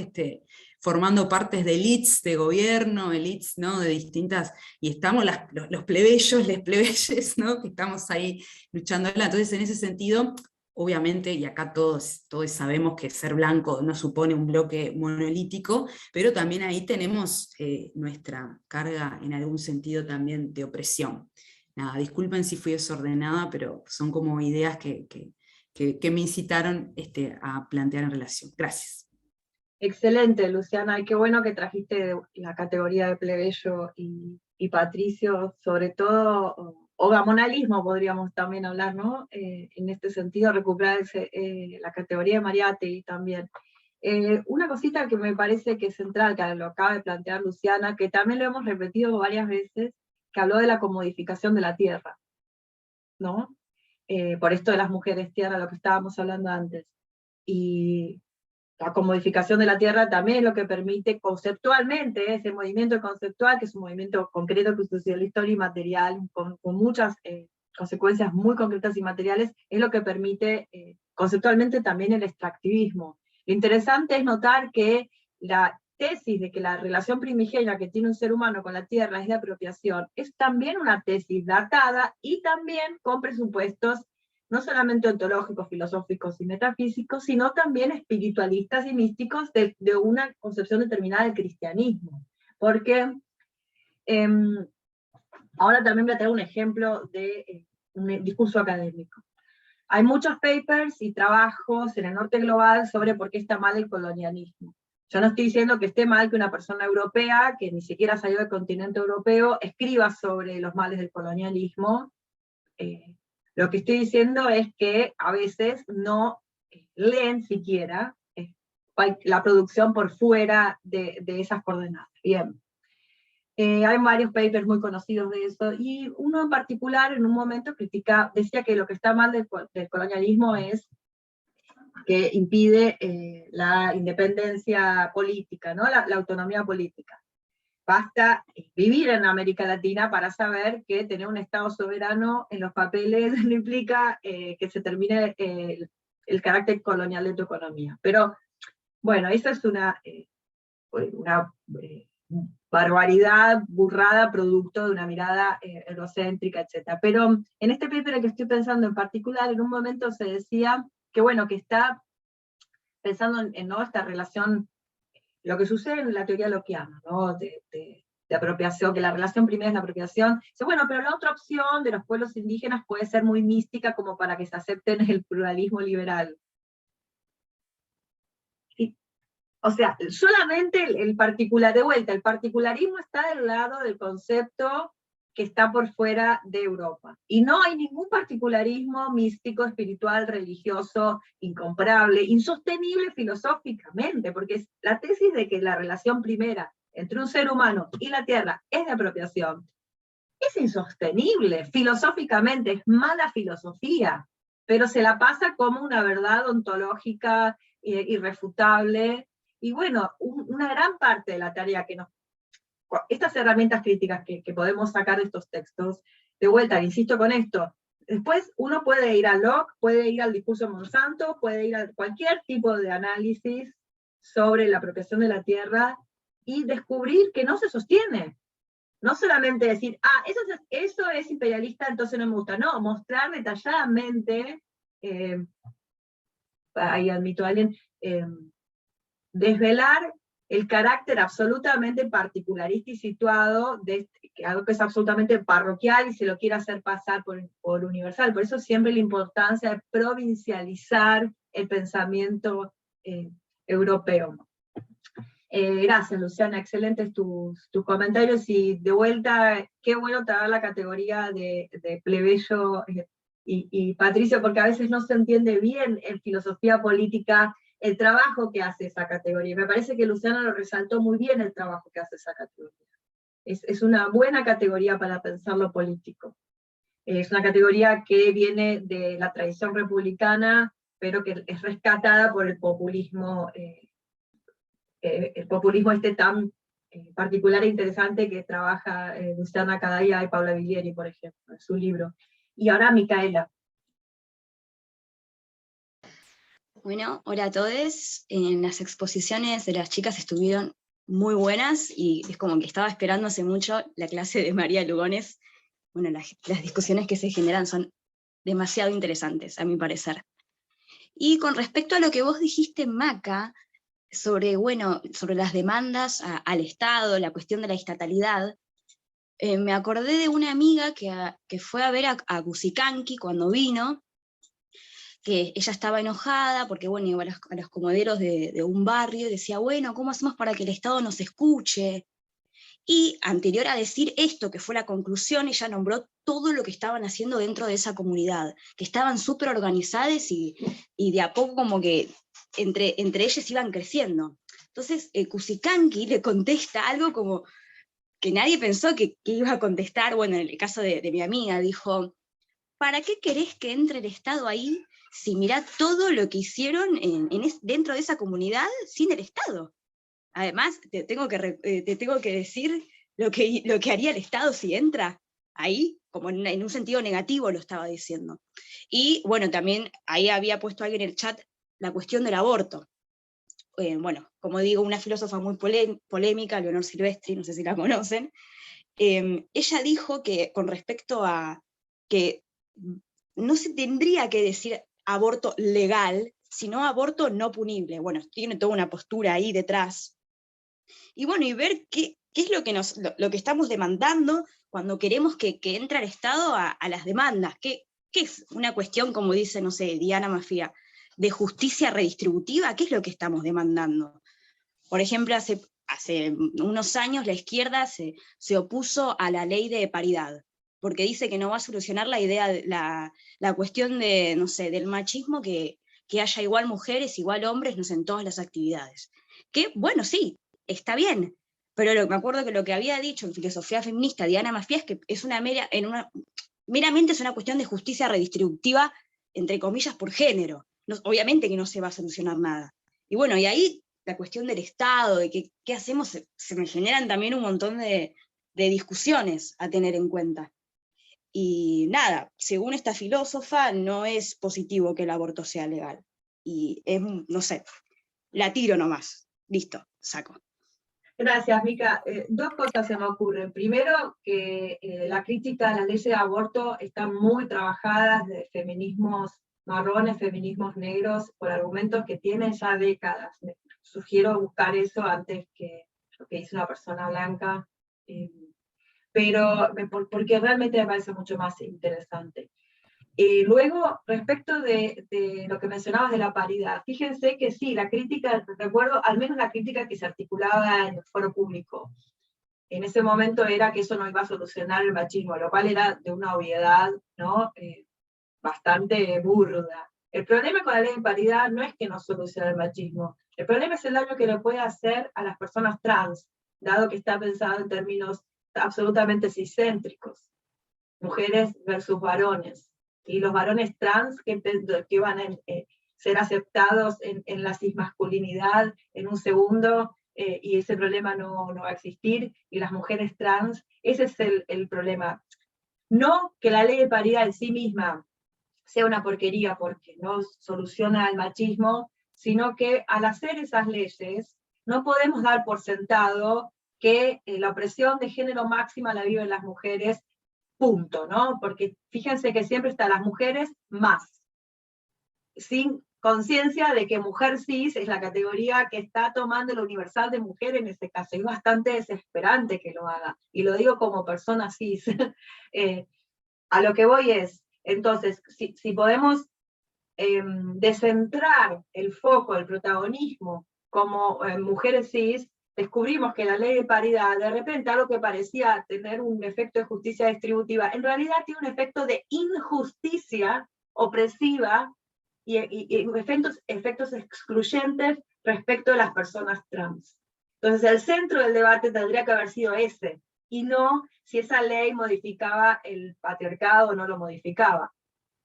formando partes de elites de gobierno, elites, ¿no?, de distintas, y estamos los plebeyos, les plebeyes, ¿no?, que estamos ahí luchándola. Entonces, en ese sentido, obviamente, y acá todos sabemos que ser blanco no supone un bloque monolítico, pero también ahí tenemos nuestra carga en algún sentido también de opresión. Nada, disculpen si fui desordenada, pero son como ideas que que me incitaron a plantear en relación. Gracias. Excelente, Luciana, y qué bueno que trajiste la categoría de plebeyo y patricio, sobre todo, o gamonalismo podríamos también hablar, ¿no? En este sentido, recuperar la categoría de Mariátegui también. Una cosita que me parece que es central, que lo acaba de plantear Luciana, que también lo hemos repetido varias veces, que habló de la comodificación de la tierra, ¿no? Por esto de las mujeres tierra, lo que estábamos hablando antes. Y la comodificación de la tierra también es lo que permite conceptualmente, ese movimiento conceptual, que es un movimiento concreto que sucede en la historia y material, con muchas consecuencias muy concretas y materiales, es lo que permite conceptualmente también el extractivismo. Lo interesante es notar que la tesis de que la relación primigenia que tiene un ser humano con la tierra es de apropiación, es también una tesis datada y también con presupuestos no solamente ontológicos, filosóficos y metafísicos, sino también espiritualistas y místicos de una concepción determinada del cristianismo. Porque ahora también voy a traer un ejemplo de un discurso académico. Hay muchos papers y trabajos en el norte global sobre por qué está mal el colonialismo. Yo no estoy diciendo que esté mal que una persona europea, que ni siquiera salió del continente europeo, escriba sobre los males del colonialismo. Lo que estoy diciendo es que a veces no leen siquiera la producción por fuera de esas coordenadas. Bien. Hay varios papers muy conocidos de eso, y uno en particular en un momento decía que lo que está mal del colonialismo es que impide la independencia política, ¿no? la autonomía política. Basta vivir en América Latina para saber que tener un Estado soberano en los papeles no implica que se termine el carácter colonial de tu economía. Pero, bueno, esa es una barbaridad, burrada, producto de una mirada eurocéntrica, etc. Pero en este paper en que estoy pensando en particular, en un momento se decía que, bueno, que está pensando en ¿no? esta relación, lo que sucede en la teoría lockeana, ¿no? de apropiación, que la relación primera es la apropiación. Dice, bueno, pero la otra opción de los pueblos indígenas puede ser muy mística como para que se acepten el pluralismo liberal. Y, o sea, solamente el particularismo está del lado del concepto que está por fuera de Europa. Y no hay ningún particularismo místico, espiritual, religioso, incomparable, insostenible filosóficamente, porque la tesis de que la relación primera entre un ser humano y la tierra es de apropiación, es insostenible, filosóficamente, es mala filosofía, pero se la pasa como una verdad ontológica irrefutable, y bueno, una gran parte de la tarea que estas herramientas críticas que podemos sacar de estos textos, de vuelta, insisto con esto, después uno puede ir a Locke, puede ir al discurso de Monsanto, puede ir a cualquier tipo de análisis sobre la apropiación de la tierra, y descubrir que no se sostiene. No solamente decir, eso es imperialista, entonces no me gusta. No, mostrar detalladamente, ahí admito a alguien, desvelar el carácter absolutamente particularista y situado de algo que es absolutamente parroquial y se lo quiere hacer pasar por universal. Por eso siempre la importancia de provincializar el pensamiento europeo. Gracias, Luciana, excelentes tus comentarios, y de vuelta, qué bueno traer la categoría de plebeyo y patricio, porque a veces no se entiende bien en filosofía política el trabajo que hace esa categoría. Me parece que Luciana lo resaltó muy bien, el trabajo que hace esa categoría. Es una buena categoría para pensar lo político. Es una categoría que viene de la tradición republicana, pero que es rescatada por el populismo tan particular e interesante que trabaja Luciana Cadaía y Paula Viglieri, por ejemplo, en su libro. Y ahora Micaela. Bueno, hola a todos. En las exposiciones de las chicas estuvieron muy buenas, y es como que estaba esperando hace mucho la clase de María Lugones. Bueno, las discusiones que se generan son demasiado interesantes, a mi parecer. Y con respecto a lo que vos dijiste, Maca, sobre las demandas al Estado, la cuestión de la estatalidad, me acordé de una amiga que fue a ver a Cusicanqui cuando vino. que ella estaba enojada porque, bueno, iba a los comoderos de un barrio y decía, bueno, ¿cómo hacemos para que el Estado nos escuche? Y anterior a decir esto, que fue la conclusión, ella nombró todo lo que estaban haciendo dentro de esa comunidad, que estaban súper organizadas y de a poco como que entre ellas iban creciendo. Entonces, Cusicanqui le contesta algo como que nadie pensó que iba a contestar. Bueno, en el caso de mi amiga, dijo, ¿para qué querés que entre el Estado ahí si mirá todo lo que hicieron dentro de esa comunidad sin el Estado? Además, te tengo que decir lo que haría el Estado si entra ahí, como en un sentido negativo lo estaba diciendo. Y bueno, también ahí había puesto alguien en el chat la cuestión del aborto. Bueno, como digo, una filósofa muy polémica, Leonor Silvestri, no sé si la conocen, ella dijo que con respecto a que no se tendría que decir aborto legal, sino aborto no punible. Bueno, tiene toda una postura ahí detrás. Y bueno, y ver qué es lo que estamos demandando cuando queremos que entre al Estado a las demandas. ¿Qué es una cuestión, como dice, no sé, Diana Mafia, de justicia redistributiva? ¿Qué es lo que estamos demandando? Por ejemplo, hace unos años la izquierda se opuso a la ley de paridad, porque dice que no va a solucionar la cuestión de, no sé, del machismo, que haya igual mujeres, igual hombres, no sé, en todas las actividades. Que, bueno, sí, está bien, pero me acuerdo que lo que había dicho en filosofía feminista Diana Mafia es que es meramente es una cuestión de justicia redistributiva, entre comillas, por género. No, obviamente que no se va a solucionar nada. Y bueno, y ahí la cuestión del Estado, de qué hacemos, se me generan también un montón de discusiones a tener en cuenta. Y nada, según esta filósofa, no es positivo que el aborto sea legal. Y es, no sé, la tiro nomás. Listo, saco. Gracias, Mica. Dos cosas se me ocurren. Primero, que la crítica a las leyes de aborto están muy trabajadas de feminismos marrones, feminismos negros, por argumentos que tienen ya décadas. Sugiero buscar eso antes que lo que hizo una persona blanca, pero porque realmente me parece mucho más interesante. Luego, respecto de lo que mencionabas de la paridad, fíjense que sí, la crítica, recuerdo, al menos la crítica que se articulaba en el foro público, en ese momento era que eso no iba a solucionar el machismo, lo cual era de una obviedad, ¿no? Bastante burda. El problema con la ley de paridad no es que no solucione el machismo, el problema es el daño que le puede hacer a las personas trans, dado que está pensado en términos absolutamente ciscéntricos, mujeres versus varones. Y los varones trans que van a ser aceptados en la cismasculinidad en un segundo, y ese problema no va a existir, y las mujeres trans, ese es el problema. No que la ley de paridad en sí misma sea una porquería porque no soluciona el machismo, sino que al hacer esas leyes no podemos dar por sentado que la opresión de género máxima la viven las mujeres, punto, ¿no? Porque fíjense que siempre están las mujeres más, sin conciencia de que mujer cis es la categoría que está tomando el universal de mujer en ese caso. Es bastante desesperante que lo haga, y lo digo como persona cis. A lo que voy es, entonces, si podemos descentrar el foco, el protagonismo, como mujeres cis, descubrimos que la ley de paridad, de repente algo que parecía tener un efecto de justicia distributiva, en realidad tiene un efecto de injusticia opresiva y efectos excluyentes respecto de las personas trans. Entonces el centro del debate tendría que haber sido ese, y no si esa ley modificaba el patriarcado o no lo modificaba,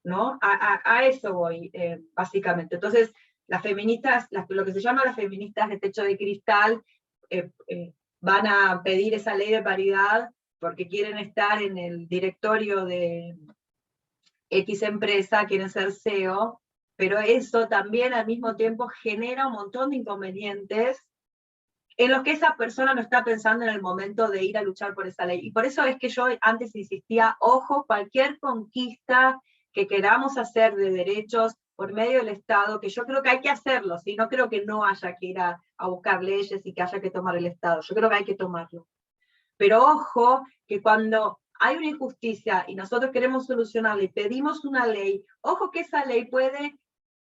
¿no? A eso voy, básicamente. Entonces, las feministas, lo que se llama las feministas de techo de cristal, van a pedir esa ley de paridad porque quieren estar en el directorio de X empresa, quieren ser CEO, pero eso también al mismo tiempo genera un montón de inconvenientes en los que esa persona no está pensando en el momento de ir a luchar por esa ley. Y por eso es que yo antes insistía, ojo, cualquier conquista que queramos hacer de derechos por medio del Estado, que yo creo que hay que hacerlo, ¿sí? No creo que no haya que ir a buscar leyes y que haya que tomar el Estado, yo creo que hay que tomarlo. Pero ojo, que cuando hay una injusticia y nosotros queremos solucionarla y pedimos una ley, ojo que esa ley puede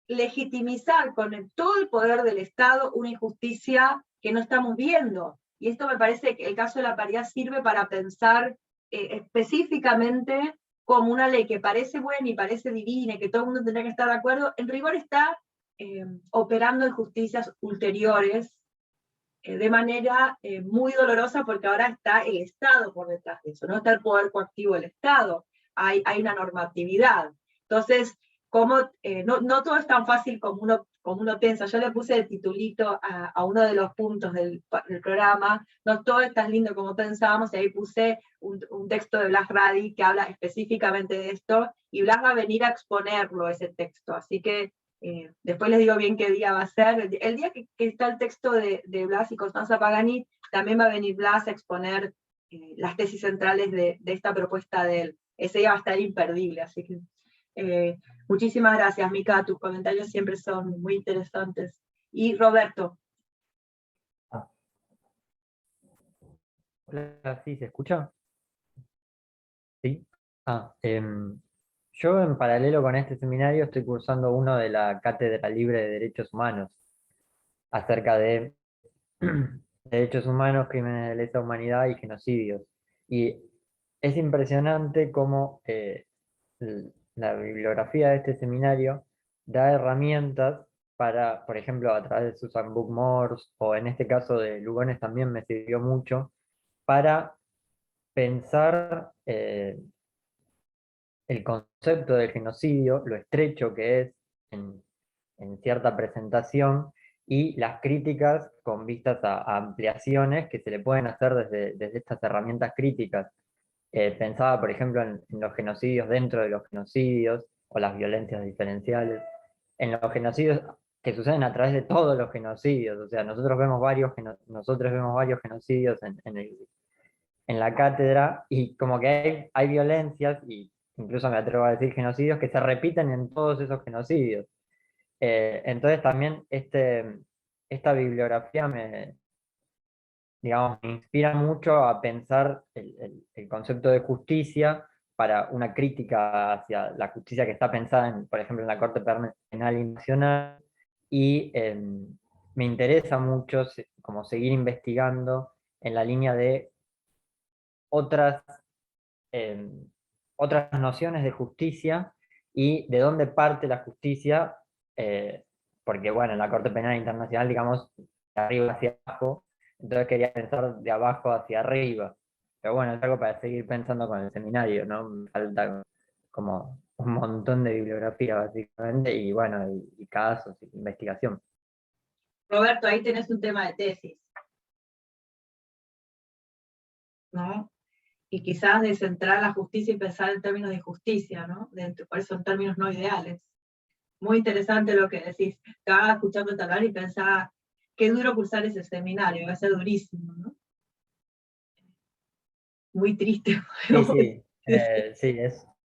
legitimizar con todo el poder del Estado una injusticia que no estamos viendo. Y esto me parece que el caso de la paridad sirve para pensar específicamente como una ley que parece buena y parece divina y que todo el mundo tendría que estar de acuerdo, en rigor está operando injusticias ulteriores de manera muy dolorosa, porque ahora está el Estado por detrás de eso, no está el poder coactivo del Estado, hay una normatividad. Entonces, no todo es tan fácil como uno piensa. Yo le puse de titulito a uno de los puntos del programa, no todo es tan lindo como pensábamos, y ahí puse un texto de Blas Radi que habla específicamente de esto, y Blas va a venir a exponerlo, ese texto, así que después les digo bien qué día va a ser. El día que está el texto de Blas y Constanza Pagani, también va a venir Blas a exponer las tesis centrales de esta propuesta de él. Ese día va a estar imperdible, así que muchísimas gracias, Mica, tus comentarios siempre son muy interesantes. Y Roberto. Hola, ¿sí se escucha? Sí. Yo en paralelo con este seminario estoy cursando uno de la Cátedra Libre de Derechos Humanos acerca de derechos humanos, crímenes de lesa humanidad y genocidios. Y es impresionante cómo la bibliografía de este seminario da herramientas para, por ejemplo, a través de Susan Book-Morss, o en este caso de Lugones también me sirvió mucho, para pensar el concepto del genocidio, lo estrecho que es en cierta presentación, y las críticas con vistas a ampliaciones que se le pueden hacer desde estas herramientas críticas. Pensaba, por ejemplo, en los genocidios dentro de los genocidios, o las violencias diferenciales, en los genocidios que suceden a través de todos los genocidios. O sea, nosotros vemos varios genocidios en la cátedra, y como que hay violencias, y incluso me atrevo a decir genocidios, que se repiten en todos esos genocidios. Entonces también esta bibliografía digamos, me inspira mucho a pensar el concepto de justicia para una crítica hacia la justicia que está pensada, por ejemplo, en la Corte Penal Internacional, y me interesa mucho como seguir investigando en la línea de otras, otras nociones de justicia y de dónde parte la justicia, porque bueno, en la Corte Penal Internacional, digamos, de arriba hacia abajo, entonces quería pensar de abajo hacia arriba. Pero bueno, es algo para seguir pensando con el seminario, ¿no? Me falta como un montón de bibliografía, básicamente, y bueno, y casos, y investigación. Roberto, ahí tenés un tema de tesis, ¿no? Y quizás de centrar la justicia y pensar en términos de justicia, ¿no? Por eso en términos no ideales. Muy interesante lo que decís. Estaba escuchando hablar y pensaba, qué duro cursar ese seminario, va a ser durísimo, ¿no? Muy triste. Sí, sí,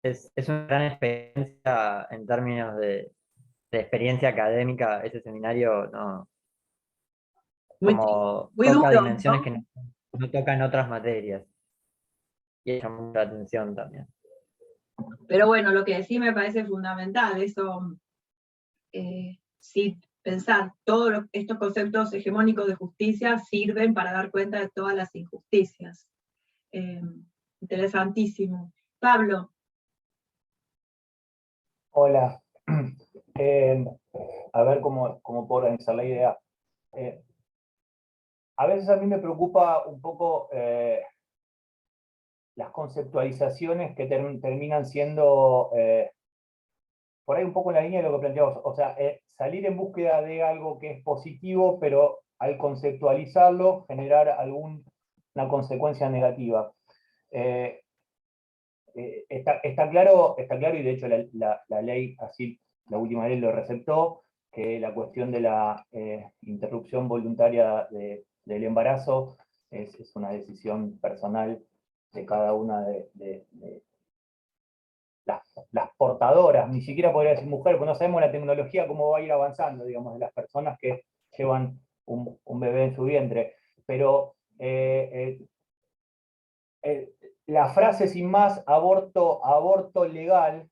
es una gran experiencia en términos de experiencia académica. Ese seminario no, Muy, como muy toca duro, dimensiones ¿no? que no tocan otras materias, y llama mucha atención también. Pero bueno, lo que decís me parece fundamental, eso, sí, pensar todos estos conceptos hegemónicos de justicia sirven para dar cuenta de todas las injusticias. Interesantísimo. Pablo. Hola. A ver cómo puedo organizar la idea. A veces a mí me preocupa un poco las conceptualizaciones que terminan siendo por ahí un poco en la línea de lo que planteamos. O sea, salir en búsqueda de algo que es positivo, pero al conceptualizarlo generar alguna consecuencia negativa. Está claro, y de hecho la ley, así, la última ley lo receptó, que la cuestión de la interrupción voluntaria del embarazo es una decisión personal de cada una de las portadoras, ni siquiera podría decir mujer, porque no sabemos la tecnología cómo va a ir avanzando, digamos, de las personas que llevan un bebé en su vientre. Pero la frase sin más, aborto legal,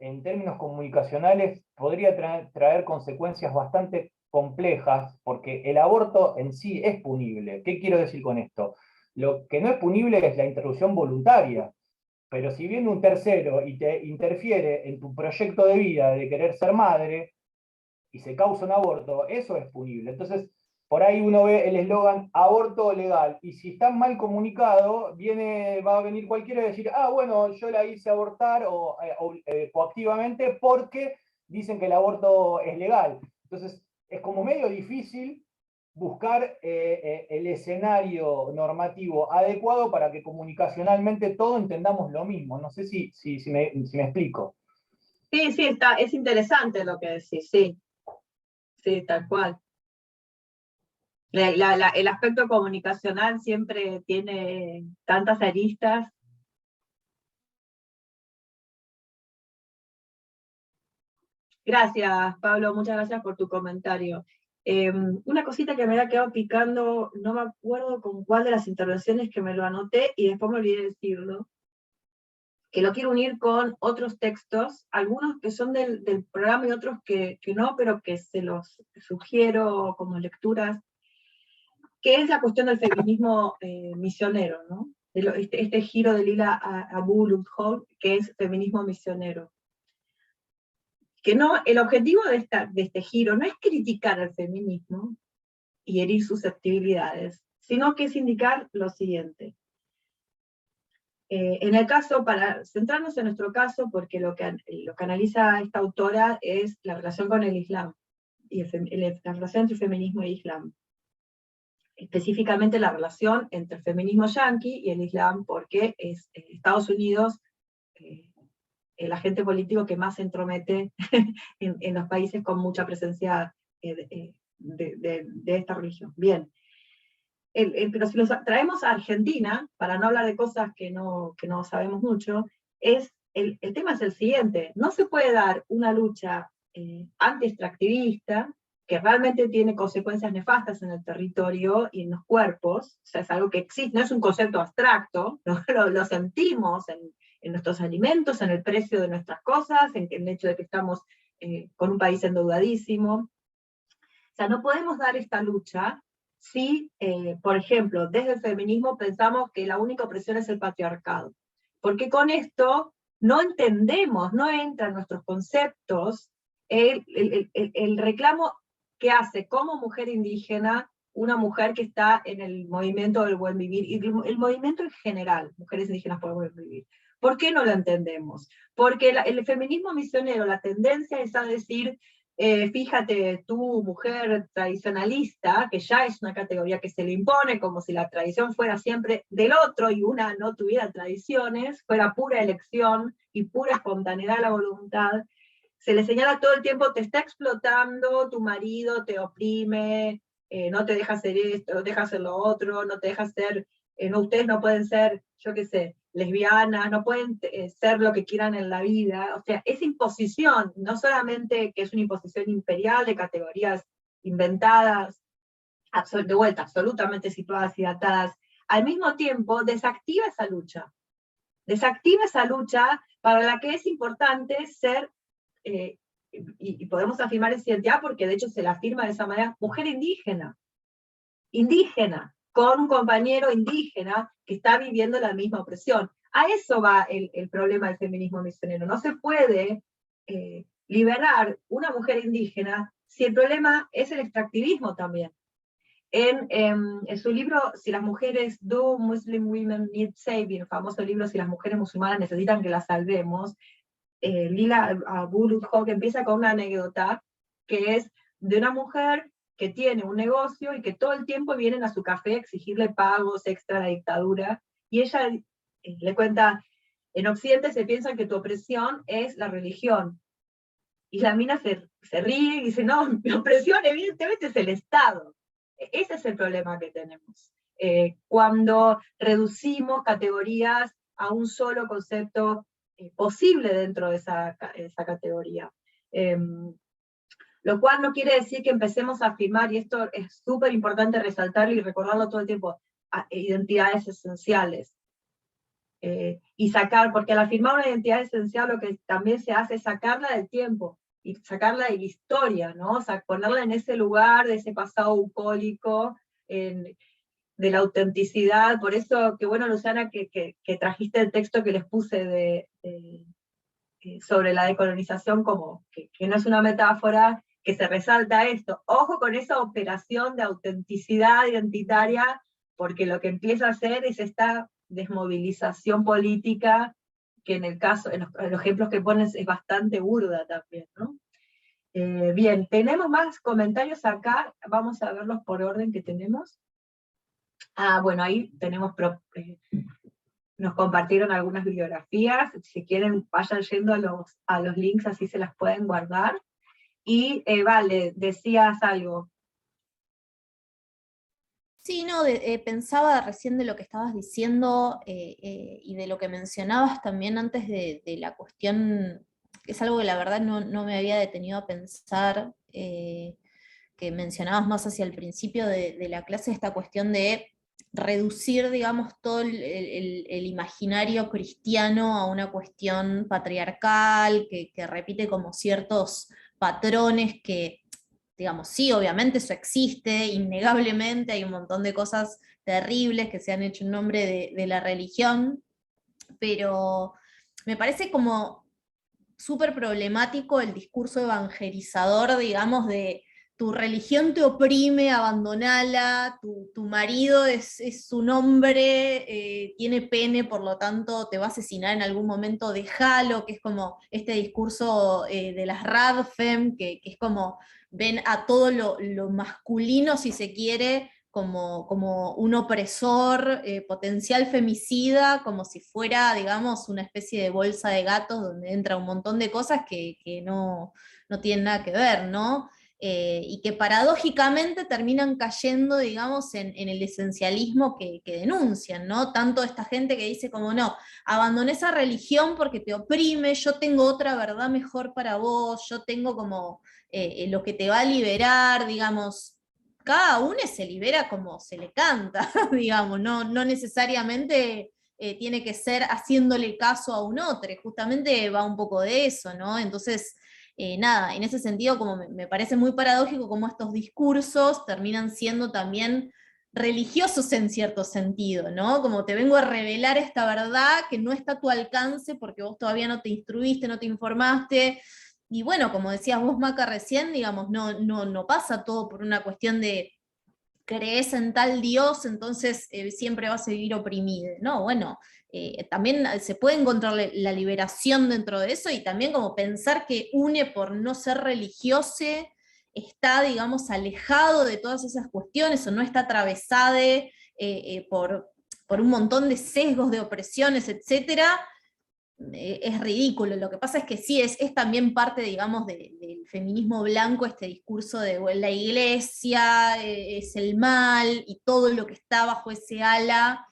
en términos comunicacionales podría traer consecuencias bastante complejas, porque el aborto en sí es punible. ¿Qué quiero decir con esto? Lo que no es punible es la interrupción voluntaria, pero si viene un tercero y te interfiere en tu proyecto de vida de querer ser madre, y se causa un aborto, eso es punible. Entonces, por ahí uno ve el eslogan aborto legal, y si está mal comunicado, va a venir cualquiera y decir, bueno, yo la hice abortar coactivamente porque dicen que el aborto es legal. Entonces, es como medio difícil buscar el escenario normativo adecuado para que comunicacionalmente todos entendamos lo mismo. No sé si me explico. Sí, sí, es interesante lo que decís, sí. Sí, tal cual. El aspecto comunicacional siempre tiene tantas aristas. Gracias, Pablo, muchas gracias por tu comentario. Una cosita que me había quedado picando, no me acuerdo con cuál de las intervenciones que me lo anoté y después me olvidé decirlo, que lo quiero unir con otros textos, algunos que son del programa y otros que no, pero que se los sugiero como lecturas, que es la cuestión del feminismo misionero, ¿no? Este giro de Lila Abu Lughod, que es feminismo misionero. Que no, el objetivo de este giro no es criticar al feminismo y herir susceptibilidades, sino que es indicar lo siguiente. En el caso, para centrarnos en nuestro caso, porque lo que analiza esta autora es la relación con el Islam, y la relación entre feminismo e Islam. Específicamente la relación entre el feminismo yanqui y el Islam, porque es Estados Unidos el agente político que más se entromete en los países con mucha presencia de esta religión. Bien. Pero si los traemos a Argentina, para no hablar de cosas que no sabemos mucho, el tema es el siguiente: no se puede dar una lucha anti-extractivista, que realmente tiene consecuencias nefastas en el territorio y en los cuerpos, o sea, es algo que existe, no es un concepto abstracto, lo sentimos en nuestros alimentos, en el precio de nuestras cosas, en el hecho de que estamos con un país endeudadísimo. O sea, no podemos dar esta lucha si, por ejemplo, desde el feminismo pensamos que la única opresión es el patriarcado, porque con esto no entendemos, no entra en nuestros conceptos el reclamo que hace como mujer indígena una mujer que está en el movimiento del buen vivir, y el movimiento en general, mujeres indígenas por el buen vivir. ¿Por qué no lo entendemos? Porque el feminismo misionero, la tendencia es a decir, fíjate, tú, mujer tradicionalista, que ya es una categoría que se le impone, como si la tradición fuera siempre del otro y una no tuviera tradiciones, fuera pura elección y pura espontaneidad a la voluntad. Se le señala todo el tiempo, te está explotando, tu marido te oprime, no te deja hacer esto, no te deja hacer lo otro, no te deja hacer, no, ustedes no pueden ser, yo qué sé, lesbianas, no pueden ser lo que quieran en la vida. O sea, esa imposición, no solamente que es una imposición imperial de categorías inventadas, de vuelta, absolutamente situadas y datadas, al mismo tiempo desactiva esa lucha para la que es importante ser, y podemos afirmar esa identidad porque de hecho se la afirma de esa manera, mujer indígena, con un compañero indígena que está viviendo la misma opresión. A eso va el problema del feminismo misionero. No se puede liberar una mujer indígena si el problema es el extractivismo también. En su libro, Si las mujeres, Do Muslim Women Need Saving, el famoso libro Si las mujeres musulmanas necesitan que las salvemos, Lila Abu Lughod empieza con una anécdota que es de una mujer que tiene un negocio y que todo el tiempo vienen a su café a exigirle pagos extra a la dictadura, y ella le cuenta, en Occidente se piensa que tu opresión es la religión, y la mina se ríe y dice, no, mi opresión evidentemente es el Estado. Ese es el problema que tenemos. Cuando reducimos categorías a un solo concepto posible dentro de esa categoría. Lo cual no quiere decir que empecemos a afirmar, y esto es súper importante resaltarlo y recordarlo todo el tiempo, identidades esenciales. y sacar, porque al afirmar una identidad esencial lo que también se hace es sacarla del tiempo, y sacarla de la historia, ¿no? O sea, ponerla en ese lugar de ese pasado bucólico, de la autenticidad. Por eso, qué bueno, Luciana, que trajiste el texto que les puse sobre la decolonización, como que no es una metáfora, que se resalta esto. Ojo con esa operación de autenticidad identitaria, porque lo que empieza a hacer es esta desmovilización política, que en el caso, en los ejemplos que pones, es bastante burda también, ¿no? Bien, tenemos más comentarios acá, vamos a verlos por orden que tenemos. Bueno, ahí tenemos, nos compartieron algunas bibliografías, si quieren vayan yendo a los links, así se las pueden guardar. Y Vale, decías algo. Sí, no, pensaba recién de lo que estabas diciendo y de lo que mencionabas también antes de la cuestión, que es algo que la verdad no me había detenido a pensar, que mencionabas más hacia el principio de la clase, esta cuestión de reducir, digamos, todo el imaginario cristiano a una cuestión patriarcal, que repite como ciertos patrones que, digamos, sí, obviamente eso existe, innegablemente hay un montón de cosas terribles que se han hecho en nombre de la religión, pero me parece como súper problemático el discurso evangelizador, digamos, de tu religión te oprime, abandonala, tu marido es un hombre, tiene pene, por lo tanto te va a asesinar en algún momento, déjalo, que es como este discurso de las radfem, que es como ven a todo lo masculino, si se quiere, como un opresor, potencial femicida, como si fuera, digamos, una especie de bolsa de gatos donde entra un montón de cosas que no tienen nada que ver, ¿no? Y que paradójicamente terminan cayendo, digamos, en el esencialismo que denuncian, ¿no? Tanto esta gente que dice como, no, abandoné esa religión porque te oprime, yo tengo otra verdad mejor para vos, yo tengo como lo que te va a liberar, digamos. Cada uno se libera como se le canta, digamos, no necesariamente tiene que ser haciéndole caso a un otro, justamente va un poco de eso, ¿no? Entonces, nada, en ese sentido como me parece muy paradójico cómo estos discursos terminan siendo también religiosos en cierto sentido, ¿no? Como te vengo a revelar esta verdad que no está a tu alcance porque vos todavía no te instruiste, no te informaste. Y bueno, como decías vos, Maca, recién, digamos, no pasa todo por una cuestión de crees en tal Dios, entonces siempre vas a vivir oprimido. No, bueno, también se puede encontrar la liberación dentro de eso y también como pensar que une por no ser religioso está, digamos, alejado de todas esas cuestiones o no está atravesado por un montón de sesgos, de opresiones, etcétera. Es ridículo. Lo que pasa es que sí, es también parte, digamos, del feminismo blanco, este discurso de bueno, la iglesia es el mal, y todo lo que está bajo ese ala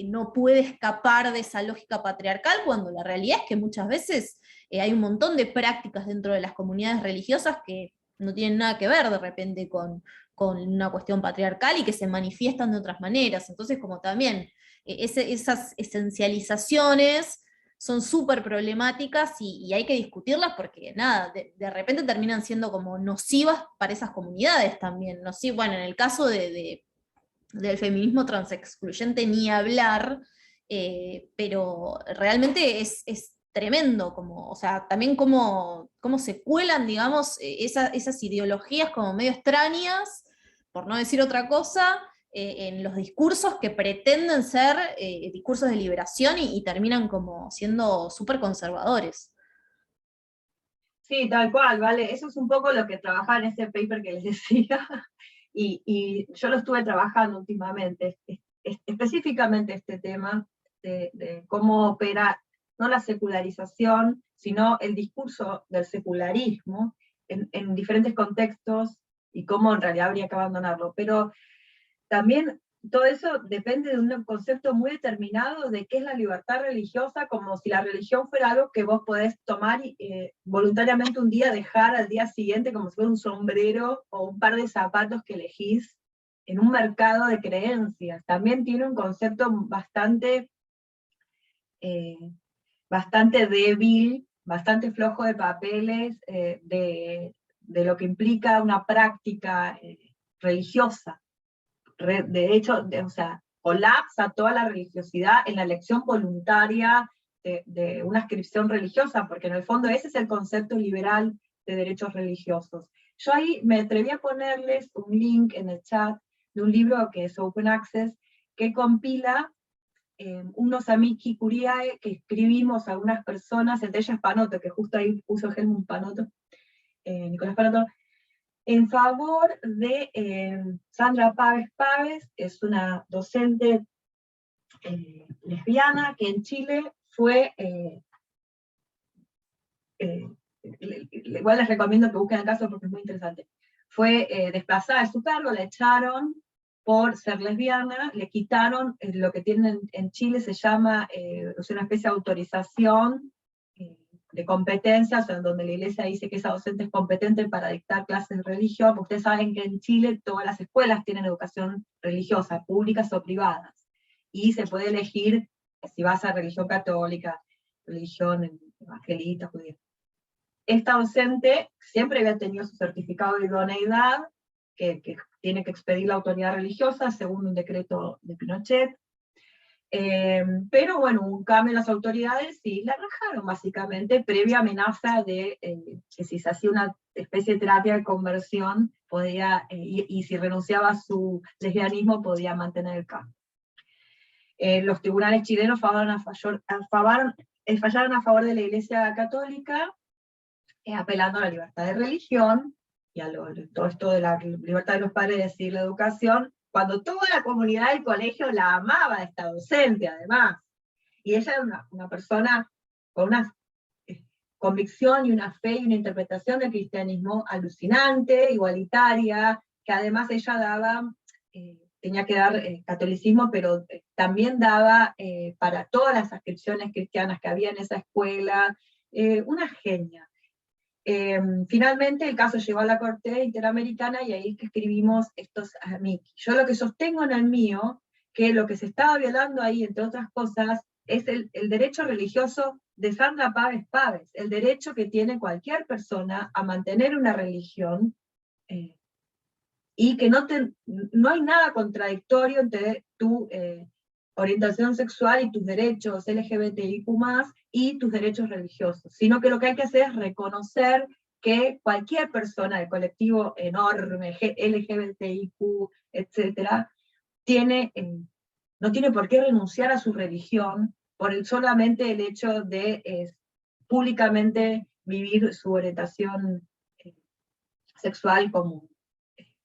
no puede escapar de esa lógica patriarcal, cuando la realidad es que muchas veces hay un montón de prácticas dentro de las comunidades religiosas que no tienen nada que ver de repente con una cuestión patriarcal y que se manifiestan de otras maneras. Entonces, como también esas esencializaciones son súper problemáticas y hay que discutirlas porque, nada, de repente terminan siendo como nocivas para esas comunidades también. Bueno, en el caso del feminismo transexcluyente ni hablar, pero realmente es tremendo, como, o sea, también cómo se cuelan, digamos, esas ideologías como medio extrañas, por no decir otra cosa, en los discursos que pretenden ser discursos de liberación y terminan como siendo súper conservadores. Sí, tal cual, ¿vale? Eso es un poco lo que trabajaba en ese paper que les decía, y yo lo estuve trabajando últimamente, específicamente este tema de cómo opera, no la secularización, sino el discurso del secularismo en diferentes contextos, y cómo en realidad habría que abandonarlo. Pero también todo eso depende de un concepto muy determinado de qué es la libertad religiosa, como si la religión fuera algo que vos podés tomar y voluntariamente un día dejar al día siguiente, como si fuera un sombrero o un par de zapatos que elegís en un mercado de creencias. También tiene un concepto bastante bastante débil, bastante flojo de papeles, de lo que implica una práctica religiosa. De hecho, o sea, colapsa toda la religiosidad en la elección voluntaria de una inscripción religiosa, porque en el fondo ese es el concepto liberal de derechos religiosos. Yo ahí me atreví a ponerles un link en el chat de un libro que es Open Access, que compila unos amici curiae que escribimos a algunas personas, entre ellas Panotto, que justo ahí puso Helmut Panotto, Nicolás Panotto, en favor de Sandra Páez Páez, es una docente lesbiana que en Chile fue, igual les recomiendo que busquen el caso porque es muy interesante, fue desplazada de su cargo, la echaron por ser lesbiana, le quitaron lo que tienen en Chile, se llama una especie de autorización de competencias, en donde la iglesia dice que esa docente es competente para dictar clases de religión, porque ustedes saben que en Chile todas las escuelas tienen educación religiosa, públicas o privadas, y se puede elegir si vas a religión católica, religión evangelista, judía. Esta docente siempre había tenido su certificado de idoneidad, que tiene que expedir la autoridad religiosa, según un decreto de Pinochet, pero bueno, un cambio en las autoridades y la rajaron básicamente, previa amenaza de que si se hacía una especie de terapia de conversión, podía, y si renunciaba a su lesbianismo, podía mantener el cargo. Los tribunales chilenos fallaron a favor de la Iglesia Católica, apelando a la libertad de religión, y a todo esto de la libertad de los padres de decidir la educación, cuando toda la comunidad del colegio la amaba a esta docente, además. Y ella era una persona con una convicción y una fe y una interpretación del cristianismo alucinante, igualitaria, que además ella daba, tenía que dar catolicismo, pero también daba para todas las adscripciones cristianas que había en esa escuela, una genia. Finalmente el caso llegó a la Corte Interamericana y ahí es que escribimos estos amici. Yo lo que sostengo en el mío, que lo que se estaba violando ahí, entre otras cosas, es el derecho religioso de Sandra Páez Páez, el derecho que tiene cualquier persona a mantener una religión, y que no hay nada contradictorio entre tu orientación sexual y tus derechos LGBTIQ+, y tus derechos religiosos, sino que lo que hay que hacer es reconocer que cualquier persona del colectivo enorme, LGBTIQ, etc., no tiene por qué renunciar a su religión por solamente el hecho de públicamente vivir su orientación sexual como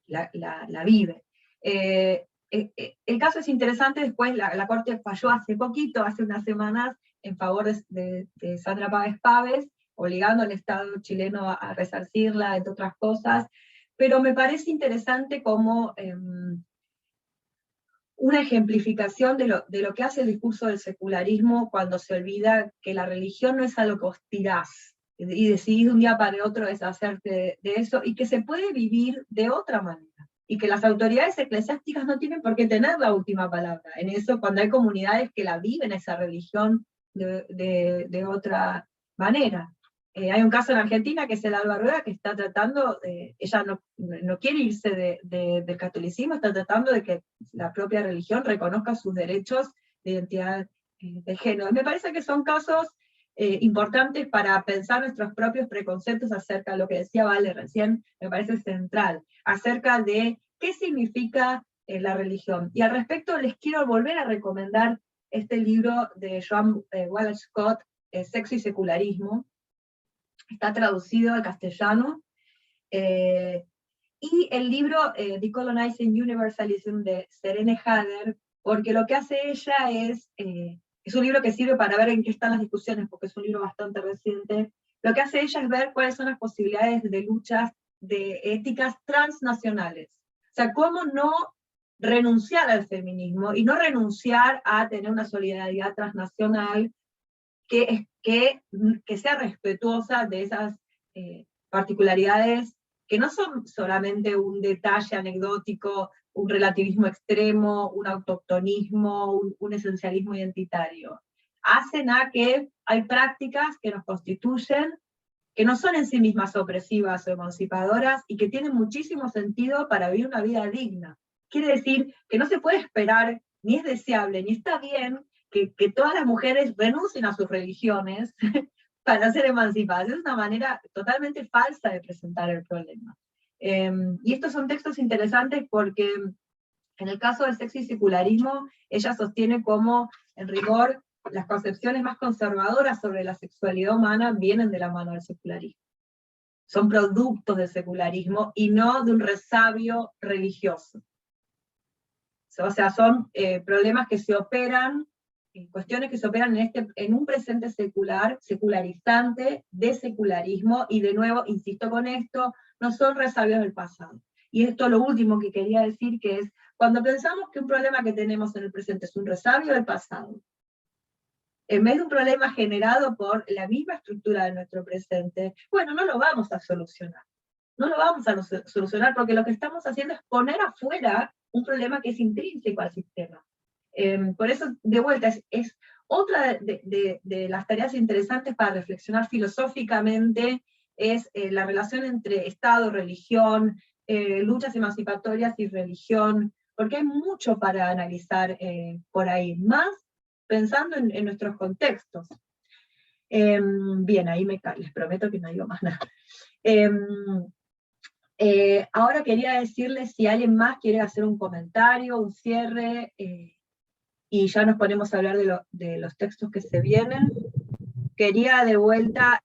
la vive. El caso es interesante, después la Corte falló hace poquito, hace unas semanas, en favor de Sandra Páez Páez, obligando al Estado chileno a resarcirla, entre otras cosas, pero me parece interesante como una ejemplificación de lo que hace el discurso del secularismo cuando se olvida que la religión no es algo que vos tirás, y decidís de un día para otro deshacerte de eso, y que se puede vivir de otra manera, y que las autoridades eclesiásticas no tienen por qué tener la última palabra en eso, cuando hay comunidades que la viven esa religión de otra manera. Hay un caso en Argentina que es el Alba Rueda, que está tratando, ella no quiere irse del catolicismo, está tratando de que la propia religión reconozca sus derechos de identidad de género. Me parece que son casos importantes para pensar nuestros propios preconceptos acerca de lo que decía Vale recién, me parece central, acerca de qué significa la religión. Y al respecto les quiero volver a recomendar este libro de Joan Wallace Scott, Sexo y Secularismo. Está traducido al castellano. Y el libro Decolonizing Universalism de Serene Hader, porque lo que hace ella es un libro que sirve para ver en qué están las discusiones, porque es un libro bastante reciente. Lo que hace ella es ver cuáles son las posibilidades de luchas de éticas transnacionales. O sea, cómo no renunciar al feminismo y no renunciar a tener una solidaridad transnacional que sea respetuosa de esas particularidades que no son solamente un detalle anecdótico, un relativismo extremo, un autoctonismo, un esencialismo identitario. hacen a que hay prácticas que nos constituyen, que no son en sí mismas opresivas o emancipadoras, y que tienen muchísimo sentido para vivir una vida digna. Quiere decir que no se puede esperar, ni es deseable, ni está bien, que todas las mujeres renuncien a sus religiones para ser emancipadas. Es una manera totalmente falsa de presentar el problema. Y estos son textos interesantes porque en el caso del sexo y secularismo, ella sostiene como, en rigor, las concepciones más conservadoras sobre la sexualidad humana vienen de la mano del secularismo. Son productos del secularismo y no de un resabio religioso. O sea, son problemas que se operan, cuestiones que se operan en un presente secular, secularizante, de secularismo, y de nuevo, insisto con esto, no son resabios del pasado. Y esto es lo último que quería decir, que es, cuando pensamos que un problema que tenemos en el presente es un resabio del pasado, en vez de un problema generado por la misma estructura de nuestro presente, bueno, no lo vamos a solucionar. No lo vamos a solucionar porque lo que estamos haciendo es poner afuera un problema que es intrínseco al sistema. Por eso, de vuelta, es otra de las tareas interesantes para reflexionar filosóficamente, es la relación entre Estado, religión, luchas emancipatorias y religión, porque hay mucho para analizar por ahí, más pensando en nuestros contextos. Bien, ahí les prometo que no digo más nada. Ahora quería decirles si alguien más quiere hacer un comentario, un cierre, y ya nos ponemos a hablar de los textos que se vienen. Quería de vuelta,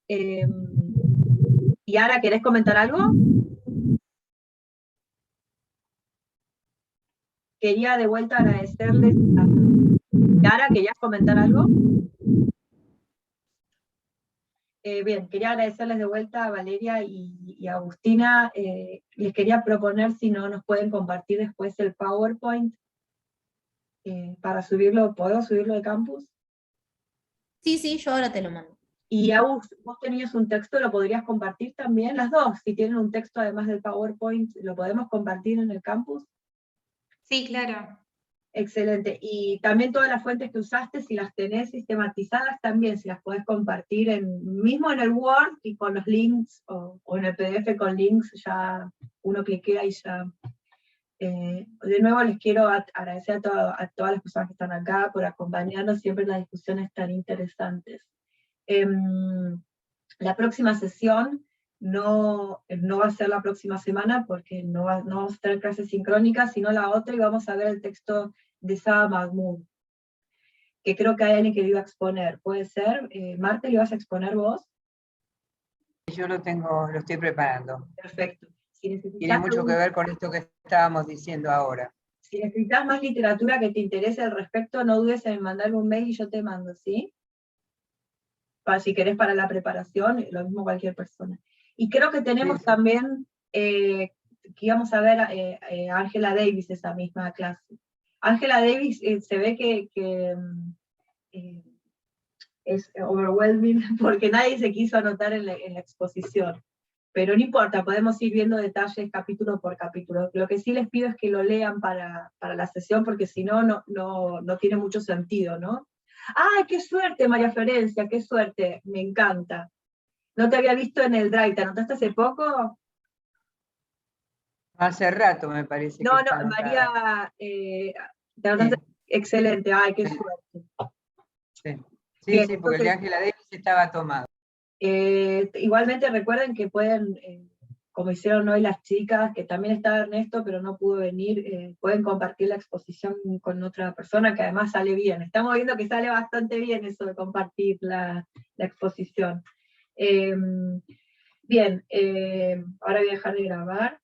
Yara, ¿querés comentar algo? Quería de vuelta agradecerles a Yara, ¿querías comentar algo? Bien, quería agradecerles de vuelta a Valeria y a Agustina. Les quería proponer si no nos pueden compartir después el PowerPoint para subirlo. ¿Puedo subirlo de campus? Sí, yo ahora te lo mando. Y Agus, vos tenías un texto, ¿lo podrías compartir también? Las dos, si tienen un texto además del PowerPoint, ¿lo podemos compartir en el campus? Sí, claro. Excelente. Y también todas las fuentes que usaste, si las tenés sistematizadas también, si las podés compartir mismo en el Word y con los links, o en el PDF con links, ya uno cliquea y ya. De nuevo les quiero agradecer a todas las personas que están acá por acompañarnos siempre en las discusiones tan interesantes. La próxima sesión no va a ser la próxima semana porque no vamos a tener clases sincrónicas, sino la otra, y vamos a ver el texto de Saba Mahmoud, que creo que hay alguien que lo iba a exponer. ¿Puede ser? Marta, ¿lo ibas a exponer vos? Yo lo estoy preparando. Perfecto. Tiene mucho que ver con esto que estábamos diciendo ahora. Si necesitas más literatura que te interese al respecto, no dudes en mandarme un mail y yo te mando, ¿sí? Si querés para la preparación, lo mismo cualquier persona. Y creo que tenemos también, que íbamos a ver a Angela Davis esa misma clase. Angela Davis se ve que es overwhelming porque nadie se quiso anotar en la exposición. Pero no importa, podemos ir viendo detalles capítulo por capítulo. Lo que sí les pido es que lo lean para la sesión, porque si no, no tiene mucho sentido, ¿no? ¡Ay, qué suerte, María Florencia! ¡Qué suerte! Me encanta. No te había visto en el Drive, ¿te anotaste hace poco? Hace rato me parece. No, María, te anotaste. Excelente, ¡ay, qué suerte! Sí, bien, sí, porque entonces, el de Angela Davis estaba tomado. Igualmente recuerden que pueden, como hicieron hoy las chicas, que también está Ernesto, pero no pudo venir, pueden compartir la exposición con otra persona, que además sale bien. Estamos viendo que sale bastante bien eso de compartir la exposición. Bien, ahora voy a dejar de grabar.